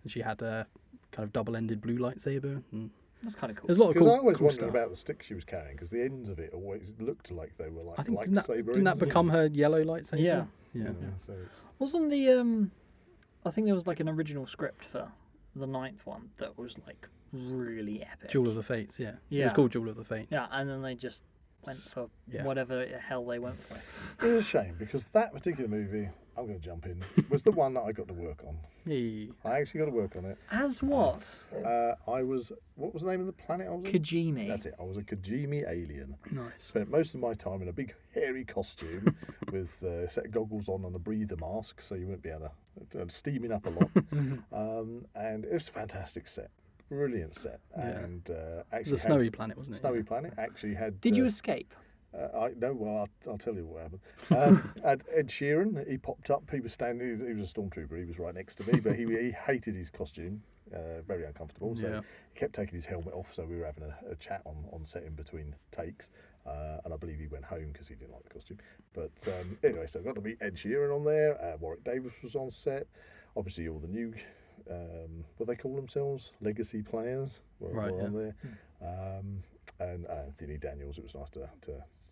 And she had a kind of double-ended blue lightsaber. And
that's kind of cool.
there's a lot of
Because
cool,
I always
cool
wondered
stuff.
about the stick she was carrying, because the ends of it always looked like they were like
I think
lightsaber.
didn't that become her yellow lightsaber?
Yeah.
Yeah.
So it's,
Wasn't the I think there was like an original script for the 9th one that was like really epic.
Jewel of the Fates, yeah. It
Yeah.
was called Jewel of the Fates.
Yeah, and then they just went for
Yeah.
whatever the hell they went for.
it was a shame, because that particular movie, I'm going to jump in, was the one that I got to work on.
Hey.
I actually got to work on it.
As what?
I was, what was the name of the planet I was on?
Kajimi.
That's it. I was a Kajimi alien.
Nice.
Spent most of my time in a big hairy costume with a set of goggles on and a breather mask, so you wouldn't be able to steaming up a lot. And it was a fantastic set, brilliant set.
Yeah.
And
It
actually,
was a snowy planet, wasn't it?
Snowy
Yeah.
Planet actually had.
Did you escape?
I'll tell you what happened. Had Ed Sheeran, he popped up. He was standing. He was a stormtrooper. He was right next to me, but he hated his costume. Very uncomfortable. So
Yeah.
he kept taking his helmet off. So we were having a chat on set in between takes. And I believe he went home because he didn't like the costume. But anyway, so I got to meet Ed Sheeran on there. Warwick Davis was on set. Obviously, all the new, what they call themselves, legacy players were on there. And Anthony Daniels. It was nice to.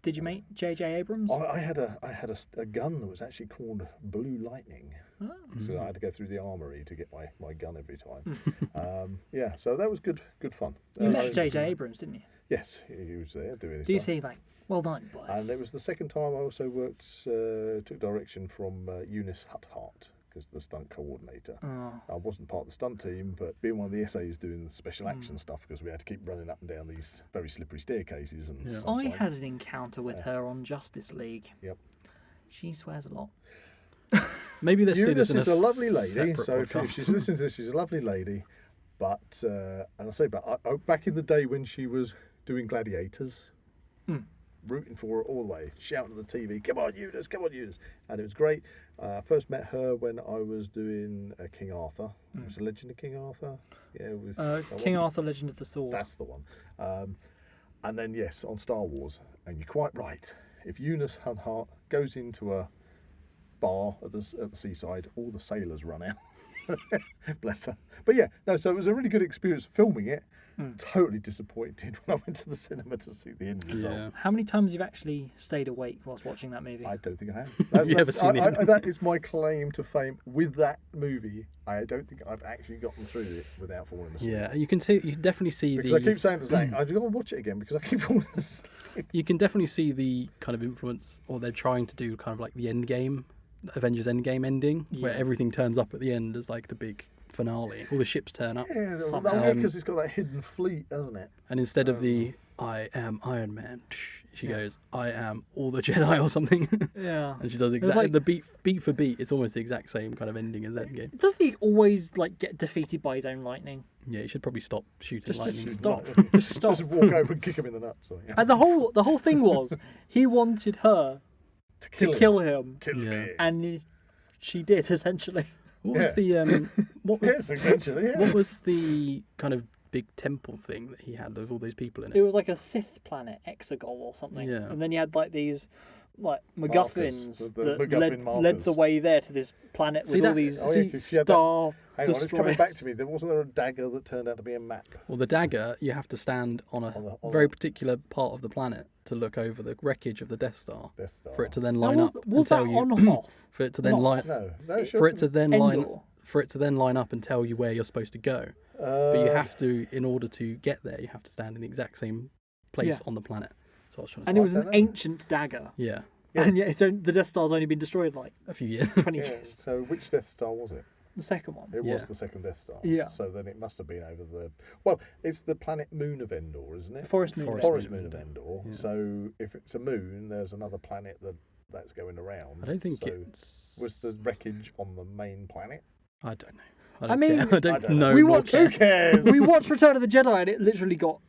Did you meet J.J. Abrams?
I had a gun that was actually called Blue Lightning.
Oh.
So I had to go through the armory to get my gun every time. Yeah, so that was good fun.
You
I-
met J.J. Abrams, didn't you?
Yes, he was there doing his
Do you
stuff.
see like, well done, boys?
And it was the second time I also took direction from Eunice Huthart, because the stunt coordinator.
Oh.
I wasn't part of the stunt team, but being one of the essays doing the special action stuff, because we had to keep running up and down these very slippery staircases and such
I
like.
had an encounter with her on Justice League.
Yep.
She swears a lot.
Maybe let's do
Eunice
this in
is a lovely lady,
separate
so if
podcast.
she's listening to this, she's a lovely lady. But and I say, back in the day when she was doing Gladiators, rooting for her all the way, shouting at the TV, "Come on, Eunice! Come on, Eunice!" And it was great. I first met her when I was doing King Arthur. It was the Legend of King Arthur. Yeah, it was
King Arthur, Legend of the Sword.
That's the one. And then yes, on Star Wars, and you're quite right. If Eunice Huthart goes into a bar at the seaside, all the sailors run out. Bless her. But yeah, no, so it was a really good experience filming it. Totally disappointed when I went to the cinema to see the end result.
Yeah.
How many times have you actually stayed awake whilst watching that movie?
I don't think I have.
Have you ever seen the end?
That is my claim to fame with that movie. I don't think I've actually gotten through it without falling asleep.
Yeah, you can definitely see
Because
the.
I keep saying to Zach, I've got to watch it again because I keep falling asleep.
You can definitely see the kind of influence, or they're trying to do kind of like the Endgame, Avengers Endgame ending, where everything turns up at the end as like the big finale. All the ships turn up,
Yeah,
Somehow.
because it's got that hidden fleet, hasn't it?
and instead of the I am Iron Man. She goes, I am all the Jedi or something.
Yeah.
And she does
was
exactly
like-
the beat for beat. It's almost the exact same kind of ending as Endgame.
Doesn't he always like get defeated by his own lightning?
Yeah, you should probably stop shooting
Just
lightning.
stop.
Right.
Just stop.
Just walk over and kick him in the nuts. Or, yeah.
And the whole thing was he wanted her
to
to kill him,
Kill
Yeah.
me.
and she did essentially.
What was
Yeah.
the what was
Yes, essentially. Yeah.
what was the kind of big temple thing that he had with all those people in
It
it?
was like a Sith planet, Exegol or something.
Yeah.
And then you had like these like
Markers,
MacGuffins
the
that
MacGuffin
led
markers.
the way there to this planet
See
with all
that-
these
Oh, yeah, 'cause she had that-
star
Hang on, it's coming
destroyers.
back to me. Wasn't there a dagger that turned out to be a map?
Well, the dagger, you have to stand on a
On
very
the-
particular part of the planet to look over the wreckage of the Death Star
Death Star.
for it to then
Now,
line up
was
and
that
tell you
on Hoth?
for it to then
Not-
line
No, sure.
for it to then line up and tell you where you're supposed to go. But you have to, in order to get there, you have to stand in the exact same place
Yeah.
on the planet. So I was trying to
And
say.
it was
I
an
don't know.
ancient dagger.
Yeah,
And yet the Death Star's only been destroyed like
a few years.
20
Yeah,
years.
so which Death Star was it?
The second one.
It was
Yeah.
the second Death Star.
Yeah.
So then it must have been over the. Well, it's the planet moon of Endor, isn't it?
The Forest Moon.
Forest
Moon of Endor.
Yeah.
So if it's a moon, there's another planet that's going around.
I don't think
so
it's.
Was the wreckage on the main planet?
I don't know.
I
don't
mean-
care. I don't
I don't
know.
We
nor
watched-
care.
Who cares?
We watched Return of the Jedi and it literally got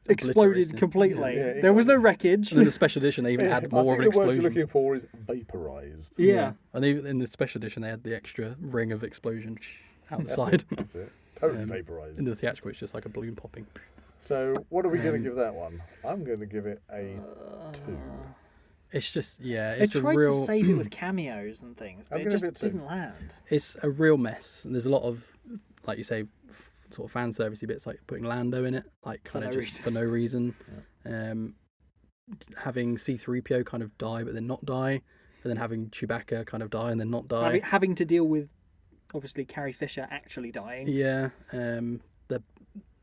exploded
Obliterated.
completely.
Yeah, it
There was
got-
no wreckage.
And in the special edition, they even
Yeah,
had more of
I
an
think the word
explosion.
you're looking for is vaporized.
Yeah.
And even in the special edition, they had the extra ring of explosion
That's
outside.
it. That's it. Totally
Um,
vaporized.
In the theatrical, it's just like a balloon popping.
So what are we going to
Um,
give that one? I'm going to give it a 2.
It's just, yeah,
They
it's a
tried
real.
to save it with cameos and things, but
I'm
it
gonna
just
give it two.
didn't land.
It's a real mess. And there's a lot of, like you say, sort of fan servicey bits, like putting Lando in it, like kind of
no
just
reason.
for no reason. Having C3PO kind of die but then not die, and then having Chewbacca kind of die and then not die.
Having to deal with, obviously, Carrie Fisher actually dying.
Yeah. The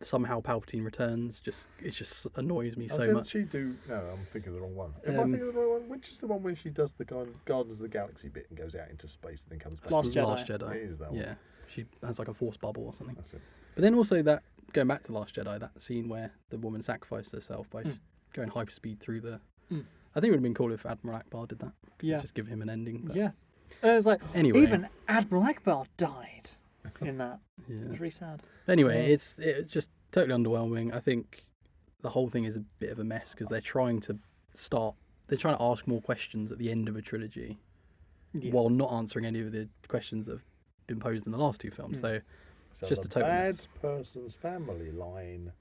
somehow Palpatine returns. It just annoys me so
didn't
much.
she do? No, I'm thinking of the wrong one. Am I
Um,
thinking of the wrong one? Which is the one where she does the Guardians of the Galaxy bit and goes out into space and then comes back?
Last Jedi.
Last Jedi.
It is that one.
Yeah. She has like a force bubble or something.
That's it.
But then also that going back to Last Jedi, that scene where the woman sacrificed herself by going hyperspeed through the.
Mm.
I think it would have been cool if Admiral Akbar did that.
Yeah.
Just give him an ending. But
Yeah. And it's like,
Anyway.
even Admiral Akbar died in that. It
Yeah.
was really sad.
Anyway,
Yeah.
it's just totally underwhelming. I think the whole thing is a bit of a mess because they're trying to ask more questions at the end of a trilogy
Yeah.
while not answering any of the questions that have been posed in the last two films. So
So
just
the
a total
bad
mess.
person's family line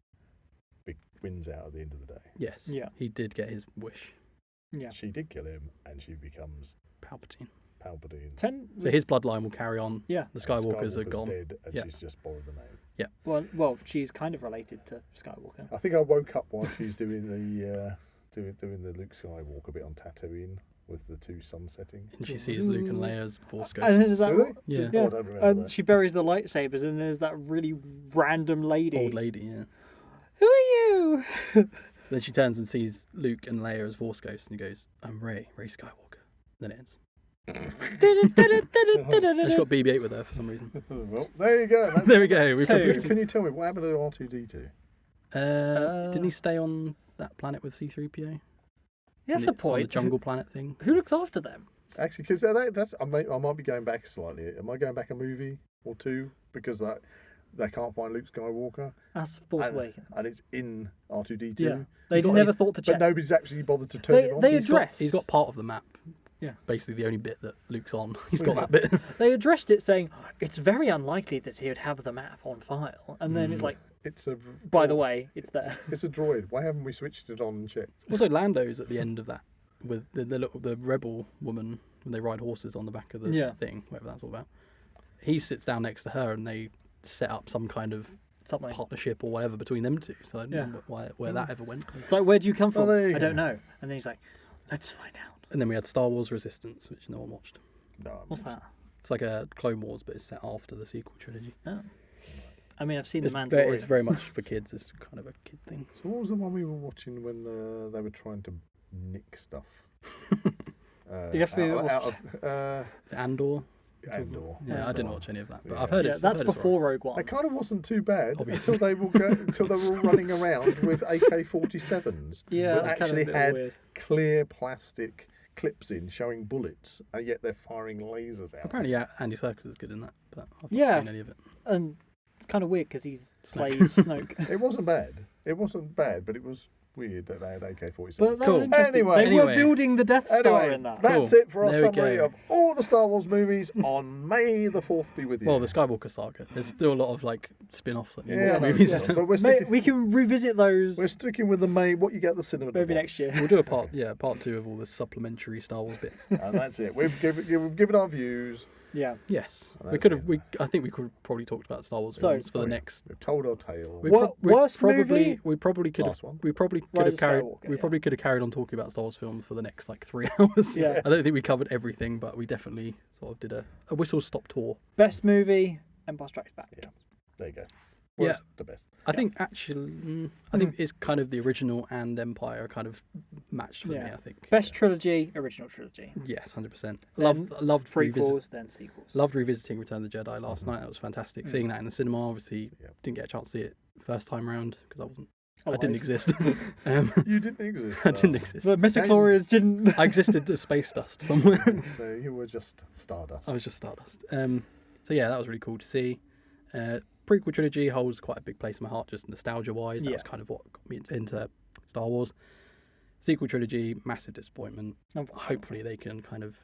wins out at the end of the day.
yes,
Yeah.
he did get his wish,
Yeah.
She did kill him, and she becomes
Palpatine.
Palpatine.
So his bloodline will carry on.
Yeah.
The Skywalkers are gone.
Dead, and
Yeah.
she's just borrowed the name.
Well, she's kind of related to Skywalker.
I think I woke up while she's doing the doing the Luke Skywalker bit on Tatooine with the two sunsetting.
And she sees Luke and Leia as Force
And then
ghosts.
there's that,
Do they?
Yeah.
Oh, I don't remember
and
that.
she buries the lightsabers, and there's that really random lady.
Old lady, yeah.
Who are you?
Then she turns and sees Luke and Leia as Force ghosts and he goes, I'm Rey Skywalker. Then it ends. She's got BB-8 with her for some reason.
Well, there you go. That's-
There we go. We've
Two.
completed.
Can you tell me what happened to R2D2?
Didn't he stay on that planet with C-3PO?
That's
On
the
On the
point.
jungle planet thing?
Who looks after them?
Actually, because that's I might be going back slightly. Am I going back a movie or two because they can't find Luke Skywalker
That's Force
and,
Awakens.
and it's in R2D2?
Yeah. They
He's got
never
his-
thought to
But
check.
nobody's actually bothered to turn
They-
it on.
they
He's
addressed.
got part of the map.
Yeah.
Basically the only bit that Luke's on. He's got that bit.
They addressed it saying it's very unlikely that he would have the map on file, and then it's like,
It's a.
by the way, it's there.
It's a droid. Why haven't we switched it on and checked?
Also, Lando's at the end of that with the rebel woman when they ride horses on the back of the
Yeah.
thing, whatever that's all about. He sits down next to her and they set up some kind of
Something.
partnership or whatever between them two. So I don't
Yeah.
know where that ever went.
It's like, where do you come from?
there you
I
go.
don't know. And then he's like, let's find out.
And then we had Star Wars Resistance, which no one watched.
No.
What's that?
It's like a Clone Wars, but it's set after the sequel trilogy.
Oh. I mean, I've seen
It's
the
very,
Mandalorian.
it's very much for kids. It's kind of a kid thing.
So what was the one we were watching when they were trying to nick stuff?
You have to be
out of,
Is it Andor?
Andor.
Yeah, I didn't watch any of that, but
Yeah.
I've heard
Yeah,
it's.
that's
I've heard it's
before Rogue One.
It kind of wasn't too bad
Obviously.
until they were all running around with AK-47s.
Yeah,
that
that's kind of a
actually
bit
had
weird.
clear plastic clips in showing bullets, and yet they're firing lasers out.
Apparently, Andy Serkis is good in that, but I've not
Yeah.
seen any of it.
And it's kind of weird because he
Snoke.
plays Snoke.
It wasn't bad. It wasn't bad, but it was weird that they had AK-47s.
But that
Cool.
was interesting.
Anyway.
They were building the Death Star
Anyway,
in that.
that's
Cool.
it for our
There we
summary
go.
of all the Star Wars movies on May the 4th be with you.
Well, the Skywalker saga. There's still a lot of like spin-offs, like
yeah,
movies
yeah.
and stuff.
But we're
Mate,
sticking,
we can revisit those
we're sticking with the May, what you get at the cinema.
maybe
to
next
watch.
year.
We'll do a part 2 of all the supplementary Star Wars bits.
And that's it. We've given our views.
Yeah.
Yes,
Well,
we
that's
could have.
it.
I think we could have probably talked about Star Wars
So-
films for the next.
We've told our tale.
Worst movie?
We probably could have.
Last one.
We probably could
Rise
have
of
carried.
Skywalker,
We
yeah.
probably could have carried on talking about Star Wars films for the next like 3 hours.
Yeah.
I don't think we covered everything, but we definitely sort of did a whistle stop tour.
Best movie, Empire Strikes Back.
Yeah. There you go.
Yeah.
Worst to best.
I think actually, I think it's kind of the original and Empire are kind of matched for me.
Yeah.
I think.
Best trilogy, original trilogy.
Yes, 100%.
Then
Loved
Prequels, then sequels.
Loved revisiting Return of the Jedi last night. That was fantastic. Seeing that in the cinema, obviously,
Yeah.
didn't get a chance to see it first time round because I
Alive.
didn't exist.
You didn't exist.
I didn't exist.
The Metachlorians didn't.
I existed as space dust somewhere.
So you were just stardust.
I was just stardust. So yeah, that was really cool to see. Prequel trilogy holds quite a big place in my heart, just nostalgia wise. That was
Yeah.
kind of what got me into Star Wars. Sequel trilogy, massive disappointment. Hopefully they can kind of.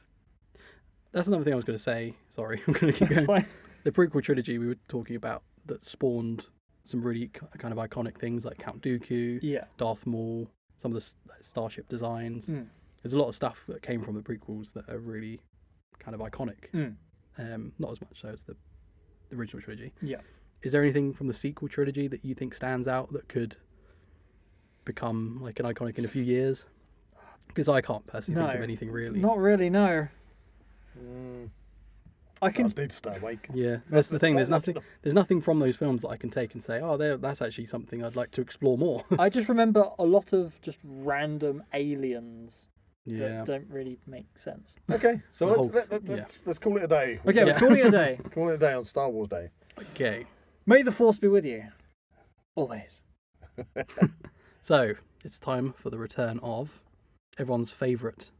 That's another thing I was going to say. Sorry, I'm going to keep
That's
going.
fine.
The prequel trilogy we were talking about that spawned some really kind of iconic things like Count Dooku,
Yeah.
Darth Maul, some of the starship designs.
Mm.
There's a lot of stuff that came from the prequels that are really kind of iconic.
Mm.
Not as much so as the original trilogy.
Yeah.
Is there anything from the sequel trilogy that you think stands out that could become like an iconic in a few years? Because I can't personally think of anything really.
Not really, no. I can.
I need to stay awake.
Yeah, that's the thing. There's nothing from those films that I can take and say, oh, that's actually something I'd like to explore more.
I just remember a lot of just random aliens
Yeah.
that don't really make sense.
Okay, so
The whole-
let's call it a day.
Okay, we're calling it a day.
Call it a day on Star Wars Day.
Okay.
May the force be with you. Always.
So it's time for the return of everyone's favourite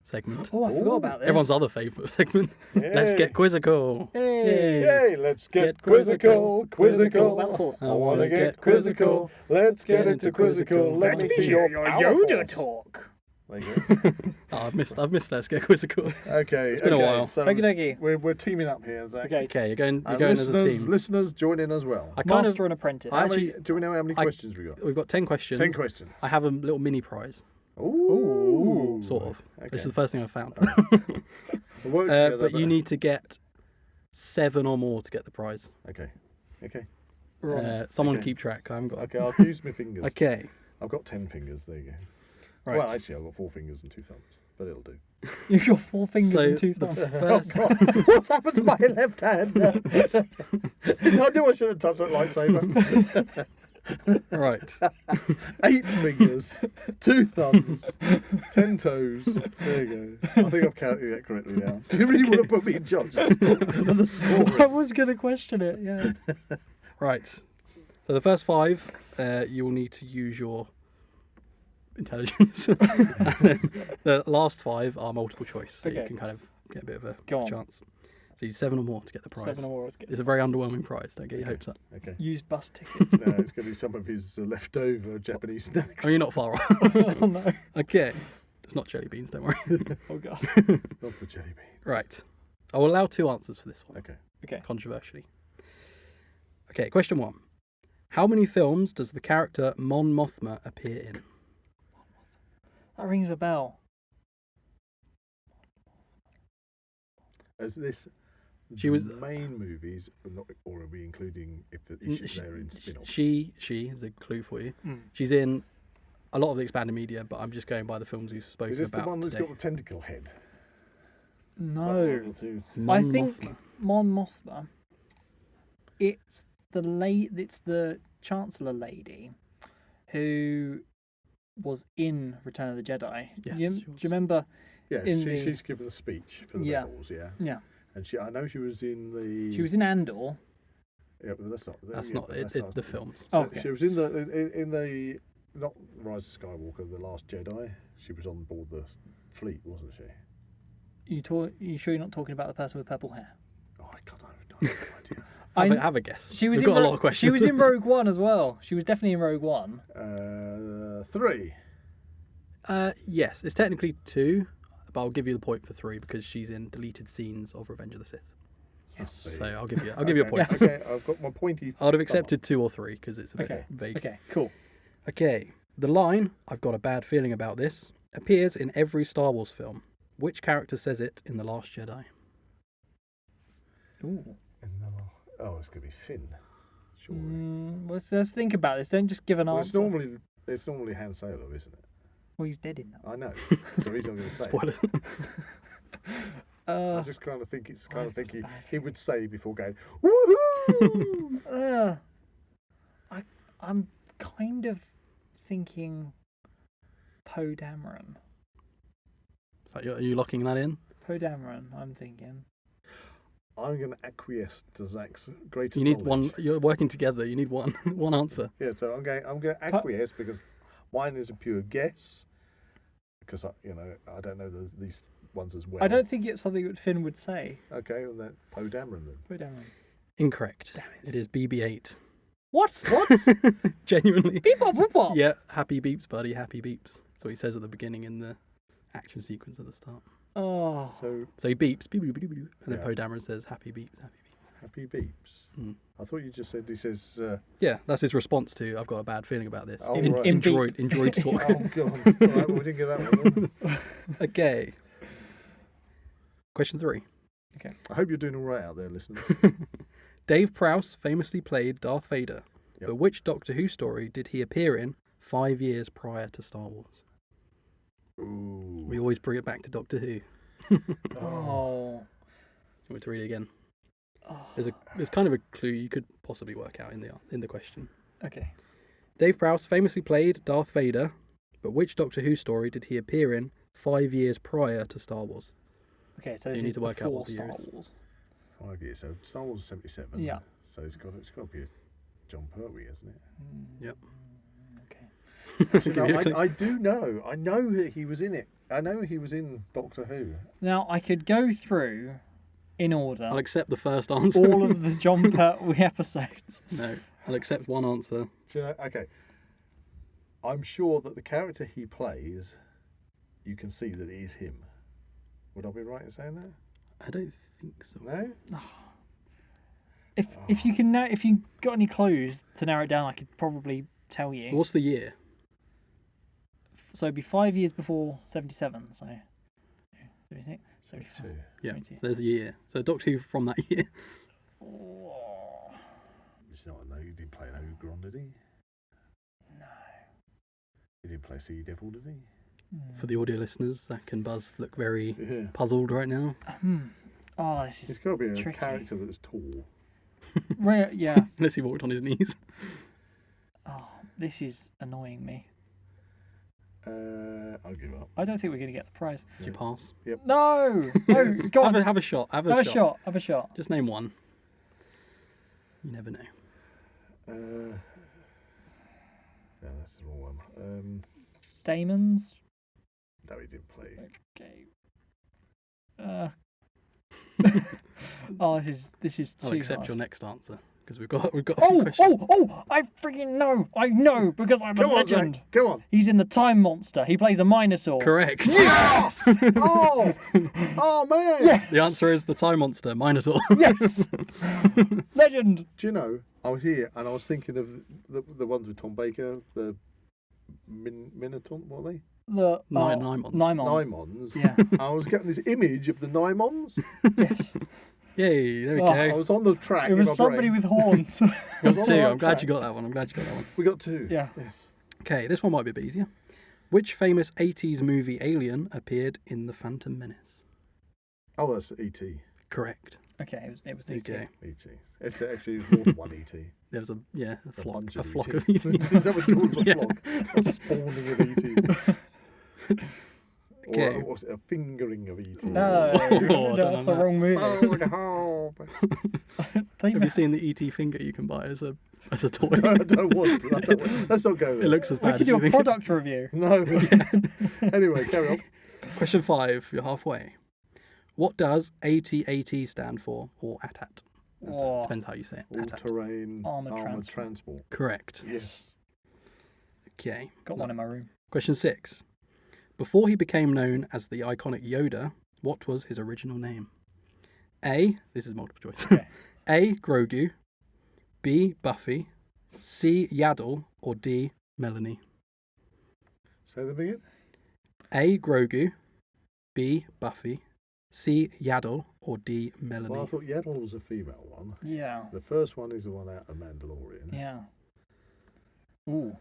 segment.
Oh, I forgot about this.
Everyone's other favourite segment. Let's
Yay.
get quizzical.
Hey.
Yay, let's get
Get
quizzical,
About the
quizzical.
force.
I want to get quizzical. Let's get into quizzical. Let me see your power
Yoda
force.
talk.
There you go.
Oh, I've missed Let's get quizzical.
Okay,
It's been a while.
So
Okie dokie.
we're teaming up here, Zach.
Okay.
Okay, you're going
And
as a team.
listeners, join in as well.
I kind
Master
of,
and apprentice.
How
actually-
many, do we know how many questions we got?
we've got 10 questions.
10 questions.
I have a little mini prize,
Ooh.
sort of.
Okay.
This is the first thing I found.
We'll work together,
but you need to get 7 or more to get the prize.
Okay. Okay.
Someone
Okay.
keep track. I haven't got.
Okay, I'll use my fingers.
Okay.
I've got 10 fingers. There you go.
Right.
Well, actually, I've got 4 fingers and 2 thumbs, but it'll do.
You've got 4 fingers
So
and 2
the
thumbs.
first.
God, what's happened to my left hand? I knew I should have touched that lightsaber.
Right.
8 fingers, 2 thumbs, 10 toes. There you go. I think I've counted that correctly now. You really want to put me in charge of the score?
I was going to question it, yeah.
Right. So the first 5, you will need to use your intelligence. And then the last 5 are multiple choice, so you
Okay.
can kind of get a bit of a
Go on.
chance. So you need 7 or more to get the prize.
7 awards.
It's a very underwhelming prize. Don't get your hopes up.
Okay.
Used bus ticket.
No, it's going to be some of his leftover Japanese snacks.
I mean, you're not far off.
Oh, no.
Okay. It's not jelly beans. Don't worry.
Oh, God.
Not the jelly beans.
Right. I will allow 2 answers for this one.
Okay.
Okay.
Controversially. Okay. Question 1. How many films does the character Mon Mothma appear in?
That rings a bell.
As this
She was-
main movies, or are we including if they're in spin-offs?
She is a clue for you.
Mm.
She's in a lot of the expanded media, but I'm just going by the films we've spoken
Is this
about
the one that's
today.
got the tentacle head?
No.
Mon
I think
Mothma.
Mon Mothma. It's the Chancellor lady who was in Return of the Jedi.
Yes,
You,
she
do you
was.
remember?
Yes,
in the-
she's given the speech for the
Yeah.
rebels, yeah.
Yeah.
And I know she was in the.
She was in Andor.
Yeah, but that's not.
That's
yeah,
not
but
it,
that's
it,
not-
the films.
So
Okay.
She was in the not Rise of Skywalker, the Last Jedi. She was on board the fleet, wasn't she?
You sure you're not talking about the person with purple hair?
Oh, I can't. I have no idea.
Have a guess.
She was
We've
in
got a lot of questions.
She was in Rogue One as well. She was definitely in Rogue One.
3.
Yes, it's technically 2, but I'll give you the point for 3 because she's in deleted scenes of Revenge of the Sith.
Yes.
So I'll give you a point.
Okay, I've got my pointy.
I would have accepted 2 or 3 because it's a bit vague.
Okay, cool.
Okay, the line, "I've got a bad feeling about this," appears in every Star Wars film. Which character says it in The Last Jedi?
Ooh.
Oh, it's gonna be Finn. Surely.
Let's think about this. Don't just give an
Well,
answer.
it's normally Han Solo, isn't it?
Well, he's dead in that.
I know. That's the reason I'm going to say.
Spoilers.
I just kind of think it's the kind of thing he would say before going, woohoo!
I'm kind of thinking Poe Dameron.
So are you locking that in?
Poe Dameron, I'm thinking.
I'm going to acquiesce to Zak's greater
You need
knowledge.
one. You're working together. You need one. One answer.
Yeah, so I'm going to acquiesce because mine is a pure guess. Because I don't know these ones as well.
I don't think it's something that Finn would say.
Okay, well then Poe Dameron then.
Poe Dameron.
Incorrect.
Damn
It is BB-8.
What?
Genuinely.
Beep bop boop bop.
Yeah, happy beeps, buddy. Happy beeps. That's what he says at the beginning in the action sequence at the start.
Oh.
So
he beeps, beep, beep, beep, beep, and then
Yeah.
Poe Dameron says, "Happy beeps, happy beeps."
happy beeps.
Mm.
I thought you just said he says.
Yeah, that's his response to "I've got a bad feeling about this."
Oh,
in,
right.
in
In beep.
droid talk.
Oh god! All right, well, we didn't get that one.
Okay. Question 3.
I hope you're doing all right out there, listeners.
Dave Prowse famously played Darth Vader,
Yep.
but which Doctor Who story did he appear in 5 years prior to Star Wars?
Ooh.
We always bring it back to Doctor Who.
Oh.
Want me to read it again?
Oh.
There's kind of a clue you could possibly work out in the question.
Okay.
Dave Prowse famously played Darth Vader, but which Doctor Who story did he appear in 5 years prior to Star Wars?
Okay, so
So you
this
need
is
to work out
before
what the year
Star
is.
Wars.
5 years. So Star Wars is 77.
Yeah.
So it's got to be a John Pertwee, isn't it?
Yep.
Okay.
Actually, no, I do know. I know that he was in it. I know he was in Doctor Who.
Now, I could go through, in order,
I'll accept the first answer.
all of the John Pertwee episodes.
No, I'll accept one answer.
Do you know, okay. I'm sure that the character he plays, you can see that it is him. Would I be right in saying that?
I don't think so.
No?
If you got any clues to narrow it down, I could probably tell you.
What's the year?
So it'd be 5 years before 77. So 76, 75.
2.
Yeah,
22.
so there's a year. So Doctor Who from that year.
Oh,
It's not. No, he didn't play an Ogron, did he?
no.
He didn't play Sea Devil, did he?
For the audio listeners, Zach and Buzz look very
Yeah.
puzzled right now.
Oh, this
It's
is
got to be a
tricky.
character that's tall.
yeah.
Unless he walked on his knees.
Oh, this is annoying me.
I'll give up.
I don't think we're going to get the prize.
Do you pass?
No, no, go on.
Have a shot. Have a
Have a
shot.
shot. Have a shot.
Just name one. You never know.
No, that's the wrong one.
Damon's.
No, he didn't play.
Okay. Oh, this is too
I'll accept
hard.
your next answer because we've got a few
Oh,
questions.
I freaking know. I know because I'm
Come
a
on, Zach.
legend.
Come on.
He's in the Time Monster. He plays a Minotaur.
Correct.
Yes! Oh man!
Yes.
The answer is the Time Monster, Minotaur.
Yes. Legend.
Do you know? I was here and I was thinking of the ones with Tom Baker, the Minotaur. What are they?
The
Nymons.
Nymons.
Yeah.
I was getting this image of the Nymons.
Yay, there we
Oh,
I
go.
was on the track.
It
in
was
my
somebody
brain.
with horns.
Got
was on
two.
the right
I'm glad
track.
you got that one.
We got 2.
Yeah.
Yes.
Okay, this one might be a bit easier. Which famous 80s movie alien appeared in The Phantom Menace?
Oh, that's E.T.
Correct.
Okay, it was
There you
easy.
go.
E.T. It's actually more than one E.T.
There was a
bunch
flock
of
of
ET.
ETs.
Is that what you call it? A
Yeah.
flock? A spawning of E.T.
Okay.
Or was it a fingering of E.T.?
No,
Oh, I don't
that's
know
the wrong movie.
Oh, no.
Have you seen the ET finger you can buy as a toy?
I don't want to. Let's not go there.
It looks as
We
bad
could
as
do
you
a
think.
product review.
No. Anyway, carry on.
Question 5. You're halfway. What does AT-AT stand for, or AT-AT?
Oh,
Depends how you say it. AT-AT.
All-terrain
Armoured
armoured
transport.
transport.
Correct.
Yes.
Okay.
got one in my room.
Question 6. Before he became known as the iconic Yoda, what was his original name? A. This is multiple choice.
Okay.
A. Grogu. B. Buffy. C. Yaddle. Or D. Melanie.
Say them again.
A. Grogu. B. Buffy. C. Yaddle. Or D. Melanie.
Well, I thought Yaddle was a female one.
Yeah.
The first one is the one out of Mandalorian.
Yeah. Ooh.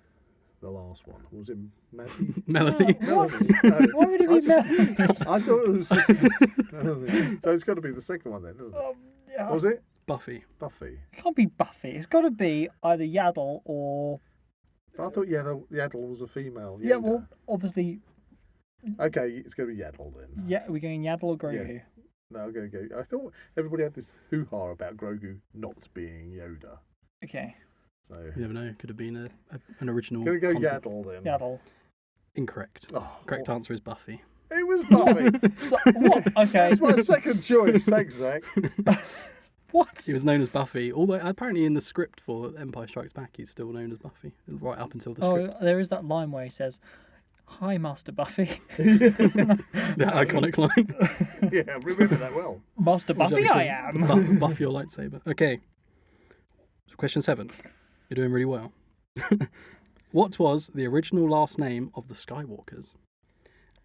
The last one. Was it Maddie?
Melanie.
What?
No.
Why would it be Melanie?
I thought it was just... So it's got to be the second one then, doesn't it?
Yeah.
Was it?
Buffy.
Buffy.
It can't be Buffy. It's got to be either Yaddle or...
But I thought Yaddle was a female.
Yeah,
Yoda.
well, obviously,
Okay, it's going to be Yaddle then.
yeah, we're going Yaddle or Grogu.
Yes. No, I'm going to go. I thought everybody had this hoo-ha about Grogu not being Yoda.
Okay,
So
You never know. Could have been an original.
going to go
concept.
Yaddle then.
Yaddle.
Incorrect.
Oh,
Correct answer is Buffy.
It was Buffy.
So, what? Okay.
That's my second choice. Thanks, Zach.
What?
He was known as Buffy, although apparently in the script for Empire Strikes Back, he's still known as Buffy, right up until the script.
Oh, there is that line where he says, "Hi, Master Buffy."
The iconic line.
Yeah, I remember that well.
Master Buffy, I am.
Buff your lightsaber. Okay. So question 7. You're doing really well. What was the original last name of the Skywalkers?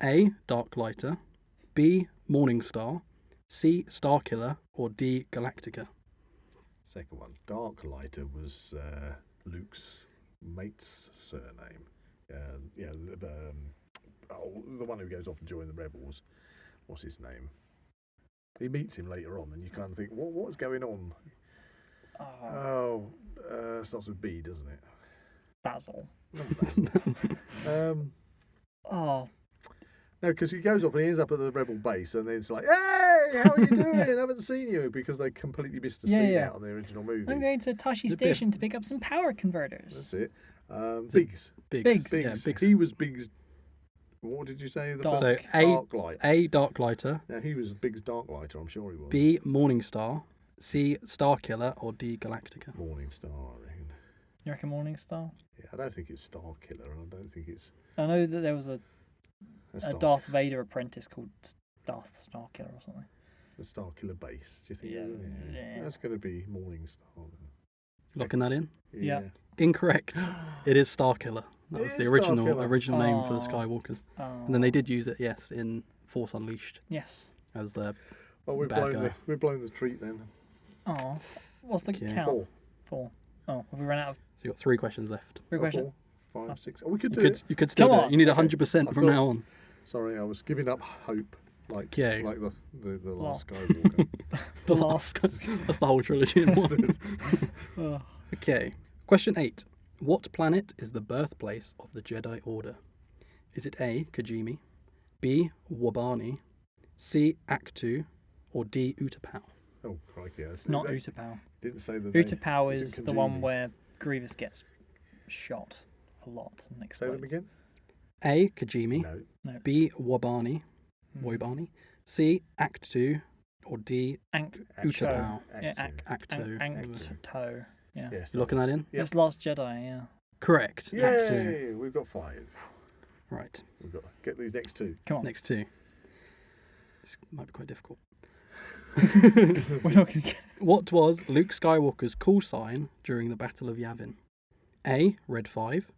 A. Darklighter. B. Morningstar. C. Starkiller. Or D. Galactica.
Second one. Darklighter was Luke's mate's surname. The one who goes off and joins the rebels. What's his name? He meets him later on, and you kind of think, what's going on?
Oh,
Starts with B, doesn't it?
Basil.
Not Basil.
Oh,
No, because he goes off and he ends up at the rebel base, and then it's like, "Hey, how are you doing? I haven't seen you," because they completely missed a scene
Yeah.
out on the original movie.
I'm going to Tashi Station to pick up some power converters.
That's it. Biggs.
Biggs.
Yeah,
Biggs.
Biggs.
He was Biggs. What did you say? The
Dark.
So
Darklight.
A. Darklighter.
Yeah, he was Biggs Darklighter. I'm sure he was.
B. Morningstar. C. Starkiller. Or D. Galactica.
Morning Star. I reckon.
You reckon Morningstar?
Yeah, I don't think it's Star Killer. I don't think it's
I know that there was a
Star,
Darth Vader apprentice called Darth Starkiller or something.
the Star Killer base. Do you think?
Yeah.
That's going to be Morning Star.
Locking that in?
Yeah.
Incorrect. It is Starkiller. That
It
was the
is
original
Starkiller.
name for the
Oh.
Skywalkers.
Oh.
And then they did use it, yes, in Force Unleashed
Yes.
as the
Well, we've
Bad
blown
guy.
the treat then.
Oh, what's the
Okay.
count?
4.
4. Oh, have we run out of
So you've got 3 questions left.
three questions?
4, 5, 6. Oh, we could
You
do
could,
it.
you could still
Come
do
on.
it. You need
Okay.
100%
I
from
thought-
now on.
Sorry, I was giving up hope. Like
Okay.
like the last
Well.
Skywalker.
The last. That's the whole trilogy in one.
Oh.
Okay. Question 8. What planet is the birthplace of the Jedi Order? Is it A. Kajimi, B. Wabani, C. Actu, or D. Utapau?
Oh, crikey. That's,
Not
that
Utapau.
Didn't say the name.
Utapau
It's
is
in
the one
Kajimi.
where Grievous gets shot a lot and
Say them
explodes.
again?
A. Kajimi,
No.
B. Wabani,
Hmm.
Wabani, C. Actu, or D.
Ank-
Utapau?
Yeah,
Actu.
Ankh-To. Yeah.
Yes.
You looking that in?
Yep.
It's Last Jedi, yeah.
Correct. Actu.
Yay! We've got 5.
Right.
We've got to get these next 2.
Come on.
Next 2. This might be quite difficult.
We're not going to get
What was Luke Skywalker's call sign during the Battle of Yavin? A. Red 5,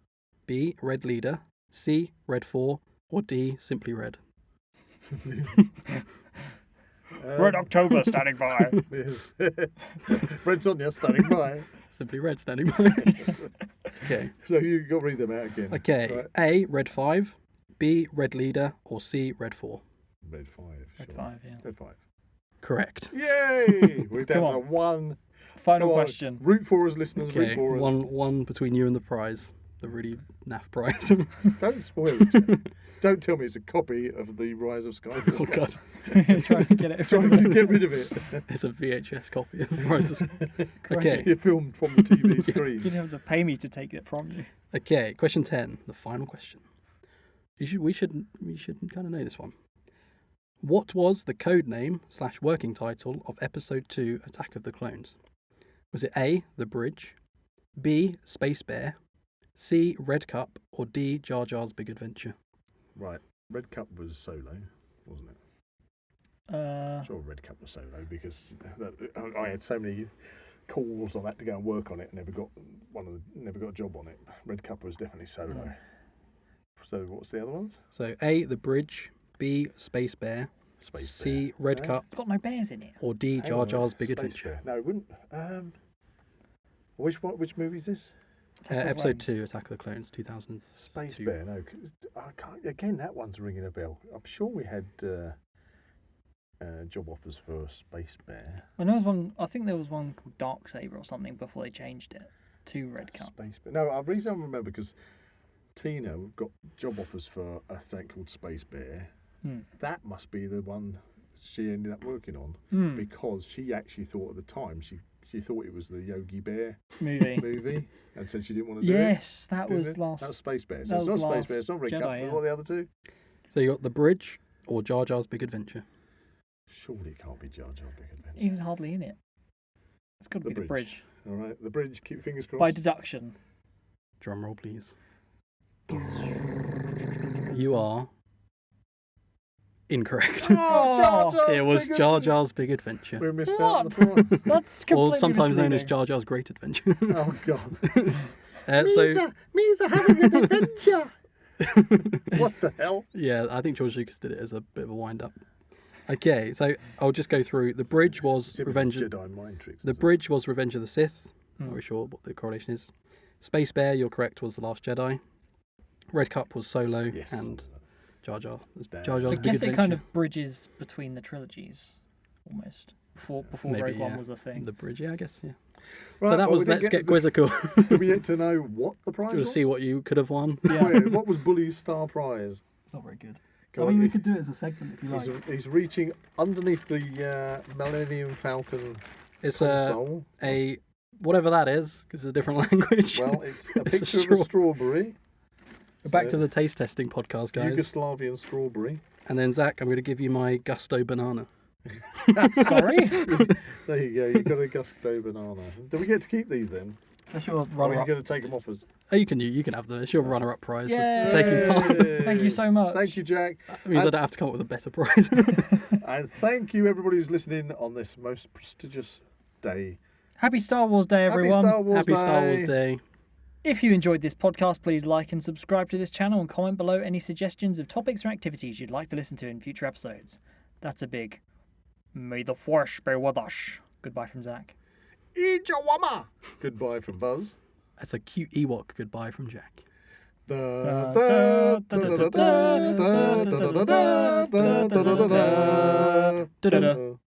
B. Red Leader, C. Red 4, or D. Simply Red.
Red October standing by.
Yes. Red Sonja standing by.
Simply Red standing by. Okay.
So you've got to read them out again.
Okay.
Right.
A. Red 5, B. Red Leader, or C. Red 4.
Red 5.
Red
sure.
5, yeah.
Red 5.
Correct.
Yay! We're down
Come
to
on.
one.
Final
Come on.
question.
Root for us, listeners.
Okay.
Root for us.
One between you and the prize. the really naff prize.
Don't spoil it. Jack. Don't tell me it's a copy of The Rise of Skywalker.
Oh God,
Trying to get it.
Trying to get rid of it.
it's a VHS copy of Rise of Okay,
You're filmed from the TV screen.
You'd have to pay me to take it from you.
okay. Question 10, the final question. We should kind of know this one. What was the code name / working title of Episode 2: Attack of the Clones? Was it A, The Bridge, B, Space Bear, C, Red Cup, or D, Jar Jar's Big Adventure?
Right. Red Cup was Solo, wasn't it? Sure, Red Cup was Solo because I had so many calls on that to go and work on it, and never got a job on it. Red Cup was definitely Solo. So what's the other ones?
So A, The Bridge, B, Space Bear, C, Red Cup,
It's got no bears in it.
or D, Jar Jar's Big
Space
Adventure?
Bear. No, it wouldn't. Which movie is this?
Episode 2, Attack of the Clones, 2000.
Space Bear. No, I can't. Again, that one's ringing a bell. I'm sure we had job offers for Space Bear.
And there was one. I think there was one called Darksaber or something before they changed it to Red Cup.
Space Bear. No, the reason I remember because Tina got job offers for a thing called Space Bear. That must be the one she ended up working on because she actually thought at the time she thought it was the Yogi Bear
movie.
and said she didn't want to do it.
Yes, that
didn't
was
it?
last.
That was Space Bear.
that
So it's
was
not Space
last
Bear, it's not Red
Jedi,
Cup.
yeah.
What are the other two?
So you got The Bridge or Jar Jar's Big Adventure?
Surely it can't be Jar Jar Big Adventure.
He's hardly in it. It's got to
The
be the bridge.
All right, the bridge. Keep your fingers crossed.
By deduction.
Drum roll, please. You are incorrect.
Oh,
It was Jar Jar's Big Adventure,
We missed out on
What?
the point.
That's completely
or sometimes known as
misleading.
Jar Jar's Great Adventure.
Oh God.
So
Misa having an adventure. What the hell?
yeah, I think George Lucas did it as a bit of a wind up. Okay, so I'll just go through. The Bridge was Revenge.
Jedi mind tricks.
The Bridge was Revenge of the Sith. Not really sure what the correlation is. Space Bear, you're correct, was The Last Jedi. Red Cup was Solo,
Yes.
and Jar Jar.
Damn.
Jar
I
Jar's Big
guess
Adventure.
it kind of bridges between the trilogies, almost. Before
Maybe,
Rogue One
yeah.
was a thing.
The Bridge, yeah, I guess, yeah.
Right,
So that
well,
was
we didn't
Let's Get
the-
Quizzical.
Do we get to know what the prize
To
was?
see what you could have won.
Yeah.
Wait, what was Bully's star prize?
It's not very good.
Go on,
could do it as a segment if you
he's reaching underneath the Millennium Falcon
It's
console.
a whatever that is, because it's a different language.
Well, it's a
It's a
picture of a strawberry.
Back to the taste testing podcast, guys.
Yugoslavian strawberry.
And then Zach, I'm going to give you my Gusto banana.
Sorry?
There you go. You got a Gusto banana. Do we get to keep these then?
That's your
Or are
runner
you
up.
going to take them off us?
Oh, you can have them. It's your runner-up prize
Yay!
for taking part.
Thank you so much.
Thank you, Jack.
That means I don't have to come up with a better prize.
And thank you, everybody who's listening on this most prestigious day.
Happy Star Wars Day, everyone.
Happy Star Wars
Happy
Day.
Star Wars Day.
If you enjoyed this podcast, please like and subscribe to this channel and comment below any suggestions of topics or activities you'd like to listen to in future episodes. That's a big May the Force be with us. Goodbye from Zach.
Ijawama. Goodbye from Buzz.
That's a cute Ewok goodbye from Jack.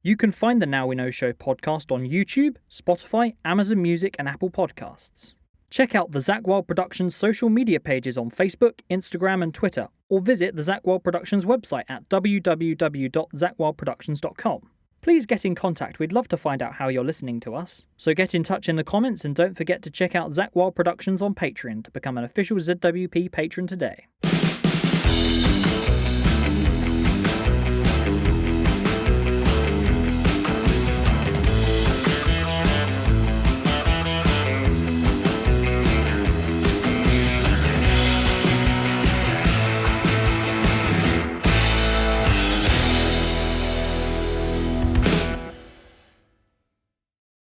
You can find the Now We Know Show podcast on YouTube, Spotify, Amazon Music, and Apple Podcasts. Check out the Zak Wylde Productions social media pages on Facebook, Instagram, and Twitter, or visit the Zak Wylde Productions website at www.zakwyldeproductions.com. Please get in contact, we'd love to find out how you're listening to us. So get in touch in the comments and don't forget to check out Zak Wylde Productions on Patreon to become an official ZWP patron today.